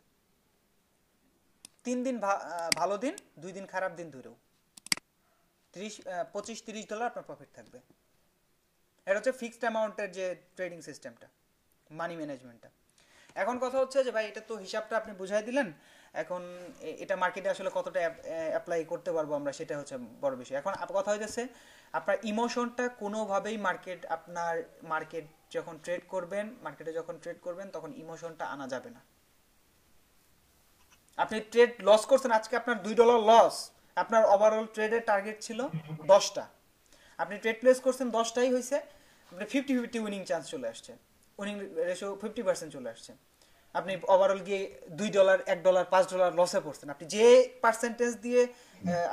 I: 3 দিন ভালো দিন, 2 দিন খারাপ দিন ধরেও $25-30 আপনার প্রফিট থাকবে। এটা হচ্ছে ফিক্সড অ্যামাউন্টের যে ট্রেডিং সিস্টেমটা, মানি ম্যানেজমেন্টটা। এখন কথা হচ্ছে যে ভাই এটা তো হিসাবটা আপনি বুঝাই দিলেন, এখন এটা মার্কেটে আসলে কতটা অ্যাপ্লাই করতে পারবো আমরা, সেটা হচ্ছে বড় বিষয়। এখন কথা হইতেছে আপনার ইমোশনটা কোনোভাবেই মার্কেট যখন ট্রেড করবেন, মার্কেটে যখন ট্রেড করবেন তখন ইমোশনটা আনা যাবে না। আপনি ট্রেড লস করছেন, আজকে আপনার $2 লস, আপনার ওভারঅল ট্রেডের টার্গেট ছিল 10টা, আপনি ট্রেড প্লেস করছেন 10টাই হয়েছে, আপনি 50-50 উইনিং চান্স চলে আসছে, উইনিং রেশিও 50% চলে আসছে। আপনি ওভারঅল গিয়ে $2, $1, $5 লসে পড়ছেন। আপনি যে পার্সেন্টেজ দিয়ে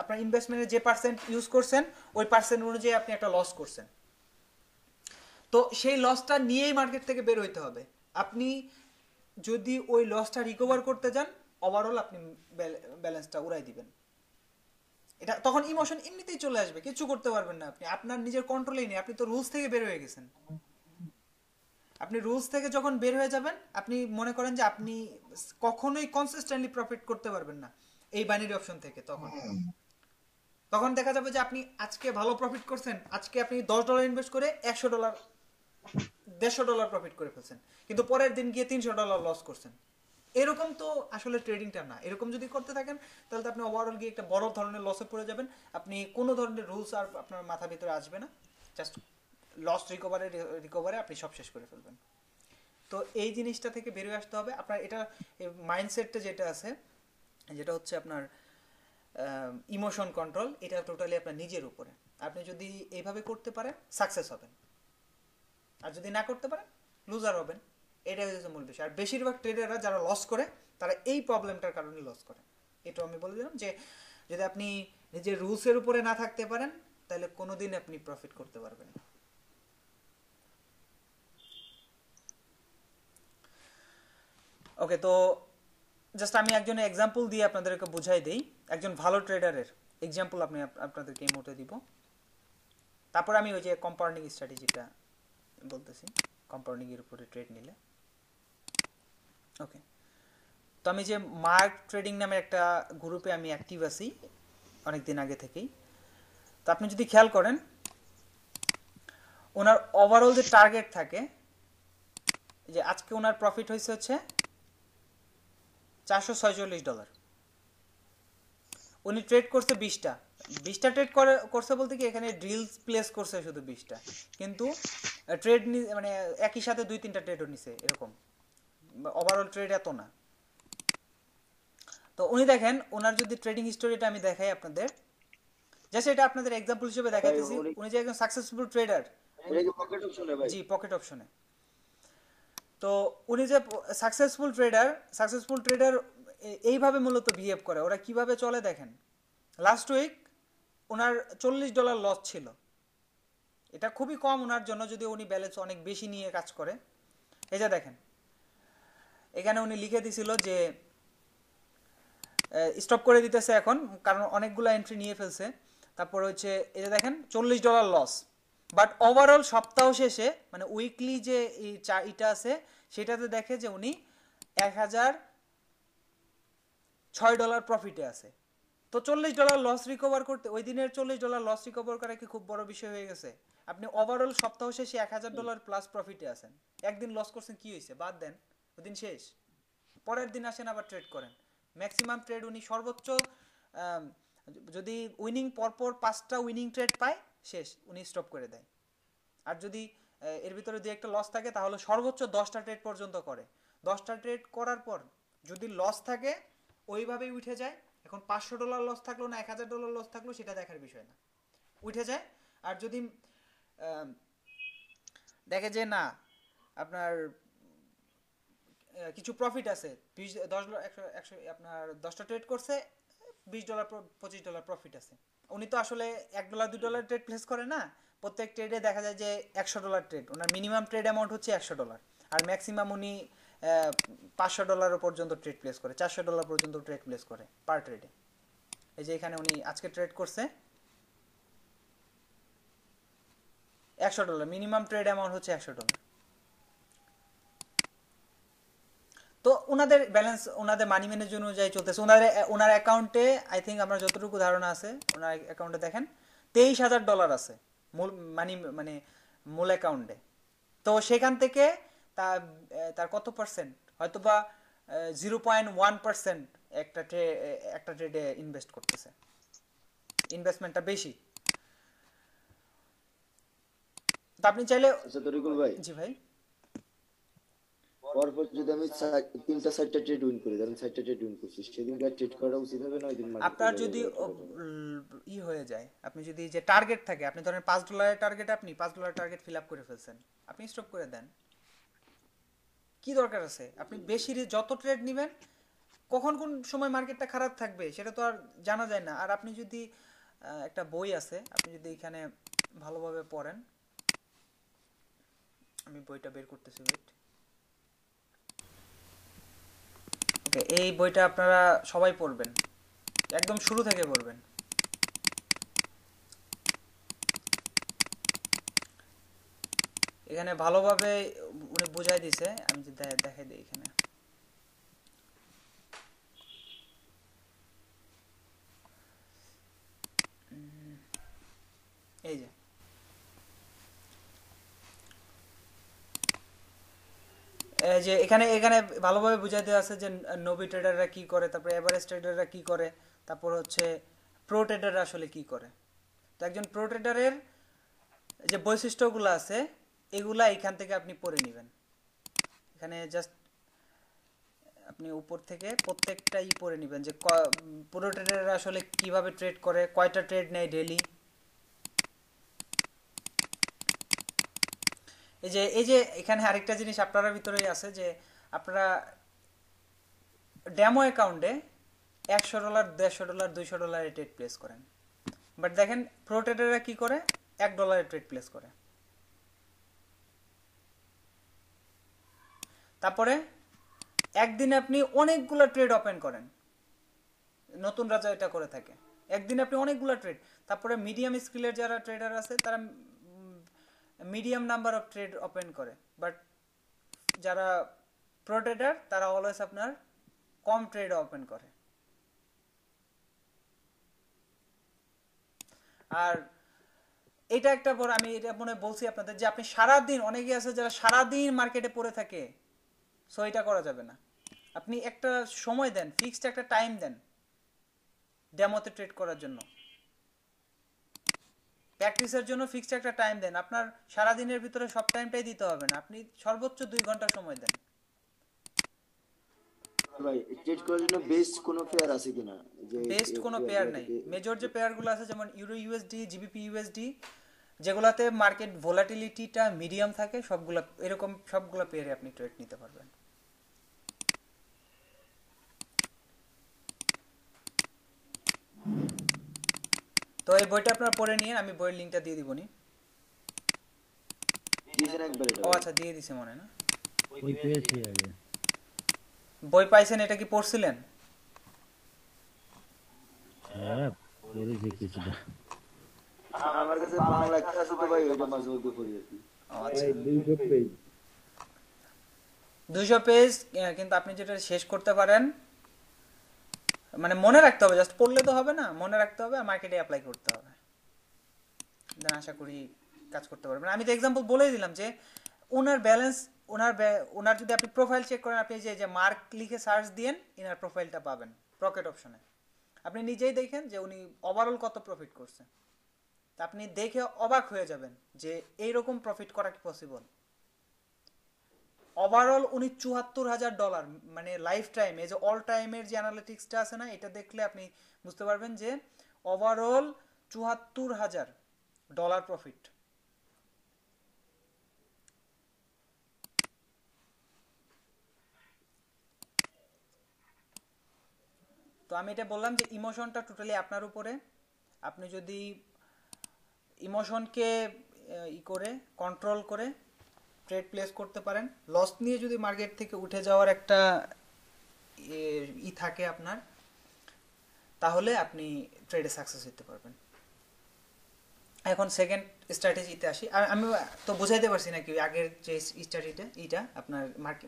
I: আপনার ইনভেস্টমেন্টের যে পার্সেন্ট ইউজ করছেন, ওই পার্সেন্ট অনুযায়ী আপনি একটা লস করছেন। তো সেই লসটা নিয়েই মার্কেট থেকে বের হইতে হবে। আপনি যদি ওই লসটা রিকভার করতে যান, ওভারঅল আপনি ব্যালেন্সটা উড়াই দিবেন। এটা তখন ইমোশন এমনিতেই চলে আসবে, কিছু করতে পারবেন না আপনি, আপনার নিজের কন্ট্রোলেই নেই। আপনি তো রুলস থেকে বের হয়ে গেছেন। আপনি রুলস থেকে যখন বের হয়ে যাবেন, আপনি মনে করেন যে আপনি কখনোই কনসিস্টেন্টলি প্রফিট করতে পারবেন না এই বাইনারি অপশন থেকে। তখন দেখা যাবে যে আপনি আজকে ভালো প্রফিট করছেন, আজকে আপনি $10 ইনভেস্ট করে $100 $150 প্রফিট করে ফেলছেন, কিন্তু পরের দিন গিয়ে $300 লস করছেন। এরকম তো আসলে ট্রেডিংটা না। এরকম যদি করতে থাকেন তাহলে তো আপনি ওভারঅল গিয়ে একটা বড় ধরনের লসে পড়ে যাবেন। আপনি কোনো ধরনের রুলস আর আপনার মাথার ভিতরে আসবে না, জাস্ট লস রিকভারে আপনি সব শেষ করে ফেলবেন। তো এই জিনিসটা থেকে বেরিয়ে আসতে হবে আপনার। এটা মাইন্ডসেটটা যেটা আছে, যেটা হচ্ছে আপনার ইমোশন কন্ট্রোল, এটা টোটালি আপনার নিজের উপরে। আপনি যদি এইভাবে করতে পারেন সাকসেস হবেন, আর যদি না করতে পারেন লুজার হবেন। এটাই হচ্ছে মূল বিষয়। আর বেশিরভাগ ট্রেডাররা যারা লস করে, তারা এই প্রবলেমটার কারণে লস করে। এটাও আমি বলে দিলাম যে যদি আপনি নিজের রুলসের উপরে না থাকতে পারেন, তাহলে কোনোদিন আপনি প্রফিট করতে পারবেন না। ওকে, তো জাস্ট আমি একজনের এক্সাম্পল দিয়ে আপনাদেরকে বুঝাই দিই, একজন ভালো ট্রেডারের এক্সাম্পল আপনাদেরকে এই মুহূর্তে দিব। তারপর আমি ওই যে কম্পাউন্ডিং স্ট্র্যাটেজিটা বলতেছি, কম্পাউন্ডিং এর উপরে ট্রেড নিলে। ওকে, তো আমি যে মার্ক ট্রেডিং নামে একটা গ্রুপে আমি অ্যাক্টিভ আছি অনেক দিন আগে থেকেই। তো আপনি যদি খেয়াল করেন, ওনার ওভারঅল যে টার্গেট থাকে, যে আজকে ওনার প্রফিট হয়েছে হচ্ছে $446। উনি ট্রেড করছে 20টা ট্রেড করছে বলতে কি এখানে ড্রিলস প্লেস করছে শুধু 20টা, কিন্তু ট্রেড মানে একই সাথে 2-3টা ট্রেডও নিছে, এরকম ওভারঅল ট্রেড এত না। তো উনি দেখেন, ওনার যদি ট্রেডিং হিস্টোরিটা আমি দেখাই আপনাদের, জাস্ট এটা আপনাদের এক্সাম্পল হিসেবে দেখাইতেছি। উনি যে একজন সাকসেসফুল ট্রেডার, জি পকেট অপশনে। তো উনি যে সাকসেসফুল ট্রেডার এইভাবে মূলত বিহেভ করে। ওরা কিভাবে চলে দেখেন, লাস্ট উইক ওনার $40 লস ছিল। এটা খুবই কম ওনার জন্য, যদি উনি ব্যালেন্স অনেক বেশি নিয়ে কাজ করে। এই যে দেখেন, এখানে উনি লিখে দিছিল যে স্টপ করে দিতেছে এখন, কারণ অনেকগুলো এন্ট্রি নিয়ে ফেলছে। তারপর হচ্ছে এই যে দেখেন $40 লস, বাট ওভারঅল সপ্তাহ শেষে মানে উইকলি যে এটা আছে সেটাতে দেখে যে উনি $1006 প্রফিটে আছে। তো $40 লস রিকভার করতে, ওই দিনের $40 লস রিকভার করা কি খুব বড় বিষয় হয়ে গেছে? আপনি ওভারঅল সপ্তাহ শেষে $1000 প্লাস প্রফিটে আছেন। একদিন লস করছেন, কি হয়েছে? বাদ দেন, ওই দিন শেষ। পরের দিন আসেন আবার ট্রেড করেন। ম্যাক্সিমাম ট্রেড উনি সর্বোচ্চ যদি উইনিং পরপর 5টা উইনিং ট্রেড পায়, শেষ, উনি স্টপ করে দেয়। আর যদি এর ভিতরে যে একটা লস থাকে, তাহলে সর্বোচ্চ 10টা ট্রেড পর্যন্ত করে। 10টা ট্রেড করার পর যদি লস থাকে, ওইভাবেই উঠে যায়। এখন $500 লস থাকলো না $1000 লস থাকলো সেটা দেখার বিষয় না, উঠে যায়। আর যদি দেখে যে না আপনার কিছু প্রফিট আছে, আপনার 10টা ট্রেড করছে, $20 $25 প্রফিট আছে, উনি তো আসলে $1 $2 ট্রেড প্লেস করে না, প্রত্যেক ট্রেডে দেখা যায় যে $100 ট্রেড, ওনার মিনিমাম ট্রেড অ্যামাউন্ট হচ্ছে $100, আর ম্যাক্সিমাম উনি $500 পর্যন্ত ট্রেড প্লেস করে, $400 পর্যন্ত ট্রেড প্লেস করে পার ট্রেডে। এই যে এখানে উনি আজকে ট্রেড করছে $100, মিনিমাম ট্রেড অ্যামাউন্ট হচ্ছে $100। তো ওনাদের ব্যালেন্স ওনাদের মানি ম্যানেজমেন্ট অনুযায়ী চলতেছে। ওনার অ্যাকাউন্টে আই থিঙ্ক আমার যতটুকু ধারণা আছে ওনার অ্যাকাউন্টে দেখেন $23,000 আছে মানে মূল অ্যাকাউন্টে। তো সেখান থেকে তার কত পার্সেন্ট হয়তো বা 0.1% একটা ট্রেডে ইনভেস্ট করতেছে, ইনভেস্টমেন্টটা বেশি। তো আপনি চাইলে
B: আচ্ছা তরিকুল ভাই,
I: জি ভাই,
B: পরপর যদি আমি 3-4টা ট্রেড উইন করি, ধরেন 4টা ট্রেড উইন করছি, সেদিনকার ট্রেড করা উচিত হবে না? ওই দিন
I: আপনার যদি হয়ে যায়, আপনি যদি যে টার্গেট থাকে, আপনি ধরেন $5 টার্গেট, আপনি $5 টার্গেট ফিল আপ করে ফেলছেন, আপনি স্টপ করে দেন। কি দরকার আছে? আপনি বেশি যত ট্রেড নেবেন, কখন কোন সময় মার্কেটটা খারাপ থাকবে সেটা তো আর জানা যায় না। আর আপনি যদি একটা বই আছে, আপনি যদি এখানে ভালোভাবে পড়েন, আমি বইটা বের করতেছি, ওয়েট। ওকে, এই বইটা আপনারা সবাই পড়বেন, একদম শুরু থেকে পড়বেন। এখানে ভালোভাবে উনি বুঝাই দিছে, আমি যদি দেখাই দিই এখানে। এই যে এখানে ভালোভাবে বুঝাই দেওয়া আছে যে নবী ট্রেডাররা কি করে, তারপরে এভারেজ ট্রেডাররা কি করে, তারপর হচ্ছে প্রো ট্রেডাররা আসলে কি করে। তো একজন প্রো ট্রেডারের যে বৈশিষ্ট্যগুলো আছে এগুলা এখান থেকে আপনি পড়ে নেবেন। এখানে জাস্ট আপনি উপর থেকে প্রত্যেকটাই পড়ে নেবেন যে প্রো ট্রেডাররা আসলে কিভাবে ট্রেড করে, কয়টা ট্রেড নেয় ডেইলি। এই যে এখানে আরেকটা জিনিস আপনারা ভিতরেই আছে যে আপনারা ডেমো অ্যাকাউন্টে $100, $150, $200 ট্রেড প্লেস করেন, বাট দেখেন প্রো ট্রেডাররা কি করে, $1 ট্রেড প্লেস করে। তারপরে একদিনে আপনি অনেকগুলো ট্রেড ওপেন করেন, নতুন রাজা এটা করে থাকে, একদিনে আপনি অনেকগুলো ট্রেড। তারপরে মিডিয়াম স্কিলের যারা ট্রেডার আছে তারা medium number of trade open করে, বাট যারা প্রো ট্রেডার তারা অলওয়েজ আপনার কম ট্রেড ওপেন করে। আর এটা একটা বড়, আমি এটা মনে বলছি আপনাদের যে আপনি সারাদিন, অনেকে আছে যারা সারাদিন মার্কেটে পড়ে থাকে, সো এটা করা যাবে না। আপনি একটা সময় দেন, ফিক্সড একটা টাইম দেন ডেমোতে ট্রেড করার জন্য, প্র্যাকটিসের জন্য ফিক্সড একটা টাইম দেন। আপনার সারাদিনের ভিতরে সব টাইমটাই দিতে হবে না, আপনি সর্বোচ্চ 2 ঘন্টা সময় দেন।
B: ভাই ট্রেড করার জন্য বেস্ট কোনো পেয়ার আছে কিনা? যে
I: বেস্ট কোনো পেয়ার নাই। মেজর যে পেয়ারগুলো আছে যেমন ইউরো ইউএসডি, জিবিপি ইউএসডি, যেগুলাতে মার্কেট ভোলাটিলিটিটা মিডিয়াম থাকে, সবগুলা এরকম সবগুলা পেয়ারে আপনি ট্রেড নিতে পারবেন। তো এই বইটা আপনারা পড়ে নিন, আমি বইয়ের লিংকটা দিয়ে দিবনি। ও আচ্ছা, দিয়ে দিছে মনে না,
G: ওই পেয়েছি আগে।
I: বই পাইছেন? এটা কি পড়ছিলেন?
G: হ্যাঁ পড়েছি কিছুটা।
B: আমার কাছে বাংলা একটা আছে তো ভাই, ওইটা মাঝে মধ্যে পড়ি আর কি।
I: আচ্ছা,
E: 200 পেজ।
I: 200 পেজ, কিন্তু আপনি যেটা শেষ করতে পারেন, মানে মনে রাখতে হবে, জাস্ট পড়লে তো হবে না, মনে রাখতে হবে আর মার্কেটে অ্যাপ্লাই করতে হবে, দেন আশা করি কাজ করতে পারবেন। আমি তো এক্সাম্পল বলেই দিলাম যে ওনার ব্যালেন্স, ওনার যদি আপনি প্রোফাইল চেক করেন, আপনি যে মার্ক লিখে সার্চ দিয়েন, ইনার প্রোফাইলটা পাবেন প্রকেট অপশনে। আপনি নিজেই দেখেন যে উনি ওভারঅল কত প্রফিট করছে, তা আপনি দেখে অবাক হয়ে যাবেন যে এইরকম প্রফিট করা কি পসিবল। ওভারঅল উনি $74,000, মানে লাইফ টাইম, এই যে অল টাইমের যে অ্যানালিটিক্সটা আছে না, এটা দেখলে আপনি বুঝতে পারবেন যে ওভারঅল $74,000 প্রফিট। তো আমি এটা বললাম যে ইমোশনটা টোটালি আপনার উপরে। আপনি যদি ইমোশনকে করে কন্ট্রোল করে ট্রেড প্লেস করতে পারেন, লস নিয়ে যদি মার্কেট থেকে উঠে যাওয়ার একটা থাকে আপনার, তাহলে আপনি ট্রেডে সাকসেস হতে পারবেন। এখন সেকেন্ড স্ট্র্যাটেজিতে আসি। আর আমি তো বুঝাইতে পারছি নাকি আগের যে স্ট্র্যাটেজিটা এইটা আপনার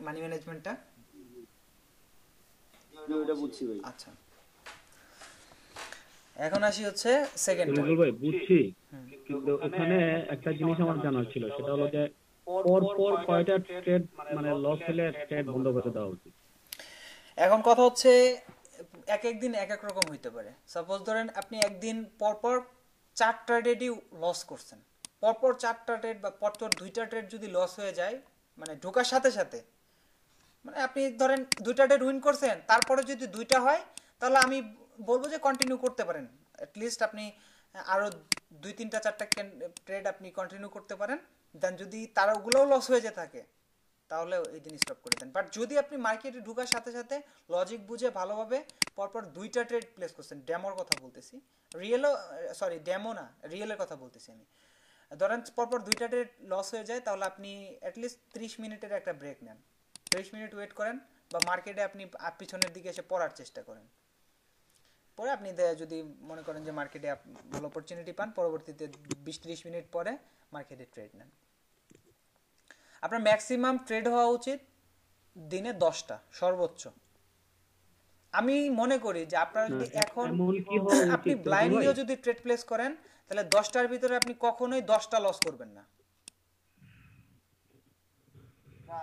I: মানি ম্যানেজমেন্টটা?
B: ওটা বুঝছি ভাই।
I: আচ্ছা, এখন আসি হচ্ছে সেকেন্ড
G: রুবেল ভাই বুঝছি, কিন্তু ওখানে একটা জিনিস আমার জানার ছিল, সেটা হলো যে পর পর কয়টা ট্রেড মানে লস হলে ট্রেড বন্ধ করে দেওয়া উচিত।
I: এখন কথা হচ্ছে এক এক দিন এক এক রকম হইতে পারে। সাপোজ ধরেন আপনি একদিন পরপর 4টা ট্রেডই লস করছেন, পরপর 4টা ট্রেড বা পরপর 2টা ট্রেড যদি লস হয়ে যায়, মানে ঢোকার সাথে সাথে, মানে আপনি ধরেন 2টা ট্রেড উইন করছেন, তারপরে যদি 2টা হয় তাহলে আমি বলবো যে কন্টিনিউ করতে পারেন। অ্যাটলিস্ট আপনি আরো 2-3টা 4টা ট্রেড আপনি কন্টিনিউ করতে পারেন। দেন যদি তারা ওগুলোও লস হয়ে যেতে থাকে তাহলে এই দিন স্টপ করে দেন। বাট যদি আপনি মার্কেটে ঢোকার সাথে সাথে লজিক বুঝে ভালোভাবে পরপর 2টা ট্রেড প্লেস করছেন, ডেমোর কথা বলতেছি, ডেমো না, রিয়েলের কথা বলতেছি আমি। ধরেন পরপর 2টা ট্রেড লস হয়ে যায়, তাহলে আপনি অ্যাটলিস্ট 30 মিনিটের একটা ব্রেক নেন, 30 মিনিট ওয়েট করেন, বা মার্কেটে আপনি পিছনের দিকে এসে পড়ার চেষ্টা করেন। পরে আপনি যদি মনে করেন যে মার্কেটে ভালো অপরচুনিটি পান, পরবর্তীতে 20-30 মিনিট পরে মার্কেটে ট্রেড নেন। আপনার ম্যাক্সিমাম ট্রেড হওয়া উচিত দিনে 10টা সর্বোচ্চ। আমি মনে করি যে আপনারা যদি এখন আপনি ব্লাইন্ডলিও যদি ট্রেড প্লেস করেন, তাহলে 10টার ভিতরে আপনি কখনোই 10টা লস করবেন না।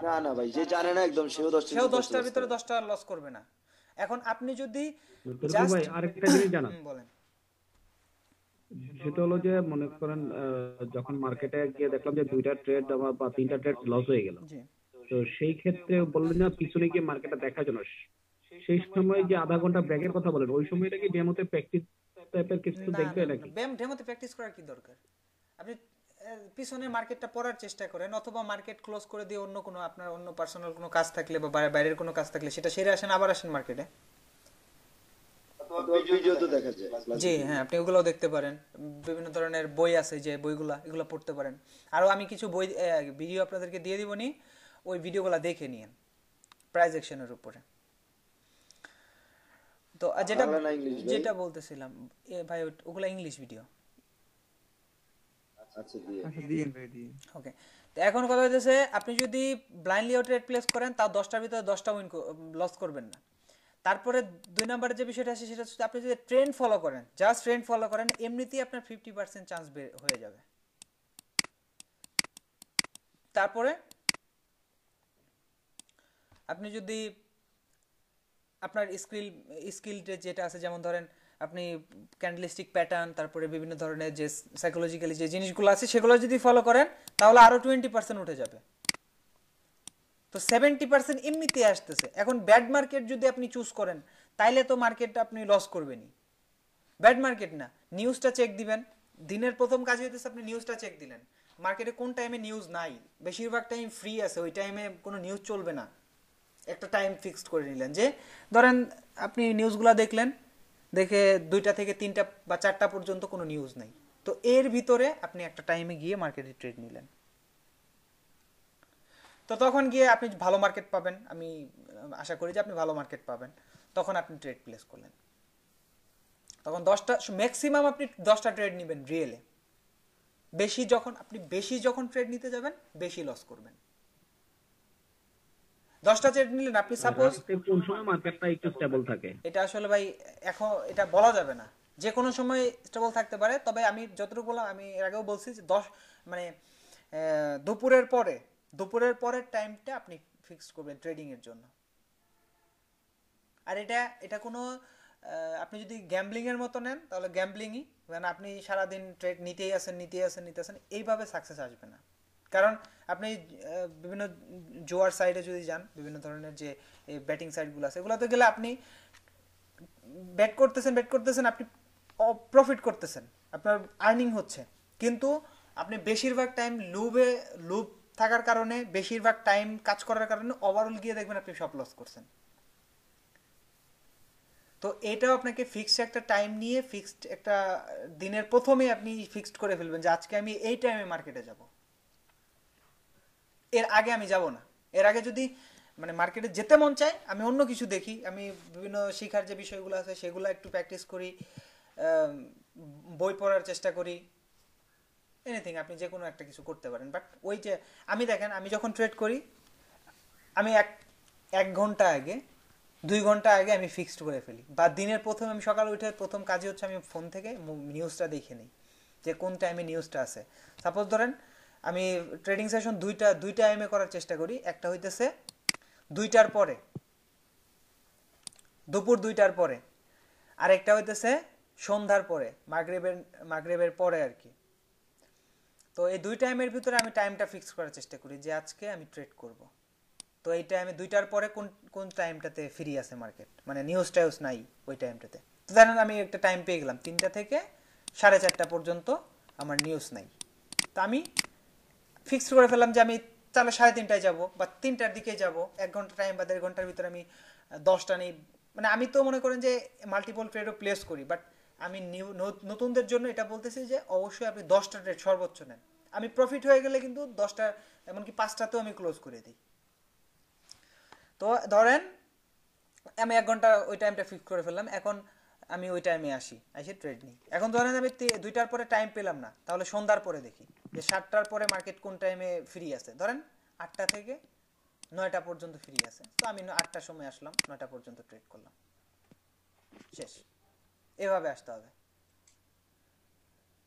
B: না না ভাই, যে জানে না একদম সেও
I: 10টার ভিতরে 10টা লস করবে না। এখন আপনি যদি
G: ভাই আরেকটা জিনিস জানা,
I: বলেন,
G: সেটা হলো যে মনে করেন যখন মার্কেটে গিয়ে দেখলাম যে 2টা ট্রেড বা 3টা ট্রেড লস হয়ে গেল, তো সেই ক্ষেত্রে বললেন না পিছনে গিয়ে মার্কেটটা দেখার জন্য, সেই সময় যে আধা ঘন্টা ব্রেকের কথা বলেন, ওই সময়টা কি ডেমোতে প্র্যাকটিস টাইপের কিছু দেখবে নাকি?
I: ডেমোতে প্র্যাকটিস করার কি দরকার? আপনি পিছনে মার্কেটটা পড়ার চেষ্টা করেন, অথবা মার্কেট ক্লোজ করে দিয়ে অন্য কোনো আপনার অন্য পার্সোনাল কোনো কাজ থাকলে বা বাইরের কোনো কাজ থাকলে সেটা সেরে আসেন, আবার আসেন মার্কেটে। জি হ্যাঁ, আপনি ওগুলো দেখতে পারেন। বিভিন্ন ধরনের বই আছে, যে এগুলো পড়তে পারেন। আরো আমি কিছু বই ভিডিও আপনাদেরকে দিয়ে দিবনি, ওই ভিডিওগুলো দেখে নিয়েন প্রাইস অ্যাকশনের উপরে। তো যেটা বলতেছিলাম ভাই, ওগুলা ইংলিশ ভিডিও। ওকে, তো এখন কথা হইতেছে আপনি যদি ব্লাইন্ডলি ট্রেড প্লেস করেন, তাও 10টার ভিতরে 10টা লস করবেন না। তারপরে 2 নম্বরের যে বিষয়টা আছে সেটা হচ্ছে আপনি যদি ট্রেন্ড ফলো করেন, জাস্ট ট্রেন্ড ফলো করেন, এমনিতেই আপনার 50% চান্স হয়ে যাবে। তারপরে আপনি যদি আপনার স্কিল যেটা আছে, যেমন ধরেন আপনি ক্যান্ডেলস্টিক প্যাটার্ন, তারপরে বিভিন্ন ধরনের যে সাইকোলজিক্যালি যে জিনিসগুলো আছে সেগুলো যদি ফলো করেন, তাহলে আরো 20% উঠে যাবে। তো 70% এমনিতে আসতেছে। এখন ব্যাড মার্কেট যদি আপনি চুজ করেন, তাইলে তো মার্কেটটা আপনি লস করবেনই। ব্যাড মার্কেট না, নিউজটা চেক দিবেন। দিনের প্রথম কাজ হইতেছে আপনি নিউজটা চেক দিলেন। মার্কেটে কোন টাইমে নিউজ নাই, বেশিরভাগ টাইম ফ্রি আছে, ওই টাইমে কোনো নিউজ চলবে না। একটা টাইম ফিক্সড করে নিলেন, যে ধরেন আপনি নিউজগুলো দেখলেন, দেখে 2টা থেকে 3টা বা 4টা পর্যন্ত কোনো নিউজ নাই, তো এর ভিতরে আপনি একটা টাইমে গিয়ে মার্কেটে ট্রেড নিলেন। তো তখন গিয়ে আপনি ভালো মার্কেট পাবেন, আমি আশা করি যে আপনি ভালো মার্কেট পাবেন। তখন আপনি ট্রেড প্লেস করলেন, তখন 10টা ম্যাক্সিমাম আপনি 10টা ট্রেড নেবেন রিয়েলে। বেশি যখন ট্রেড নিতে যাবেন, বেশি লস করবেন। 10টা ট্রেড নিলেন আপনি, সাপোজ
G: কোন সময় মার্কেটটা একটু স্টেবল থাকে,
I: এটা আসলে ভাই এখন এটা বলা যাবে না, যে কোনো সময় স্টেবল থাকতে পারে। তবে আমি যতটুকু বললাম, আমি এর আগেও বলছি যে দুপুরের পরের টাইমটা আপনি ফিক্স করবেন ট্রেডিং এর জন্য। আর এটা কোনো আপনি যদি গ্যাম্বলিং এর মতো নেন, তাহলে গ্যাম্বলিংই, মানে আপনি সারাদিন ট্রেড নিতেই আছেন, এইভাবে সাকসেস আসবে না। কারণ আপনি বিভিন্ন জোয়ার সাইডে যদি যান, বিভিন্ন ধরনের যে ব্যাটিং সাইটগুলো আছে, এগুলোতে গেলে আপনি ব্যাট করতেছেন, আপনি প্রফিট করতেছেন, আপনার আর্নিং হচ্ছে, কিন্তু আপনি বেশিরভাগ টাইম লুপ থাকার কারণে, বেশিরভাগ টাইম কাজ করার কারণে ওভারঅল গিয়ে দেখবেন আপনি সব লস করছেন। তো এটাও আপনাকে ফিক্সড একটা টাইম নিয়ে, ফিক্সড একটা দিনের প্রথমে আপনি ফিক্সড করে ফেলবেন যে আজকে আমি এই টাইমে মার্কেটে যাব, এর আগে আমি যাব না। এর আগে যদি মানে মার্কেটে যেতে মন চায়, আমি অন্য কিছু দেখি, আমি বিভিন্ন শেখার যে বিষয়গুলো আছে সেগুলো একটু প্র্যাকটিস করি, বই পড়ার চেষ্টা করি, এনিথিং, আপনি যে কোনো একটা কিছু করতে পারেন। বাট ওই যে আমি দেখেন, আমি যখন ট্রেড করি, আমি এক ঘন্টা আগে 2 ঘন্টা আগে আমি ফিক্সড করে ফেলি, বা দিনের প্রথম আমি সকালে উঠে প্রথম কাজই হচ্ছে আমি ফোন থেকে নিউজটা দেখে নিই যে কোন টাইমে নিউজটা আছে। সাপোজ ধরেন আমি ট্রেডিং সেশন দুইটা এম এ করার চেষ্টা করি, একটা হইতেছে 2টার পরে, দুপুর 2টার পরে, আর একটা হইতেছে সন্ধ্যার পরে, মাগরিবের পরে আর কি। তো এই 2 টাইমের ভিতরে আমি টাইমটা ফিক্স করার চেষ্টা করি যে আজকে আমি ট্রেড করব। তো এই টাইমে 2টার পরে কোন টাইমটাতে ফ্রি আছে মার্কেট, মানে নিউজ নাই ওই টাইমটাতে। তো ধরেন আমি একটা টাইম পেয়ে গেলাম 3টা থেকে 4:30 পর্যন্ত আমার নিউজ নাই, তো আমি ফিক্স করে ফেললাম যে আমি তাহলে 3:30টায় যাব বা 3টার দিকে যাব, 1 ঘন্টা টাইম বা 1.5 ঘন্টার ভিতরে আমি 10টা নেই। মানে আমি তো মনে করেন যে মাল্টিপল ট্রেডও প্লেস করি, বাট আমি নতুনদের জন্য এটা বলতেছি যে অবশ্যই আপনি 10টা ট্রেড সর্বোচ্চ নেন। আমি প্রফিট হয়ে গেলে কিন্তু 10টা, এমনকি 5টাতেও আমি ক্লোজ করে দিই। তো ধরেন আমি 1 ঘন্টা ওই টাইমটা ফিক্স করে ফেললাম, এখন আমি ওই টাইমে এসে ট্রেড নিই। এখন ধরেন আমি 2টার পরে টাইম পেলাম না, তাহলে সন্ধ্যার পরে দেখি যে 7টার পরে মার্কেট কোন টাইমে ফ্রি আছে। ধরেন 8টা থেকে 9টা পর্যন্ত ফ্রি আছে, তো আমি 8টার সময় আসলাম, 9টা পর্যন্ত ট্রেড করলাম, শেষ। এভাবে আসতে হবে।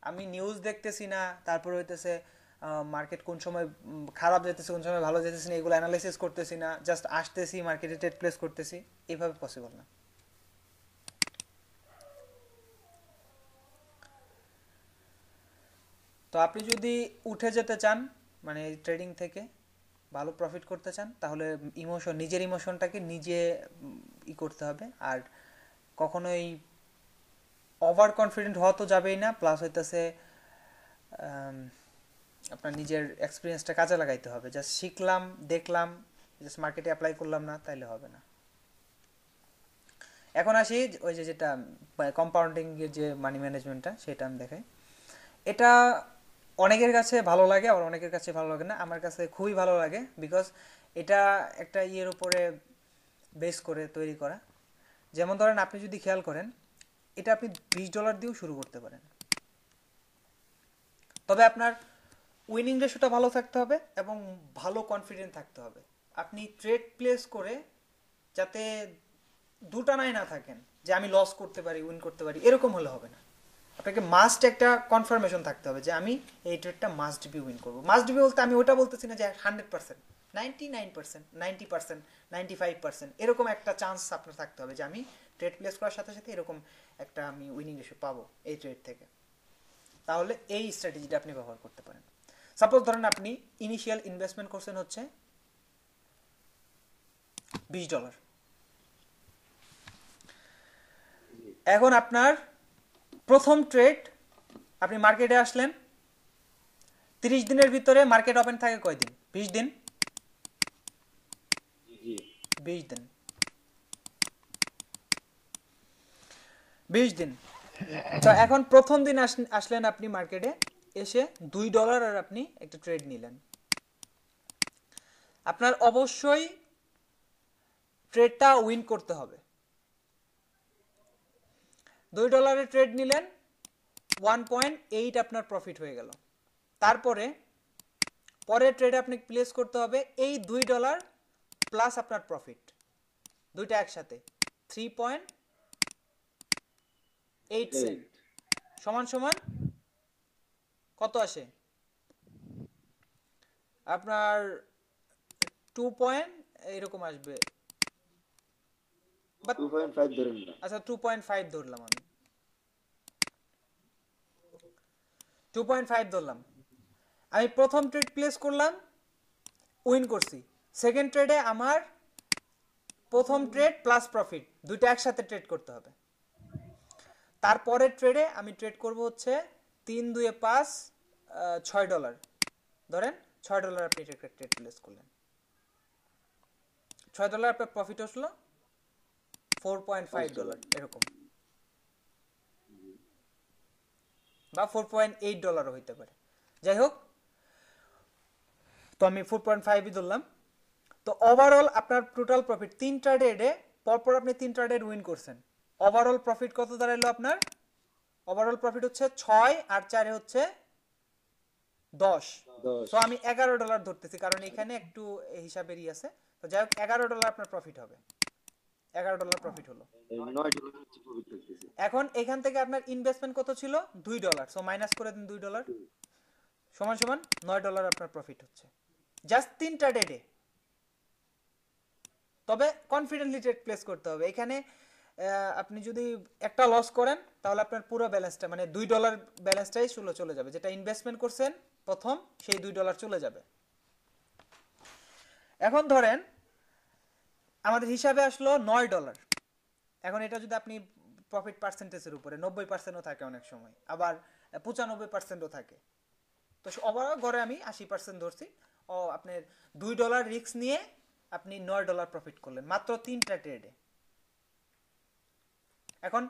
I: আমি নিউজ দেখতেছি না, তারপর হইতেছে মার্কেট কোন সময় খারাপ যেতেছে কোন সময় ভালো যেতেছে না, এগুলো অ্যানালাইসিস করতেছি না, জাস্ট আসতেছি মার্কেটে ট্রেড প্লেস করতেছি, এইভাবে পসিবল না। তো আপনি যদি উঠে যেতে চান, মানে ট্রেডিং থেকে ভালো প্রফিট করতে চান, তাহলে নিজের ইমোশনটাকে নিজে করতে হবে। আর কখনোই ওভার কনফিডেন্ট হওয়া তো যাবেই না, প্লাস হইতেছে আপনার নিজের এক্সপিরিয়েন্সটা কাজে লাগাইতে হবে। জাস্ট শিখলাম, দেখলাম, জাস্ট মার্কেটে অ্যাপ্লাই করলাম না, তাইলে হবে না। এখন আসি ওই যেটা কম্পাউন্ডিং এর যে মানি ম্যানেজমেন্টটা, সেটা আমি দেখাই। এটা অনেকের কাছে ভালো লাগে, আবার অনেকের কাছে ভালো লাগে না। আমার কাছে খুবই ভালো লাগে, বিকজ এটা একটা ইয়ের উপরে বেস করে তৈরি করা। যেমন ধরেন আপনি যদি খেয়াল করেন, এটা আপনি $20 দিয়েও শুরু করতে পারেন, তবে আপনার উইনিং রেশিওটা ভালো থাকতে হবে এবং ভালো কনফিডেন্ট থাকতে হবে। আপনি ট্রেড প্লেস করে যাতে দুটানায় না থাকেন যে আমি লস করতে পারি, উইন করতে পারি, এরকম হলে হবে না। আপনাকে মাস্ট একটা কনফার্মেশন থাকতে হবে যে আমি এই ট্রেডটা মাস্ট বি উইন করবো। মাস্ট বি বলতে আমি ওটা বলতেছি না যে 100%, 99%, 90%, 95%, এরকম একটা চান্স আপনার থাকতে হবে যে আমি ট্রেড প্লেস করার সাথে সাথে এরকম একটা আমি উইনিং রেশিও পাবো এই ট্রেড থেকে। তাহলে এই স্ট্র্যাটেজিটা আপনি ব্যবহার করতে পারেন। সাপোজ ধরেন আপনি ইনিশিয়াল ইনভেস্টমেন্ট করছেন হচ্ছে $20। এখন আপনার প্রথম ট্রেড, আপনি মার্কেটে আসলেন, 30 দিনের ভিতরে মার্কেট ওপেন থাকে কয় দিন? 20 দিন। 20 দিন। 20 দিন। তো এখন প্রথম দিন আসলেন আপনি মার্কেটে, এসে $2 আর আপনি একটা ট্রেড নিলেন। আপনার অবশ্যই ট্রেডটা উইন করতে হবে। $2 ট্রেড নিলেন, 1.8 আপনার প্রফিট হয়ে গেল। তারপরে পরের ট্রেডে আপনি প্লেস করতে হবে এই $2 প্লাস আপনার প্রফিট, দুইটা একসাথে 3.8 সেন্ট সমান সমান কত আসে? আপনার 2 পয়েন্ট এরকম আসবে,
B: 2.5 ধরেন না।
I: আচ্ছা 2.5 ধরলাম আমি, 2.5 ধরলাম। আমি প্রথম ট্রেড প্লেস করলাম, উইন করছি। সেকেন্ড ট্রেডে আমার প্রথম ট্রেড প্লাস প্রফিট দুইটা একসাথে ট্রেড করতে হবে। তারপরের ট্রেডে আমি ট্রেড করব হচ্ছে 3 2 5 $6। ধরেন $6 আপনি ট্রেড প্লেস করলেন, $6 আপনার প্রফিট আসলো $4.5 এরকম, বা $4.8 হইতে পারে। যাই হোক, তো আমি 4.5 ধরলাম। তো ওভারঅল আপনার টোটাল প্রফিট 3টা ট্রেডে পরপর আপনি 3টা ট্রেড উইন করছেন, ওভারঅল প্রফিট কত দাঁড়ালো আপনার? ওভারঅল প্রফিট হচ্ছে 6 আর 4 হচ্ছে 10। তো আমি $11 ধরতেছি কারণ এখানে একটু হিসাবেরই আছে। তো যাই হোক $11 আপনার প্রফিট হবে, $11 প্রফিট হলো।
B: $9 হচ্ছে প্রফিট করতেছি।
I: এখন এখান থেকে আপনার ইনভেস্টমেন্ট কত ছিল? $2। সো মাইনাস করে দিন $2 সমান সমান $9 আপনার প্রফিট হচ্ছে জাস্ট 3টা ট্রেডে। তবে কনফিডেন্টলি ট্রেড প্লেস করতে হবে। এখানে আপনি যদি একটা লস করেন তাহলে আপনার পুরো ব্যালেন্সটা মানে $2 ব্যালেন্সটাই চলে যাবে, যেটা ইনভেস্টমেন্ট করছেন প্রথম সেই $2 চলে যাবে। এখন ধরেন আমাদের হিসাবে আসলো $9। এখন এটা যদি আপনি প্রফিট পার্সেন্টেজের উপরে 90%ও থাকে, অনেক সময় আবার 95%ও থাকে, তো ওভারঅল গড়ে আমি 80% ধরছি। ও আপনার $2 রিস্ক নিয়ে আপনি $9 প্রফিট করলেন মাত্র 3টা ট্রেডে। এখন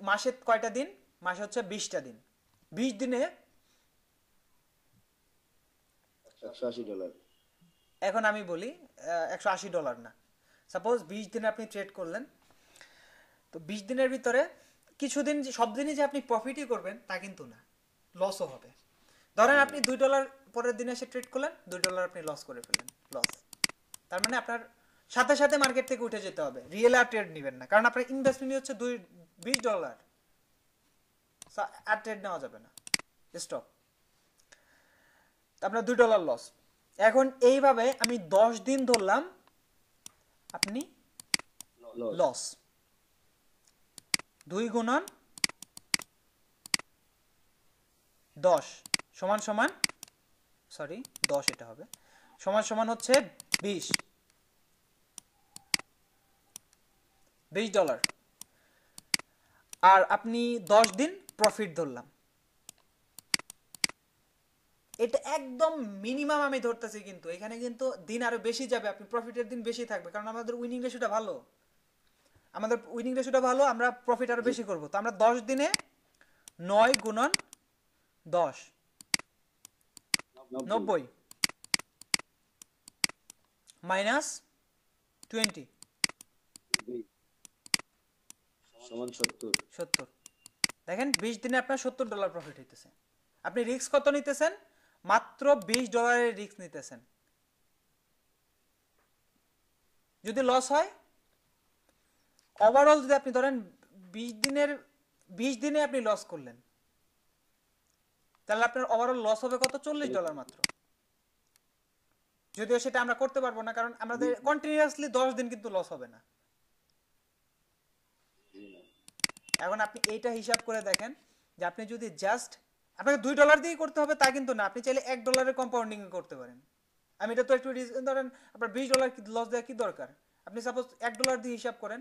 I: মাসে কয়টা দিন? মাসে হচ্ছে 20টা দিন। 20 দিনে
B: $180।
I: এখন আমি বলি $180 না, সাপোজ 20 দিনে আপনি ট্রেড করলেন। তো 20 দিনের ভিতরে কিছুদিন সব দিনই যে আপনি প্রফিটই করবেন তা কিন্তু না, লসও হবে। ধরেন আপনি $2 পরের দিনে এসে ট্রেড করলেন, $2 আপনি লস করে ফেললেন, লস। তার মানে আপনার সাথে সাথে মার্কেট থেকে উঠে যেতে হবে, রিয়েল আর ট্রেড নেবেন না, কারণ আপনার ইনভেস্টমেন্ট হচ্ছে $20, আর ট্রেড নেওয়া যাবে না, স্টপ। আপনার $2 লস। এখন এইভাবে আমি 10 দিন ধরলাম, আপনি লস 2 গুণন 10 সমান সমান, সরি 10 এটা হবে, সমান সমান হচ্ছে $20। আর আপনি 10 দিন প্রফিট ধরলাম, এটা একদম মিনিমাম আমি ধরতেছি, কিন্তু এখানে কিন্তু দিন আরো বেশি যাবে, আপনি প্রফিটের দিন বেশি থাকবে, কারণ আমাদের উইনিং রেশিওটা ভালো, আমরা প্রফিট আরো বেশি করব। তো আমরা 10 দিনে 9 গুণন 10 90 মাইনাস 20
B: সমান
I: 70। দেখেন 20 দিনে আপনার $70 প্রফিট হইতেছে। আপনি রিস্ক কত নিতেছেন? মাত্র $20 রিস্ক নিতেছেন। যদি লস হয়, ওভারঅল যদি আপনি ধরেন 20 দিনে আপনি লস করলেন, তাহলে আপনার ওভারঅল লস হবে কত? $40 মাত্র। যদিও সেটা আমরা করতে পারবো না, কারণ আমাদের কন্টিনিউয়াসলি 10 দিন কিন্তু লস হবে না। এখন আপনি এইটা হিসাব করে দেখেন যে আপনি যদি জাস্ট আপনাকে $2 দিয়ে করতে হবে তা কিন্তু না, আপনি চাইলে $1 কম্পাউন্ডিং করতে পারেন। আমি এটা তো একটু ধরেন আপনার $20 লস দেওয়া কি দরকার? আপনি সাপোজ $1 দিয়ে হিসাব করেন,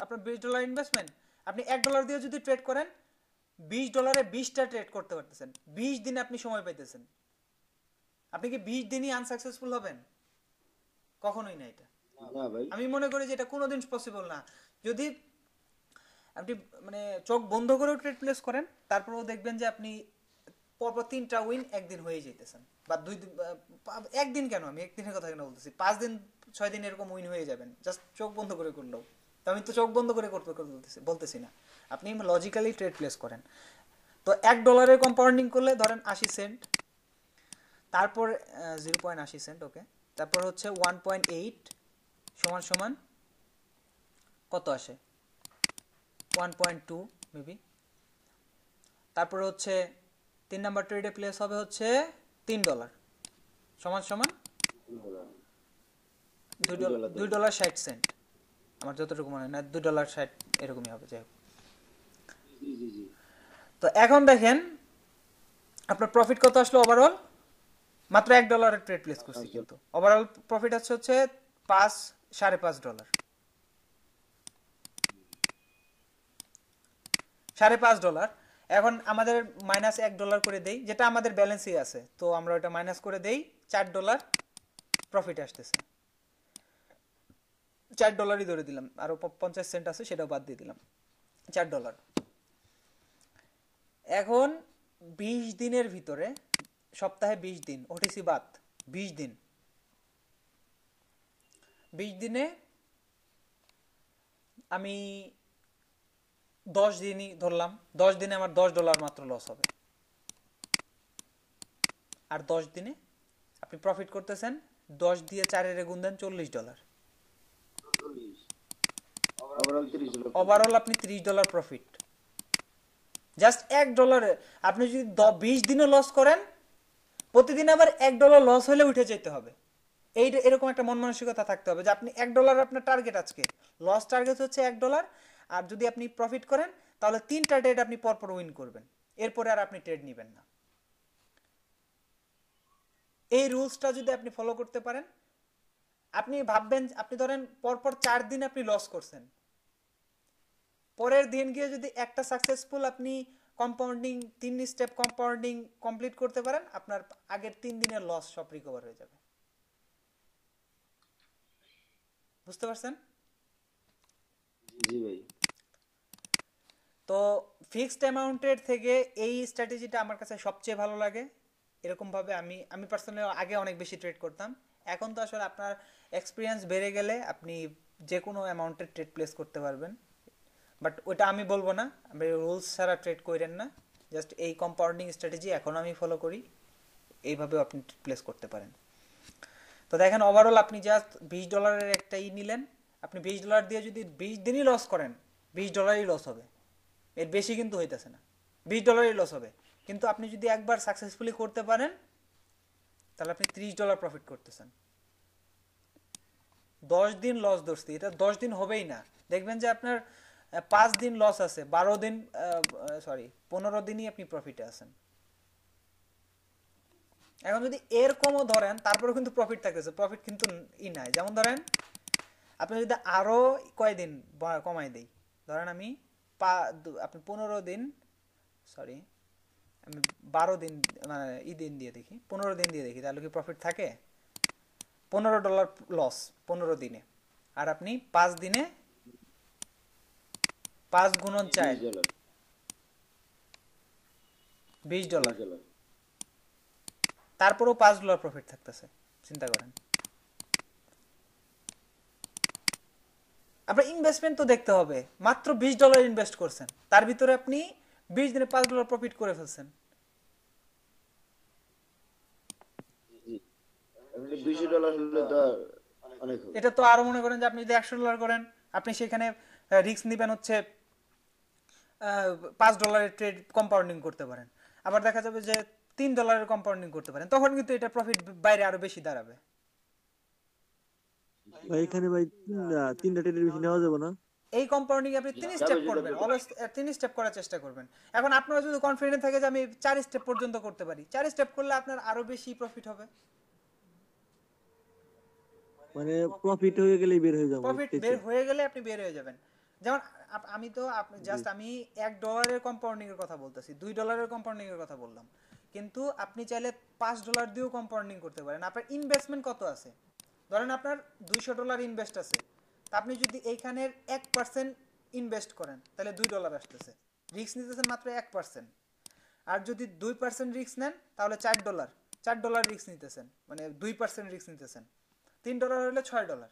I: আপনার $20 ইনভেস্টমেন্ট, আপনি $1 দিয়ে যদি ট্রেড করেন, $20 20টা ট্রেড করতে পারতেছেন, 20 দিনে আপনি সময় পাইতেছেন। আপনি কি 20 দিনই আনসাকসেসফুল হবেন? কখনোই না। এটা আমি মনে করি যে এটা কোনোদিন পসিবল না। যদি আপনি মানে চোখ বন্ধ করেও ট্রেড প্লেস করেন, তারপরেও দেখবেন যে আপনি পরপর 3টা উইন একদিন হয়ে যেতেছেন, বা 2 দিন, একদিন কেন, আমি একদিনের কথা কেন বলতেছি, 5 দিন 6 দিন এরকম উইন হয়ে যাবেন জাস্ট চোখ বন্ধ করে করলেও। তো আমি তো চোখ বন্ধ করে করতে বলতেছি না, আপনি লজিক্যালি ট্রেড প্লেস করেন। তো $1 কম্পাউন্ডিং করলে ধরেন 80 সেন্ট, তারপর 0.80 সেন্ট, ওকে, তারপর হচ্ছে 1.8 সমান সমান কত আসে? 1.2 মেবি। তারপর হচ্ছে 3 নাম্বার ট্রেডে প্লেস হবে হচ্ছে $3 সমান সমান $2.60, আমার যতটুকু মনে হয়, না $2.60 এরকমই হবে, যাই হোক। তো এখন দেখেন আপনার প্রফিট কত আসলো ওভারঅল? মাত্র $1 ট্রেড প্লেস করছি, কিন্তু ওভারঅল প্রফিট হচ্ছে $5.5। $5.5। এখন আমাদের মাইনাস $1 করে দেই, যেটা আমাদের ব্যালেন্সই আছে, তো আমরা ওটা মাইনাস করে দেই, $4 প্রফিট আসতেছে। $4 ধরে দিলাম, আরো 50 সেন্ট আছে সেটাও বাদ দিয়ে দিলাম, $4। এখন 20 দিনের ভিতরে, সপ্তাহে 20 দিন, ওটিসি বাদ 20 দিন, 20 দিনে আমি 10 দিনই ধরলাম, 10 দিনে আমার $10 মাত্র লস হবে। আর 10 দিনে আপনি প্রফিট করতেছেন 10 দিয়ে 4 এর গুণ দেন $40।
B: ওভারঅল $30।
I: ওভারঅল আপনি $30 প্রফিট। জাস্ট $1 আপনি যদি 20 দিনে লস করেন, প্রতিদিন আবার $1 লস হলে উঠে যেতে হবে। এরকম একটা মন মানসিকতা থাকতে হবে যে আপনি $1 আপনার টার্গেট, আজকে লস টার্গেট হচ্ছে $1, আর যদি আপনি প্রফিট করেন তাহলে 3টা ট্রেড আপনি পরপর উইন করবেন, এরপরে আর আপনি ট্রেড নেবেন না। এই রুলসটা যদি আপনি ফলো করতে পারেন, আপনি ভাববেন, আপনি ধরেন পরপর 4 দিন আপনি লস করছেন, পরের দিন গিয়ে যদি একটা সাকসেসফুল আপনি কম্পাউন্ডিং 3 স্টেপ কম্পাউন্ডিং কমপ্লিট করতে পারেন, আপনার আগের 3 দিনের লস সব রিকভার হয়ে যাবে। বুঝতে পারছেন?
B: জি ভাই।
I: তো ফিক্সড অ্যামাউন্টের থেকে এই স্ট্র্যাটেজিটা আমার কাছে সবচেয়ে ভালো লাগে। এরকম ভাবে আমি পার্সোনালি আগে অনেক বেশি ট্রেড করতাম, এখন তো আসলে আপনার এক্সপিরিয়েন্স বেড়ে গেলে আপনি যে কোনো অ্যামাউন্টের ট্রেড প্লেস করতে পারবেন। বাট ওটা আমি বলবো না, আপনি রুলস ছাড়া ট্রেড করেন না, জাস্ট এই কম্পাউন্ডিং স্ট্র্যাটেজি এখন আমি ফলো করি, এইভাবেও আপনি প্লেস করতে পারেন। তো দেখেন ওভারঅল আপনি জাস্ট $20 একটা নিলেন, আপনি $20 দিয়ে যদি 20 দিনই লস করেন, $20 লস হবে, এর বেশি কিন্তু হইতেছে না, $20 লস হবে। কিন্তু আপনি যদি একবার সাকসেসফুলি করতে পারেন তাহলে আপনি $30 প্রফিট করতেছেন। 10 দিন লস ধরছি, এটা 10 দিন হবেই না, দেখবেন যে আপনার 5 দিন লস আছে, 15 দিনই আপনি প্রফিটে আছেন। এখন যদি এরকমও ধরেন তারপরে কিন্তু প্রফিট থাকতেছে, প্রফিট কিন্তু নাই। যেমন ধরেন আপনি যদি আরো কয়দিন কমাই দেই, ধরেন আপনি 15 দিন, আমি 12 দিন মানে দিন দিয়ে দেখি, 15 দিন দিয়ে দেখি, তাহলে কি প্রফিট থাকে? $15 লস 15 দিনে, আর আপনি 5 দিনে 5 গুণন 4 $20, তারপরেও $5 প্রফিট থাকতেছে। চিন্তা করেন, আপনার ইনভেস্টমেন্ট তো দেখতে হবে, মাত্র $20 ইনভেস্ট করছেন, তার ভিতরে আপনি 20 দিনে $5 প্রফিট করে ফেলছেন। এটা তো আরো মনে করেন যে আপনি যদি $100 করেন, আপনি সেখানে রিস্ক নিবেন হচ্ছে $5 ট্রেড কম্পাউন্ডিং করতে পারেন, আবার দেখা যাবে যে $3 কম্পাউন্ডিং করতে পারেন, তখন কিন্তু এটা প্রফিট বাইরে আরো বেশি দাঁড়াবে।
H: ভাই এখানে ভাই 3টা ট্রেডের বেশি নেওয়া যাবে না?
I: এই কম্পাউন্ডিং আপনি 3 স্টেপ করবেন, অলওয়েজ 3 স্টেপ করার চেষ্টা করবেন। এখন আপনারা যদি কনফিডেন্ট থাকে যে আমি 4 স্টেপ পর্যন্ত করতে পারি, 4 স্টেপ করলে আপনার আরো বেশি প্রফিট হবে।
H: মানে প্রফিট হয়ে গেলেই বের হয়ে যাবে,
I: প্রফিট বের হয়ে গেলে আপনি বের হয়ে যাবেন। যেমন আমি তো জাস্ট আমি $1 এর কম্পাউন্ডিং এর কথা বলতেছি, $2 এর কম্পাউন্ডিং এর কথা বললাম, কিন্তু আপনি চাইলে $5 দিয়েও কম্পাউন্ডিং করতে পারেন। আপনার ইনভেস্টমেন্ট কত আছে? ধরেন আপনার $200 ইনভেস্ট আছে, তা আপনি যদি এইখানের 1% ইনভেস্ট করেন তাহলে $2 আসতেছে, রিস্ক নিতেছেন মাত্র 1%। আর যদি 2% রিস্ক নেন তাহলে $4 রিস্ক নিতেছেন, মানে 2% রিস্ক নিতেছেন। $3 হলে $6,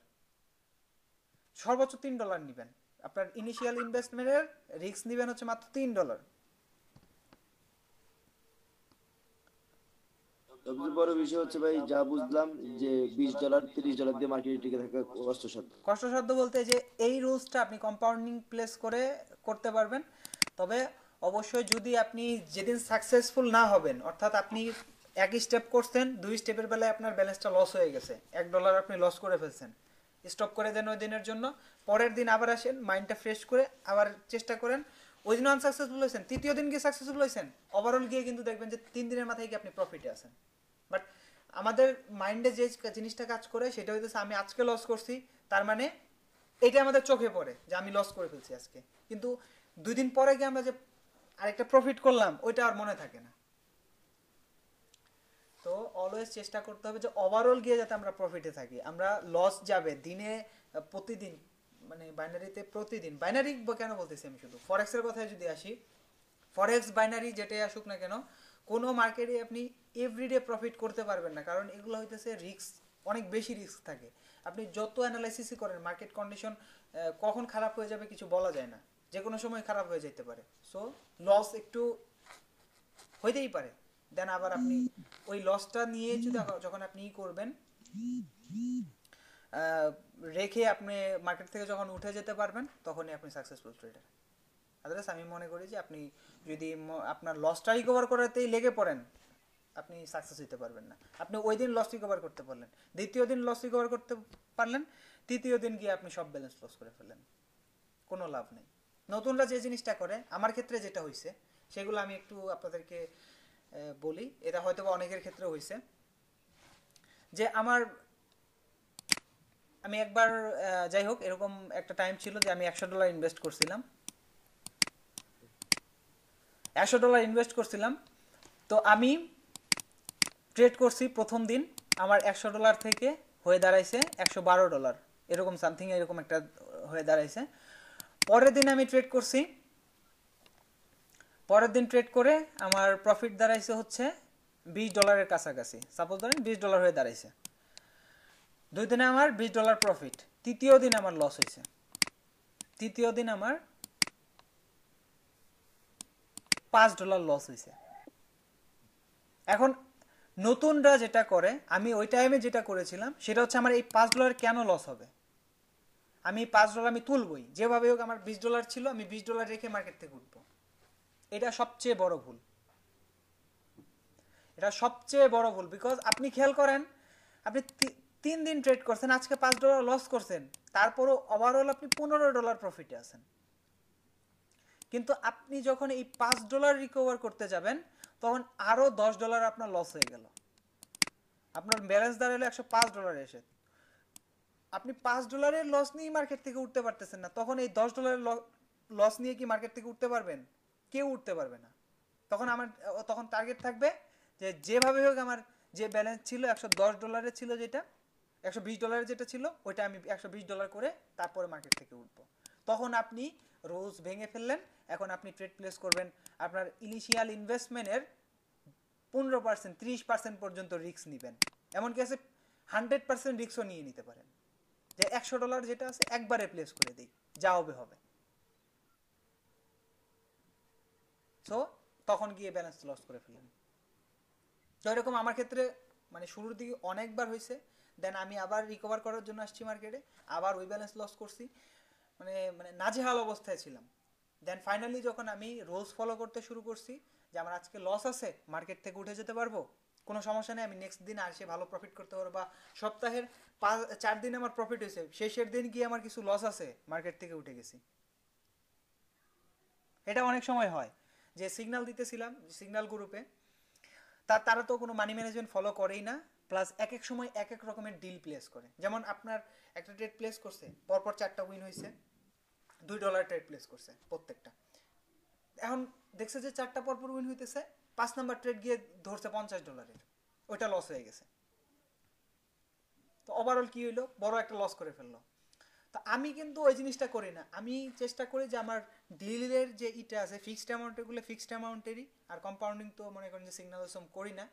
I: সর্বোচ্চ $3 নিবেন। আপনার ইনিশিয়াল ইনভেস্টমেন্টের রিস্ক নিবেন হচ্ছে মাত্র $3।
B: সবচেয়ে বড় বিষয় হচ্ছে ভাই, যা বুঝলাম যে $20 $30 দিয়ে মার্কেটে টিকে থাকা
I: কষ্টসাধ্য বলতে যে এই রুলসটা আপনি কম্পাউন্ডিং প্লেস করে করতে পারবেন। তবে অবশ্যই যদি আপনি যেদিন সাকসেসফুল না হবেন, অর্থাৎ আপনি এক স্টেপ করছেন, 2 স্টেপের বেলায় আপনার ব্যালেন্সটা লস হয়ে গেছে, $1 আপনি লস করে ফেলছেন, স্টপ করে দেন ওই দিনের জন্য, পরের দিন আবার আসেন, মাইন্ডটা ফ্রেশ করে আবার চেষ্টা করেন। ওই দিন আনসাকসেসফুল হয়েছেন, তৃতীয় দিন গিয়ে সাকসেসফুল হয়েছেন, ওভারঅল গিয়ে কিন্তু দেখবেন যে 3 দিনের মাথায় গিয়ে আপনি প্রফিটে আছেন। বাট আমাদের মাইন্ডে যে জিনিসটা কাজ করে সেটা হইতেছে আমি আজকে লস করছি, তার মানে এটা আমাদের চোখে পড়ে যে আমি লস করে ফেলছি আজকে, কিন্তু 2 দিন পরে গিয়ে আমরা যে আরেকটা প্রফিট করলাম ওইটা আর মনে থাকে না। তো অলওয়েজ চেষ্টা করতে হবে যে ওভারঅল গিয়ে যাতে আমরা প্রফিটে থাকি। আমরা লস যাবে দিনে প্রতিদিন, মানে বাইনারিতে প্রতিদিন, বাইনারি কেন বলতেছি আমি, শুধু ফরেক্স এর কথায় যদি আসি, ফরেক্স বাইনারি যেটাই আসুক না কেন, কোনো মার্কেটে আপনি এভরিডে প্রফিট করতে পারবেন না, কারণ এগুলো হইতেছে রিস্ক, অনেক বেশি রিস্ক থাকে। আপনি যত অ্যানালাইসিসই করেন মার্কেট কন্ডিশন কখন খারাপ হয়ে যাবে কিছু বলা যায় না, যে কোনো সময় খারাপ হয়ে যেতে পারে। সো লস একটু হইতেই পারে, দেন আবার আপনি ওই লসটা নিয়ে যদি যখন আপনি করবেন রেখে আপনি মার্কেট থেকে যখন উঠে যেতে পারবেন তখনই আপনি সাকসেসফুল ট্রেডার। আদারওয়াইজ আমি মনে করি যে আপনি যদি আপনার লসটা রিকভার করাতেই লেগে পড়েন আপনি সাকসেস হতে পারবেন না। আপনি ওই দিন লস রিকভার করতে পারলেন, দ্বিতীয় দিন লস রিকভার করতে পারলেন, তৃতীয় দিন গিয়ে আপনি সব ব্যালেন্স লস করে ফেললেন, কোনো লাভ নেই। নতুনরা যে জিনিসটা করে, আমার ক্ষেত্রে যেটা হয়েছে সেগুলো আমি একটু আপনাদেরকে বলি, এটা হয়তো বা অনেকের ক্ষেত্রে হয়েছে। যে আমি একবার যাই হোক এরকম একটা টাইম ছিল যে আমি $100 ইনভেস্ট করছিলাম, $100 ইনভেস্ট করছিলাম। তো আমি ট্রেড করছি প্রথম দিন, আমার $100 থেকে হয়ে দাঁড়াইছে $112, এরকম সামথিং এরকম একটা হয়ে দাঁড়াইছে। পরের দিন আমি ট্রেড করছি, পরের দিন ট্রেড করে আমার প্রফিট দাঁড়াইছে হচ্ছে $20 কাছাকাছি, সাপোজ ধরেন $20 হয়ে দাঁড়াইছে। 2 দিনে আমার $20 প্রফিট। তৃতীয় দিন আমার লস হয়েছে, তৃতীয় দিন আমার $5 লস হয়েছে। এখন নতুনরা যেটা করে, আমি ওই টাইমে যেটা করেছিলাম সেটা হচ্ছে আমার এই $5 কেন লস হবে, আমি $5 আমি তুলবই, যেভাবে হোক আমার $20 ছিল, আমি $20 রেখে মার্কেট থেকে উঠবো। এটা সবচেয়ে বড় ভুল, এটা সবচেয়ে বড় ভুল। বিকজ আপনি খেয়াল করেন, আপনি 3 দিন ট্রেড করছেন, আজকে $5 লস করছেন, তারপরও ওভারঅল আপনি $15 প্রফিটে আছেন। কিন্তু আপনি যখন এই $5 রিকভার করতে যাবেন তখন আরো $10 আপনার লস হয়ে গেল, আপনার ব্যালেন্স দাঁড়ালো $105 এসে, আপনি $5 লস নিয়ে মার্কেট থেকে উঠতে পারতেছেন না, তখন এই $10 লস নিয়ে কি মার্কেট থেকে উঠতে পারবেন? কেউ উঠতে পারবে না। তখন টার্গেট থাকবে যে যেভাবে হোক আমার যে ব্যালেন্স ছিল $110 ছিল, যেটা $120 যেটা ছিল ওইটা আমি $120 করে তারপরে মার্কেট থেকে উঠবো। তখন আপনি রোজ ভেঙে ফেললেন। এখন আপনি ট্রেড প্লেস করবেন, আপনার ইনিশিয়াল ইনভেস্টমেন্টের 15% 30% পর্যন্ত রিস্ক নেবেন, এমনকি আছে 100% রিস্কও নিয়ে নিতে পারেন, যে $100 যেটা আছে একবারে প্লেস করে দিই, যা হবে হবে। সো তখন গিয়ে ব্যালেন্স লস করে ফেলেন। তো এরকম আমার ক্ষেত্রে মানে শুরুর দিকে অনেকবার হয়েছে, দেন আমি আবার রিকভার করার জন্য আসছি মার্কেটে, আবার ওই ব্যালেন্স লস করছি, মানে নাজেহাল অবস্থায় ছিলাম। দেন ফাইনালি যখন আমি রোজ ফলো করতে শুরু করছি যে আমার আজকে লস আছে, মার্কেট থেকে উঠে যেতে পারবো, কোনো সমস্যা নেই, আমি নেক্সট দিন আসে ভালো প্রফিট করতে পারবো, বা সপ্তাহের 4 দিন আমার প্রফিট হয়েছে, শেষের দিন গিয়ে আমার কিছু লস আছে, মার্কেট থেকে উঠে গেছি। এটা অনেক সময় হয় যে সিগন্যাল দিতেছিলাম সিগন্যাল গ্রুপে, তারা তো কোনো মানি ম্যানেজমেন্ট ফলো করেই না, প্লাস এক এক সময় এক এক রকমের ডিল প্লেস করে। যেমন আপনার একটা ট্রেড প্লেস করছে, পরপর 4টা উইন হয়েছে, $2 ট্রেড প্লেস করছে প্রত্যেকটা, এখন দেখছে যে 4টা পরপর উইন হইতেছে, 5 নাম্বার ট্রেড গিয়ে ধরছে $50, ওইটা লস হয়ে গেছে। তো ওভারঅল কি হইলো, বড় একটা লস করে ফেললো। তো আমি কিন্তু ওই জিনিসটা করি না, আমি চেষ্টা করি যে আমার ডিলের যে ইটা আছে ফিক্সড অ্যামাউন্টেরগুলো ফিক্সড অ্যামাউন্টেরই, আর কম্পাউন্ডিং তো মনে করেন যে সিগন্যাল সম করি না,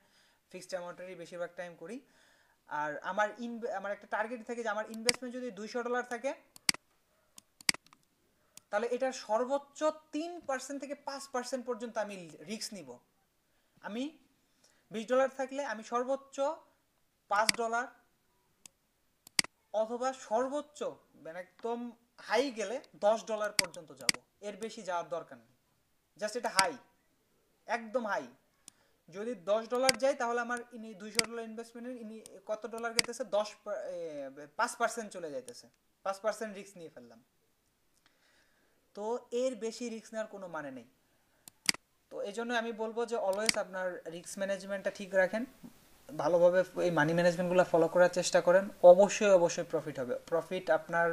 I: ফিক্সড অ্যামাউন্টেরই বেশিরভাগ টাইম করি। আর আমার একটা টার্গেট থাকে যে আমার ইনভেস্টমেন্ট যদি $200 থাকে, তাহলে এটার সর্বোচ্চ 3% থেকে 5% পর্যন্ত আমি রিস্ক নিব। আমি $20 থাকলে আমি সর্বোচ্চ $5 অথবা সর্বোচ্চ মানে একদম হাই গেলে $10 পর্যন্ত যাব, এর বেশি যাওয়ার দরকার নেই, জাস্ট এটা হাই, একদম হাই। যদি $10 যায় তাহলে আমার ইনি $200 ইনভেস্টমেন্টের ইনি কত ডলার গেতেছে, 5% চলে যাইতেছে, 5% রিস্ক নিয়ে ফেললাম। তো এর বেশি রিস্ক নেওয়ার কোনো মানে নেই। তো এই জন্য আমি বলবো যে অলওয়েজ আপনার রিস্ক ম্যানেজমেন্টটা ঠিক রাখেন, ভালোভাবে এই মানি ম্যানেজমেন্টগুলো ফলো করার চেষ্টা করেন, অবশ্যই প্রফিট হবে, প্রফিট আপনার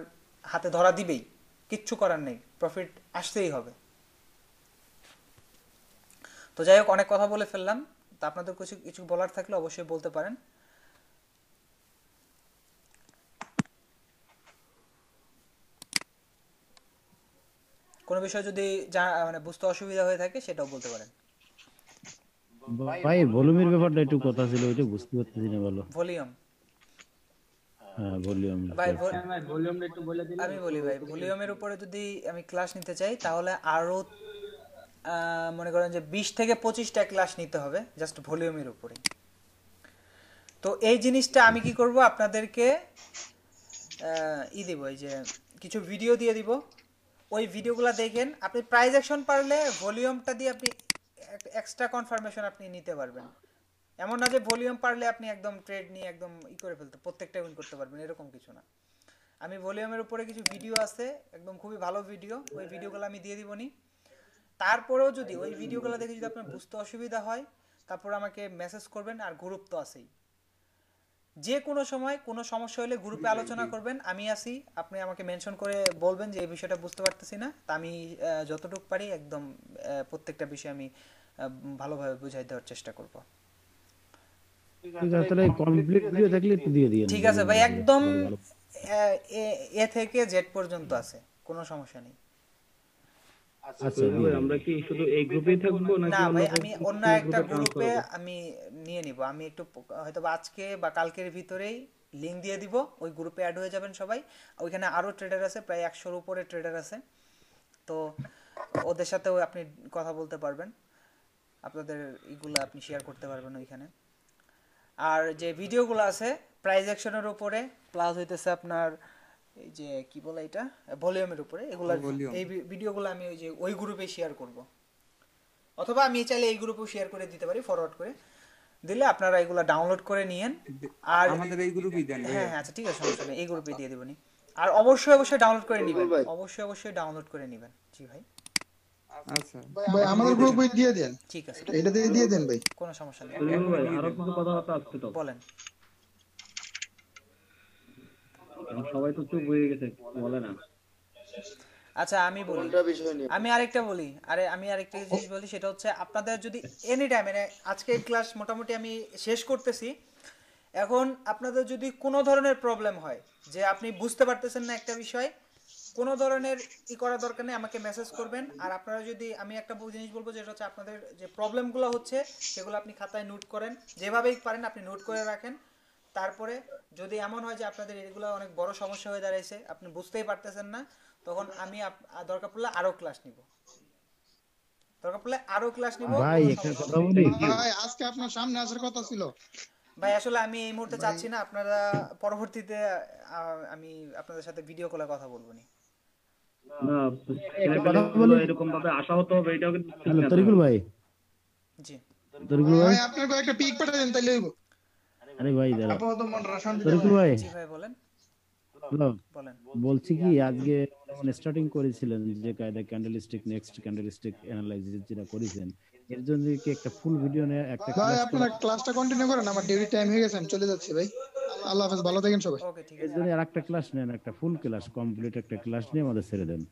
I: হাতে ধরা দিবেই, কিচ্ছু করার নেই, প্রফিট আসতেই হবে। তো যাই হোক, অনেক কথা বলে ফেললাম, তো আপনাদের কিছু বলার থাকলে অবশ্যই বলতে পারেন। কোনো বিষয় যদি মানে বুঝতে অসুবিধা হয়ে থাকে সেটাও বলতে পারেন।
J: ভাই ভলিউমের ব্যাপারটা একটু কথা ছিল, ওইটা বুঝতে পারতেছি না ভালো।
I: ভলিউম
J: হ্যাঁ ভলিউম
I: ভাই
E: ভাই ভলিউমটা একটু বলে দিন।
I: আমি বলি ভাই, ভলিউমের উপরে যদি আমি ক্লাস নিতে চাই তাহলে আরো মনে করেন যে 20 থেকে 25টা ক্লাস নিতে হবে জাস্ট ভলিউমের উপরে। তো এই জিনিসটা আমি কি করব, আপনাদেরকে দিব, এই যে কিছু ভিডিও দিয়ে দিব, ওই ভিডিওগুলো দেখেন। আপনি প্রাইস অ্যাকশন পারলে ভলিউমটা দিয়ে আপনি এক্সট্রা কনফার্মেশন আপনি নিতে পারবেন। এমন না যে ভলিউম পারলে আপনি একদম ট্রেড নিয়ে একদম করে ফেলতে প্রত্যেকটা উইন করতে পারবেন, এরকম কিছু না। আমি ভলিউমের উপরে কিছু ভিডিও আছে একদম খুবই ভালো ভিডিও, ওই ভিডিওগুলো আমি দিয়ে দিবনি। তারপরেও যদি ওই ভিডিওগুলো দেখে যদি আপনার বুঝতে অসুবিধা হয় তারপর আমাকে মেসেজ করবেন। আর গ্রুপ তো আছেই, যে কোনো সময় কোনো সমস্যা হলে গ্রুপে আলোচনা করবেন, আমি আছি। আপনি আমাকে মেনশন করে বলবেন যে এই বিষয়টা বুঝতে পারতেছি না, তা আমি যতটুকু পারি একদম প্রত্যেকটা বিষয় আমি ভালোভাবে বুঝাই দেওয়ার চেষ্টা করব।
J: ঠিক আছে, তাহলে কমপ্লিট ভিডিও দেখলে একটু দিয়ে দিন।
I: ঠিক আছে ভাই, একদম এ থেকে জেড পর্যন্ত আছে, কোনো সমস্যা নেই।
G: আচ্ছা আমরা কি শুধু এই গ্রুপেই থাকবো নাকি
I: না ভাই, আমি অন্য একটা গ্রুপে আমি নিয়ে নিব। আমি একটু হয়তো আজকে বা কালকের ভিতরেই লিংক দিয়ে দিব, ওই গ্রুপে অ্যাড হয়ে যাবেন সবাই। ওইখানে আরো ট্রেডার আছে, প্রায় 100-র উপরে ট্রেডার আছে, তো ওদের সাথেও আপনি কথা বলতে পারবেন, আপনাদের এগুলো আপনি শেয়ার করতে পারবেন ওইখানে। আর যে ভিডিওগুলো আছে প্রাইস অ্যাকশনের উপরে প্লাস হইতেছে আপনার এই যে কি বলে এটা ভলিউমের উপরে, এগুলা এই ভিডিওগুলো আমি ওই গ্রুপে শেয়ার করব, অথবা আমি চাইলে এই গ্রুপেও শেয়ার করে দিতে পারি, ফরওয়ার্ড করে দিলে আপনারা এগুলা ডাউনলোড করে নিয়েন। আর
F: আমাদের এই গ্রুপেই দেন।
I: হ্যাঁ আচ্ছা ঠিক আছে, সমস্যা নেই, এই গ্রুপে দিয়ে দিবনি। আর অবশ্যই ডাউনলোড করে নেবেন, অবশ্যই ডাউনলোড করে নেবেন। জি ভাই,
F: আচ্ছা
K: ভাই আমাদের গ্রুপে দিয়ে দেন।
I: ঠিক আছে,
K: এটা দিয়ে দেন ভাই,
I: কোনো সমস্যা নেই।
G: ভাই আরো কিছু কথাবার্তা আসছে তো,
I: বলেন।
G: সবাই তো চুপ হয়ে গেছে, বলে না।
I: আচ্ছা আমি বলি, আমি আরেকটা জিনিস বলি, সেটা হচ্ছে আপনাদের যদি এনি টাইম, মানে আজকে ক্লাস মোটামুটি আমি শেষ করতেছি, এখন আপনাদের যদি কোনো ধরনের প্রবলেম হয় যে আপনি বুঝতে পারতেছেন না একটা বিষয়, কোনো ধরনের করার দরকার নেই, আমাকে মেসেজ করবেন। আর আপনারা যদি, আমি একটা জিনিস বলবো যেটা হচ্ছে আপনাদের যে প্রবলেমগুলো হচ্ছে সেগুলো আপনি খাতায় নোট করেন, যেভাবেই পারেন আপনি নোট করে রাখেন। তারপরে যদি এমন হয় যে আপনাদের এগুলো অনেক বড় সমস্যা হয়ে দাঁড়াইছে, আপনি বুঝতেই পারতেছেন না, তখন আমি দরকার পড়লে আরো ক্লাস নিব,
J: ভাই একটা কথা বলি।
K: ভাই আজকে আপনার সামনে আসার কথা ছিল
I: ভাই, আসলে আমি এই মুহূর্তে চাচ্ছি না, আপনারা পরবর্তীতে আমি আপনাদের সাথে ভিডিও কলে কথা বলবো নি।
G: না ছেলেগুলো এরকম ভাবে আশা হতে হবে, এটাও কিন্তু ঠিক না।
J: তরিকুল ভাই,
I: জি
J: তরিকুল ভাই
K: আপনাকে একটা পিক পাঠিয়ে দেন তাইলে হইব।
J: আরে ভাই দাঁড়া,
K: আপাতত মনটা শান্তি
J: তরিকুল ভাই,
I: জি ভাই বলেন।
J: হ্যালো,
I: বলেন।
J: বলছি কি আজকে যখন স্টার্টিং করেছিলেন যে কায়দা ক্যান্ডেলস্টিক নেক্সট ক্যান্ডেলস্টিক অ্যানালাইসিস যেটা করেছেন, এর জন্য কি একটা ফুল ভিডিও নিয়ে একটা
K: ভাই আপনারা ক্লাসটা কন্টিনিউ করেন, আমার ডিউটি টাইম হয়ে গেছে, আমি চলে যাচ্ছি ভাই। আল্লাহ হাফেজ, ভালো থাকেন সবাই।
I: ওকে ঠিক
J: এর
I: আছে,
J: জন্য আরেকটা ক্লাস নেন, একটা ফুল ক্লাস কমপ্লিট একটা ক্লাস নিয়ে আমাদের ছেড়ে দেন,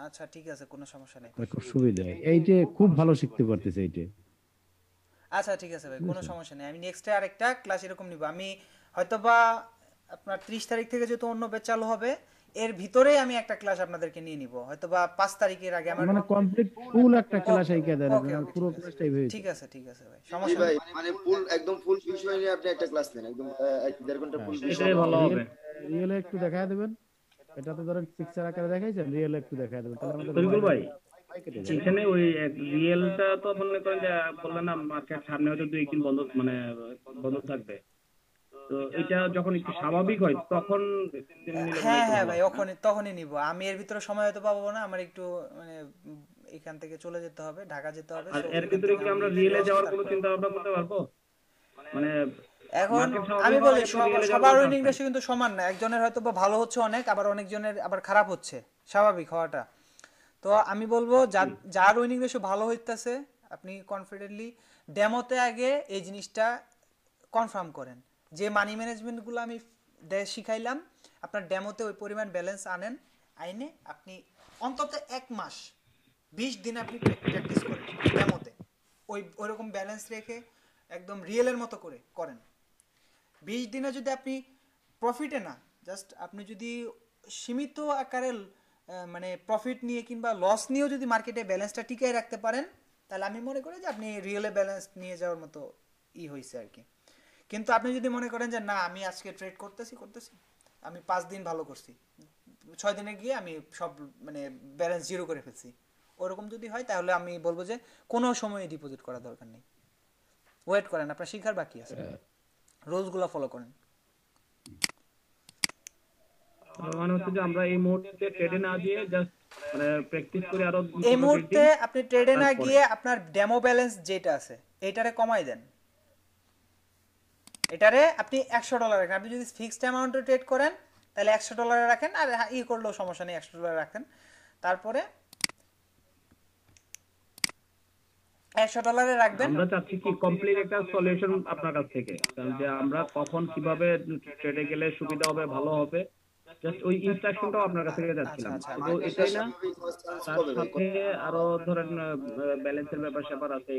I: আচ্ছা ঠিক আছে, কোনো সমস্যা নেই।
J: খুব সুবিধা হয়, এইটা খুব ভালো শিখতে পারতেছে এইটা।
I: আচ্ছা ঠিক আছে ভাই, কোনো সমস্যা নেই, আমি নেক্সটে আরেকটা ক্লাস এরকম নিব। আমি হয়তোবা আপনার 30 তারিখ থেকে যেহেতু অন্য ব্যাচ চালু হবে, এর ভিতরেই আমি একটা ক্লাস আপনাদেরকে নিয়ে নিব, হয়তোবা 5 তারিখের আগে আমার
J: মানে কমপ্লিট ফুল একটা ক্লাস এইটা দেন, পুরো
I: ওকে,
J: ক্লাসটাই হয়েছে।
I: ঠিক আছে ভাই,
B: জি
I: সমস্যা
B: ভাই,
I: নেই।
B: মানে একদম ফুল বিষয় নিয়ে আপনি একটা ক্লাস নেন, একদম 1.5 ঘন্টা ফুল বিষয়।
G: এটাই ভালো হবে।
J: রিয়েলে একটু দেখায় দেবেন, এটা তো ধরেন পিকচার আকারে দেখাইছেন, রিয়েলে একটু দেখায় দেবেন, তাহলে আমাদের
G: তরিকুল ভাই এখানে ওই রিয়েলটা তো মনে করেন যে বললেন না মার্কেট সামনে হয়তো 2-3 বন্ধ থাকবে, তো এটা যখন একটু স্বাভাবিক হয় তখন
I: হ্যাঁ ভাই, তখনই নিব। আমি এর ভিতরে সময় হয়তো পাবো না, আমার একটু মানে এখান থেকে চলে যেতে হবে, ঢাকা যেতে হবে।
G: আর এর ভিতরে কি আমরা রিয়েলে যাওয়ার কোনো চিন্তা ভাবনা করতে পারবো? মানে
I: এখন আমি বলি সবার উইনিং রেশিও কিন্তু সমান না, একজনের হয়তো বা ভালো হচ্ছে অনেক, আবার অনেকজনের আবার খারাপ হচ্ছে, স্বাভাবিক হওয়াটা। তো আমি বলবো যার উইনিং রেশিও ভালো হইতেছে আপনি কনফিডেন্টলি ডেমোতে আগে এই জিনিসটা কনফার্ম করেন, যে মানি ম্যানেজমেন্টগুলো আমি শিখাইলাম আপনার ডেমোতে ওই পরিমাণ ব্যালেন্স আইনে আপনি অন্তত 1 মাস 20 দিন আপনি প্র্যাকটিস করেন ডেমোতে, ওইরকম ব্যালেন্স রেখে একদম রিয়েলের মতো করে করেন। 20 দিনে যদি আপনি প্রফিটে না, জাস্ট আপনি যদি সীমিত আকারে মানে প্রফিট নিয়ে কিংবা লস নিয়েও যদি মার্কেটে ব্যালেন্সটা টিকায় রাখতে পারেন, তাহলে আমি মনে করি যে আপনি রিয়েলে ব্যালেন্স নিয়ে যাওয়ার মতো হয়েছে আর কি। কিন্তু আপনি যদি মনে করেন যে না আমি আজকে ট্রেড করতেছি আমি 5 দিন ভালো করছি, 6 দিনে গিয়ে আমি সব মানে ব্যালেন্স জিরো করে ফেলছি, ওরকম যদি হয় তাহলে আমি বলবো যে কোনো সময় ডিপোজিট করার দরকার নেই, ওয়েট করেন, আপনার শিখার বাকি আছে, রুলসগুলো ফলো করেন।
G: মানে হচ্ছে যে আমরা এই মুহূর্তে ট্রেডে না গিয়ে জাস্ট মানে প্র্যাকটিস করে আরো
I: এই মুহূর্তে আপনি ট্রেডে না গিয়ে আপনার ডেমো ব্যালেন্স যেটা আছে এইটারে কমাই দেন, এটারে আপনি $100 রাখেন। আপনি যদি ফিক্সড অ্যামাউন্টে ট্রেড করেন তাহলে $100 রাখেন, আর ই করলেও সমস্যা নেই, $100 রাখেন। তারপরে $100 রাখবেন।
G: আমরা চাচ্ছি কি কমপ্লিট একটা সলিউশন আপনার কাছ থেকে, কারণ যে আমরা কখন কিভাবে ট্রেডে গেলে সুবিধা হবে, ভালো হবে, জাস্ট ওই ইনস্ট্রাকশনটাও আপনার কাছ থেকে যাচ্ছিলাম। তো এটাই না, তার সাথে আরো ধরেন ব্যালেন্সের ব্যাপার স্যাপার আছে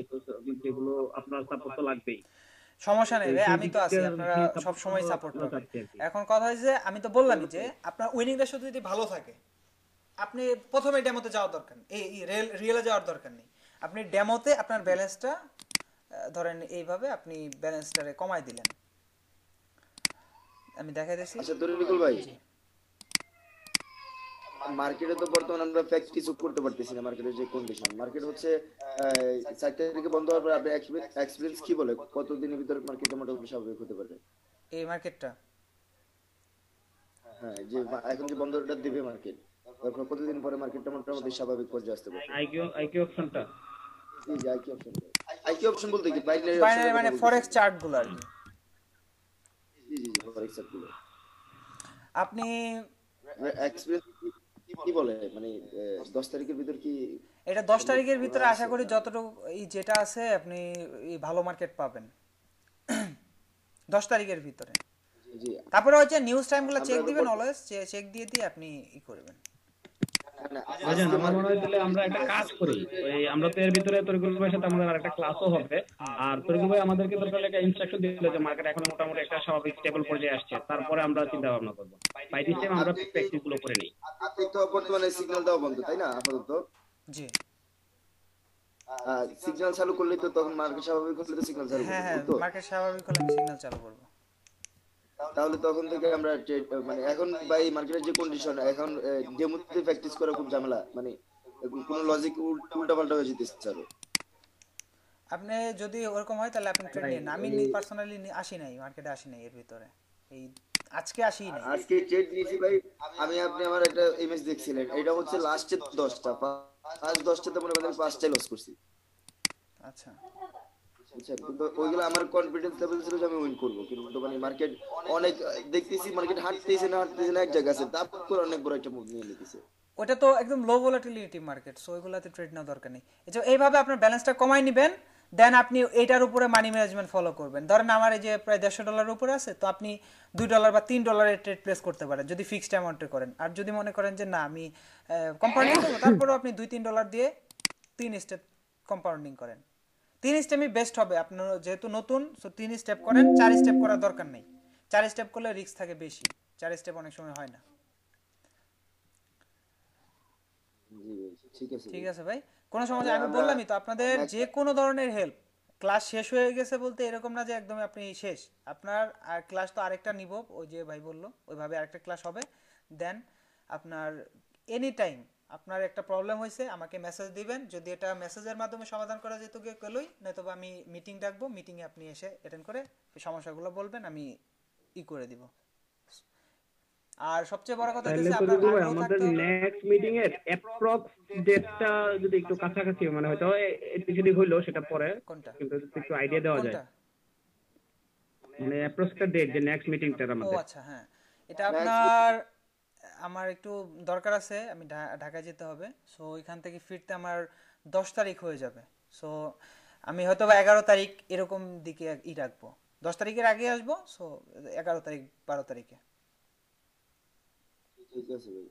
G: যেগুলো আপনার সাপোর্ট তো লাগবেই।
I: সমস্যা নেই ভাই, আমি তো আছি, আপনারা সব সময় সাপোর্ট করবেন। এখন কথা হইছে আমি তো বললামই যে আপনার উইনিং রেশিও যদি ভালো থাকে আপনি প্রথমে ডেমোতে যাওয়ার দরকার নেই, এই রিয়েলে যাওয়ার দরকার নেই, আপনি ডেমোতে আপনার ব্যালেন্সটা ধরেন এইভাবে আপনি ব্যালেন্সটারে কমাই দিলেন। আমি দেখাই দিচ্ছি।
B: আচ্ছা তরিকুল ভাই, মার্কেটে তো বর্তমানে আমরা ফ্যাক্ট কিছু করতে পারতেছি না, মার্কেটের যে কন্ডিশন, মার্কেট হচ্ছে 4 তারিখে বন্ধ হওয়ার পর আপনি এক্সপেরিয়েন্স কি বলে কতদিনের ভিতরে মার্কেটটা মোটামুটি স্বাভাবিক হতে পারে?
I: এই মার্কেটটা
B: হ্যাঁ, যে এখন যে বন্ধটা দিবে মার্কেট, তারপর কতদিন পরে মার্কেটটা মোটামুটি স্বাভাবিক পর্যায়ে আসতে পারে?
G: আইকিউ অপশনটা,
B: জি আইকিউ অপশন বলতে কি বাইনারি
I: মানে ফরেক্স চার্ট গুলো আর কি।
B: জি ফরেক্স চার্ট গুলো
I: আপনি
B: এক্সপেরিয়েন্স কি বলে মানে 10 তারিখের ভিতর কি
I: এটা 10 তারিখের ভিতরে আশা করি যতটুকু এই যেটা আছে আপনি এই ভালো মার্কেট পাবেন 10 তারিখের ভিতরে।
B: জি
I: তারপরে হচ্ছে নিউজ টাইমগুলো চেক দিবেন, অলওয়েজ চেক দিয়ে আপনি ই করবেন।
G: বুঝেন, আমার মনে হয় তাহলে আমরা একটা কাজ করি, ওই আমরা তো এর ভিতরে তরিকুল ভাইয়ের সাথে আমাদের আরেকটা ক্লাসও হবে, আর তরিকুল ভাই আমাদেরকে দরকার একটা ইনস্ট্রাকশন দিলে যে মার্কেট এখন মোটামুটি একটা স্বাভাবিক স্টেবল পর্যায়ে আসছে, তারপরে আমরা চিন্তা ভাবনা করব। বাই দিস টাইম আমরা প্র্যাকটিস গুলো করে নেই।
B: আপনি তো বর্তমানে সিগন্যাল দাও বন্ধ, তাই না? আপাতত
I: জি
B: সিগন্যাল চালু করলে তো তখন মার্কেট স্বাভাবিক হলে তো সিগন্যাল চালু
I: হ্যাঁ
B: করব, তো
I: মার্কেট স্বাভাবিক হলে আমি সিগন্যাল চালু করব।
B: তাহলে তখন থেকে আমরা মানে এখন ভাই মার্কেটের যে কন্ডিশন, এখন ডেমোতে প্র্যাকটিস করা খুব ঝামেলা, মানে কোন লজিক উল্টাপাল্টা হয়ে যেতেছে স্যার।
I: আপনি যদি ওরকম হয় তাহলে আপনি ট্রেড নিন। আমি পার্সোনালি আসি নাই, মার্কেটে আসি নাই এর ভিতরে, এই আজকে আসি নাই।
B: আজকে ট্রেড নিয়েছি ভাই আমি, আপনি আমার একটা ইমেজ দেখছিলেন, এটা হচ্ছে লাস্টের 10টা, ফার্স্ট 10টাতে মনে করেন 5টাই লস করছি।
I: আচ্ছা
B: কিন্তু ওইগুলো আমার কনফিডেন্স লেভেল ছিল যে আমি উইন করব, কিন্তু মানে মার্কেট অনেক দেখতেছি মার্কেট হাঁটতেছে না এক জায়গা আছে, তারপর অনেক বড় একটা মুভ নিয়ে নিতেছে।
I: ওটা তো একদম লো ভলাটিলিটি মার্কেট, সো ওইগুলাতে ট্রেড নেওয়ার দরকার নেই। এইভাবে আপনার ব্যালেন্সটা কমাই নেবেন, দেন আপনি এইটার উপরে মানি ম্যানেজমেন্ট ফলো করবেন। ধরেন আমার এই যে প্রায় $150 উপরে আছে, তো আপনি $2 বা $3 ট্রেড প্লেস করতে পারেন যদি ফিক্সড অ্যামাউন্টে করেন। আর যদি মনে করেন যে না আমি কম্পাউন্ডিং করবো, তারপরেও আপনি $2-3 দিয়ে 3 স্টেপ কম্পাউন্ডিং করেন। 3 স্টেপই বেস্ট হবে, আপনার যেহেতু নতুন, সো 3 স্টেপ করেন, 4 স্টেপ করার দরকার নেই। 4 স্টেপ করলে রিস্ক থাকে বেশি, 4 স্টেপ অনেক সময় হয় না। ঠিক আছে ভাই, কোনো সমস্যা, আমি বললামই তো আপনাদের যে কোনো ধরনের হেল্প। ক্লাস শেষ হয়ে গেছে বলতে এরকম না যে একদম আপনি শেষ, আপনার আর ক্লাস তো আরেকটা নিব, ওই যে ভাই বললো ওইভাবে আরেকটা ক্লাস হবে। দেন আপনার এনি টাইম আপনার একটা প্রবলেম হয়েছে আমাকে মেসেজ দিবেন, যদি এটা মেসেজের মাধ্যমে সমাধান করা যেত গেলই, নয়তো আমি মিটিং ডাকবো, মিটিংয়ে আপনি এসে অ্যাটেন্ড করে সমস্যাগুলো বলবেন, আমি ই করে দিব। আর সবচেয়ে বড় কথা হচ্ছে আপনার
G: আমাদের নেক্সট মিটিং এর অ্যাপ্রক্স ডেটটা যদি একটু কাছাকাছি, মানে হয়তো যদি হইলো সেটা পরে, কিন্তু একটু আইডিয়া দেওয়া যায়, মানে অ্যাপ্রক্স একটা ডেট যে নেক্সট মিটিংটার আমাদের।
I: ও আচ্ছা, হ্যাঁ এটা আপনার আমার একটু দরকার আছে, আমি ঢাকায় যেতে হবে, সো এখান থেকে ফিরতে আমার 10 তারিখ হয়ে যাবে। সো আমি হয়তো 11 তারিখ এরকম দিকে রাখবো, 10 তারিখের আগে আসবো, সো 11 তারিখ 12 তারিখে।
B: ঠিক আছে ভাই।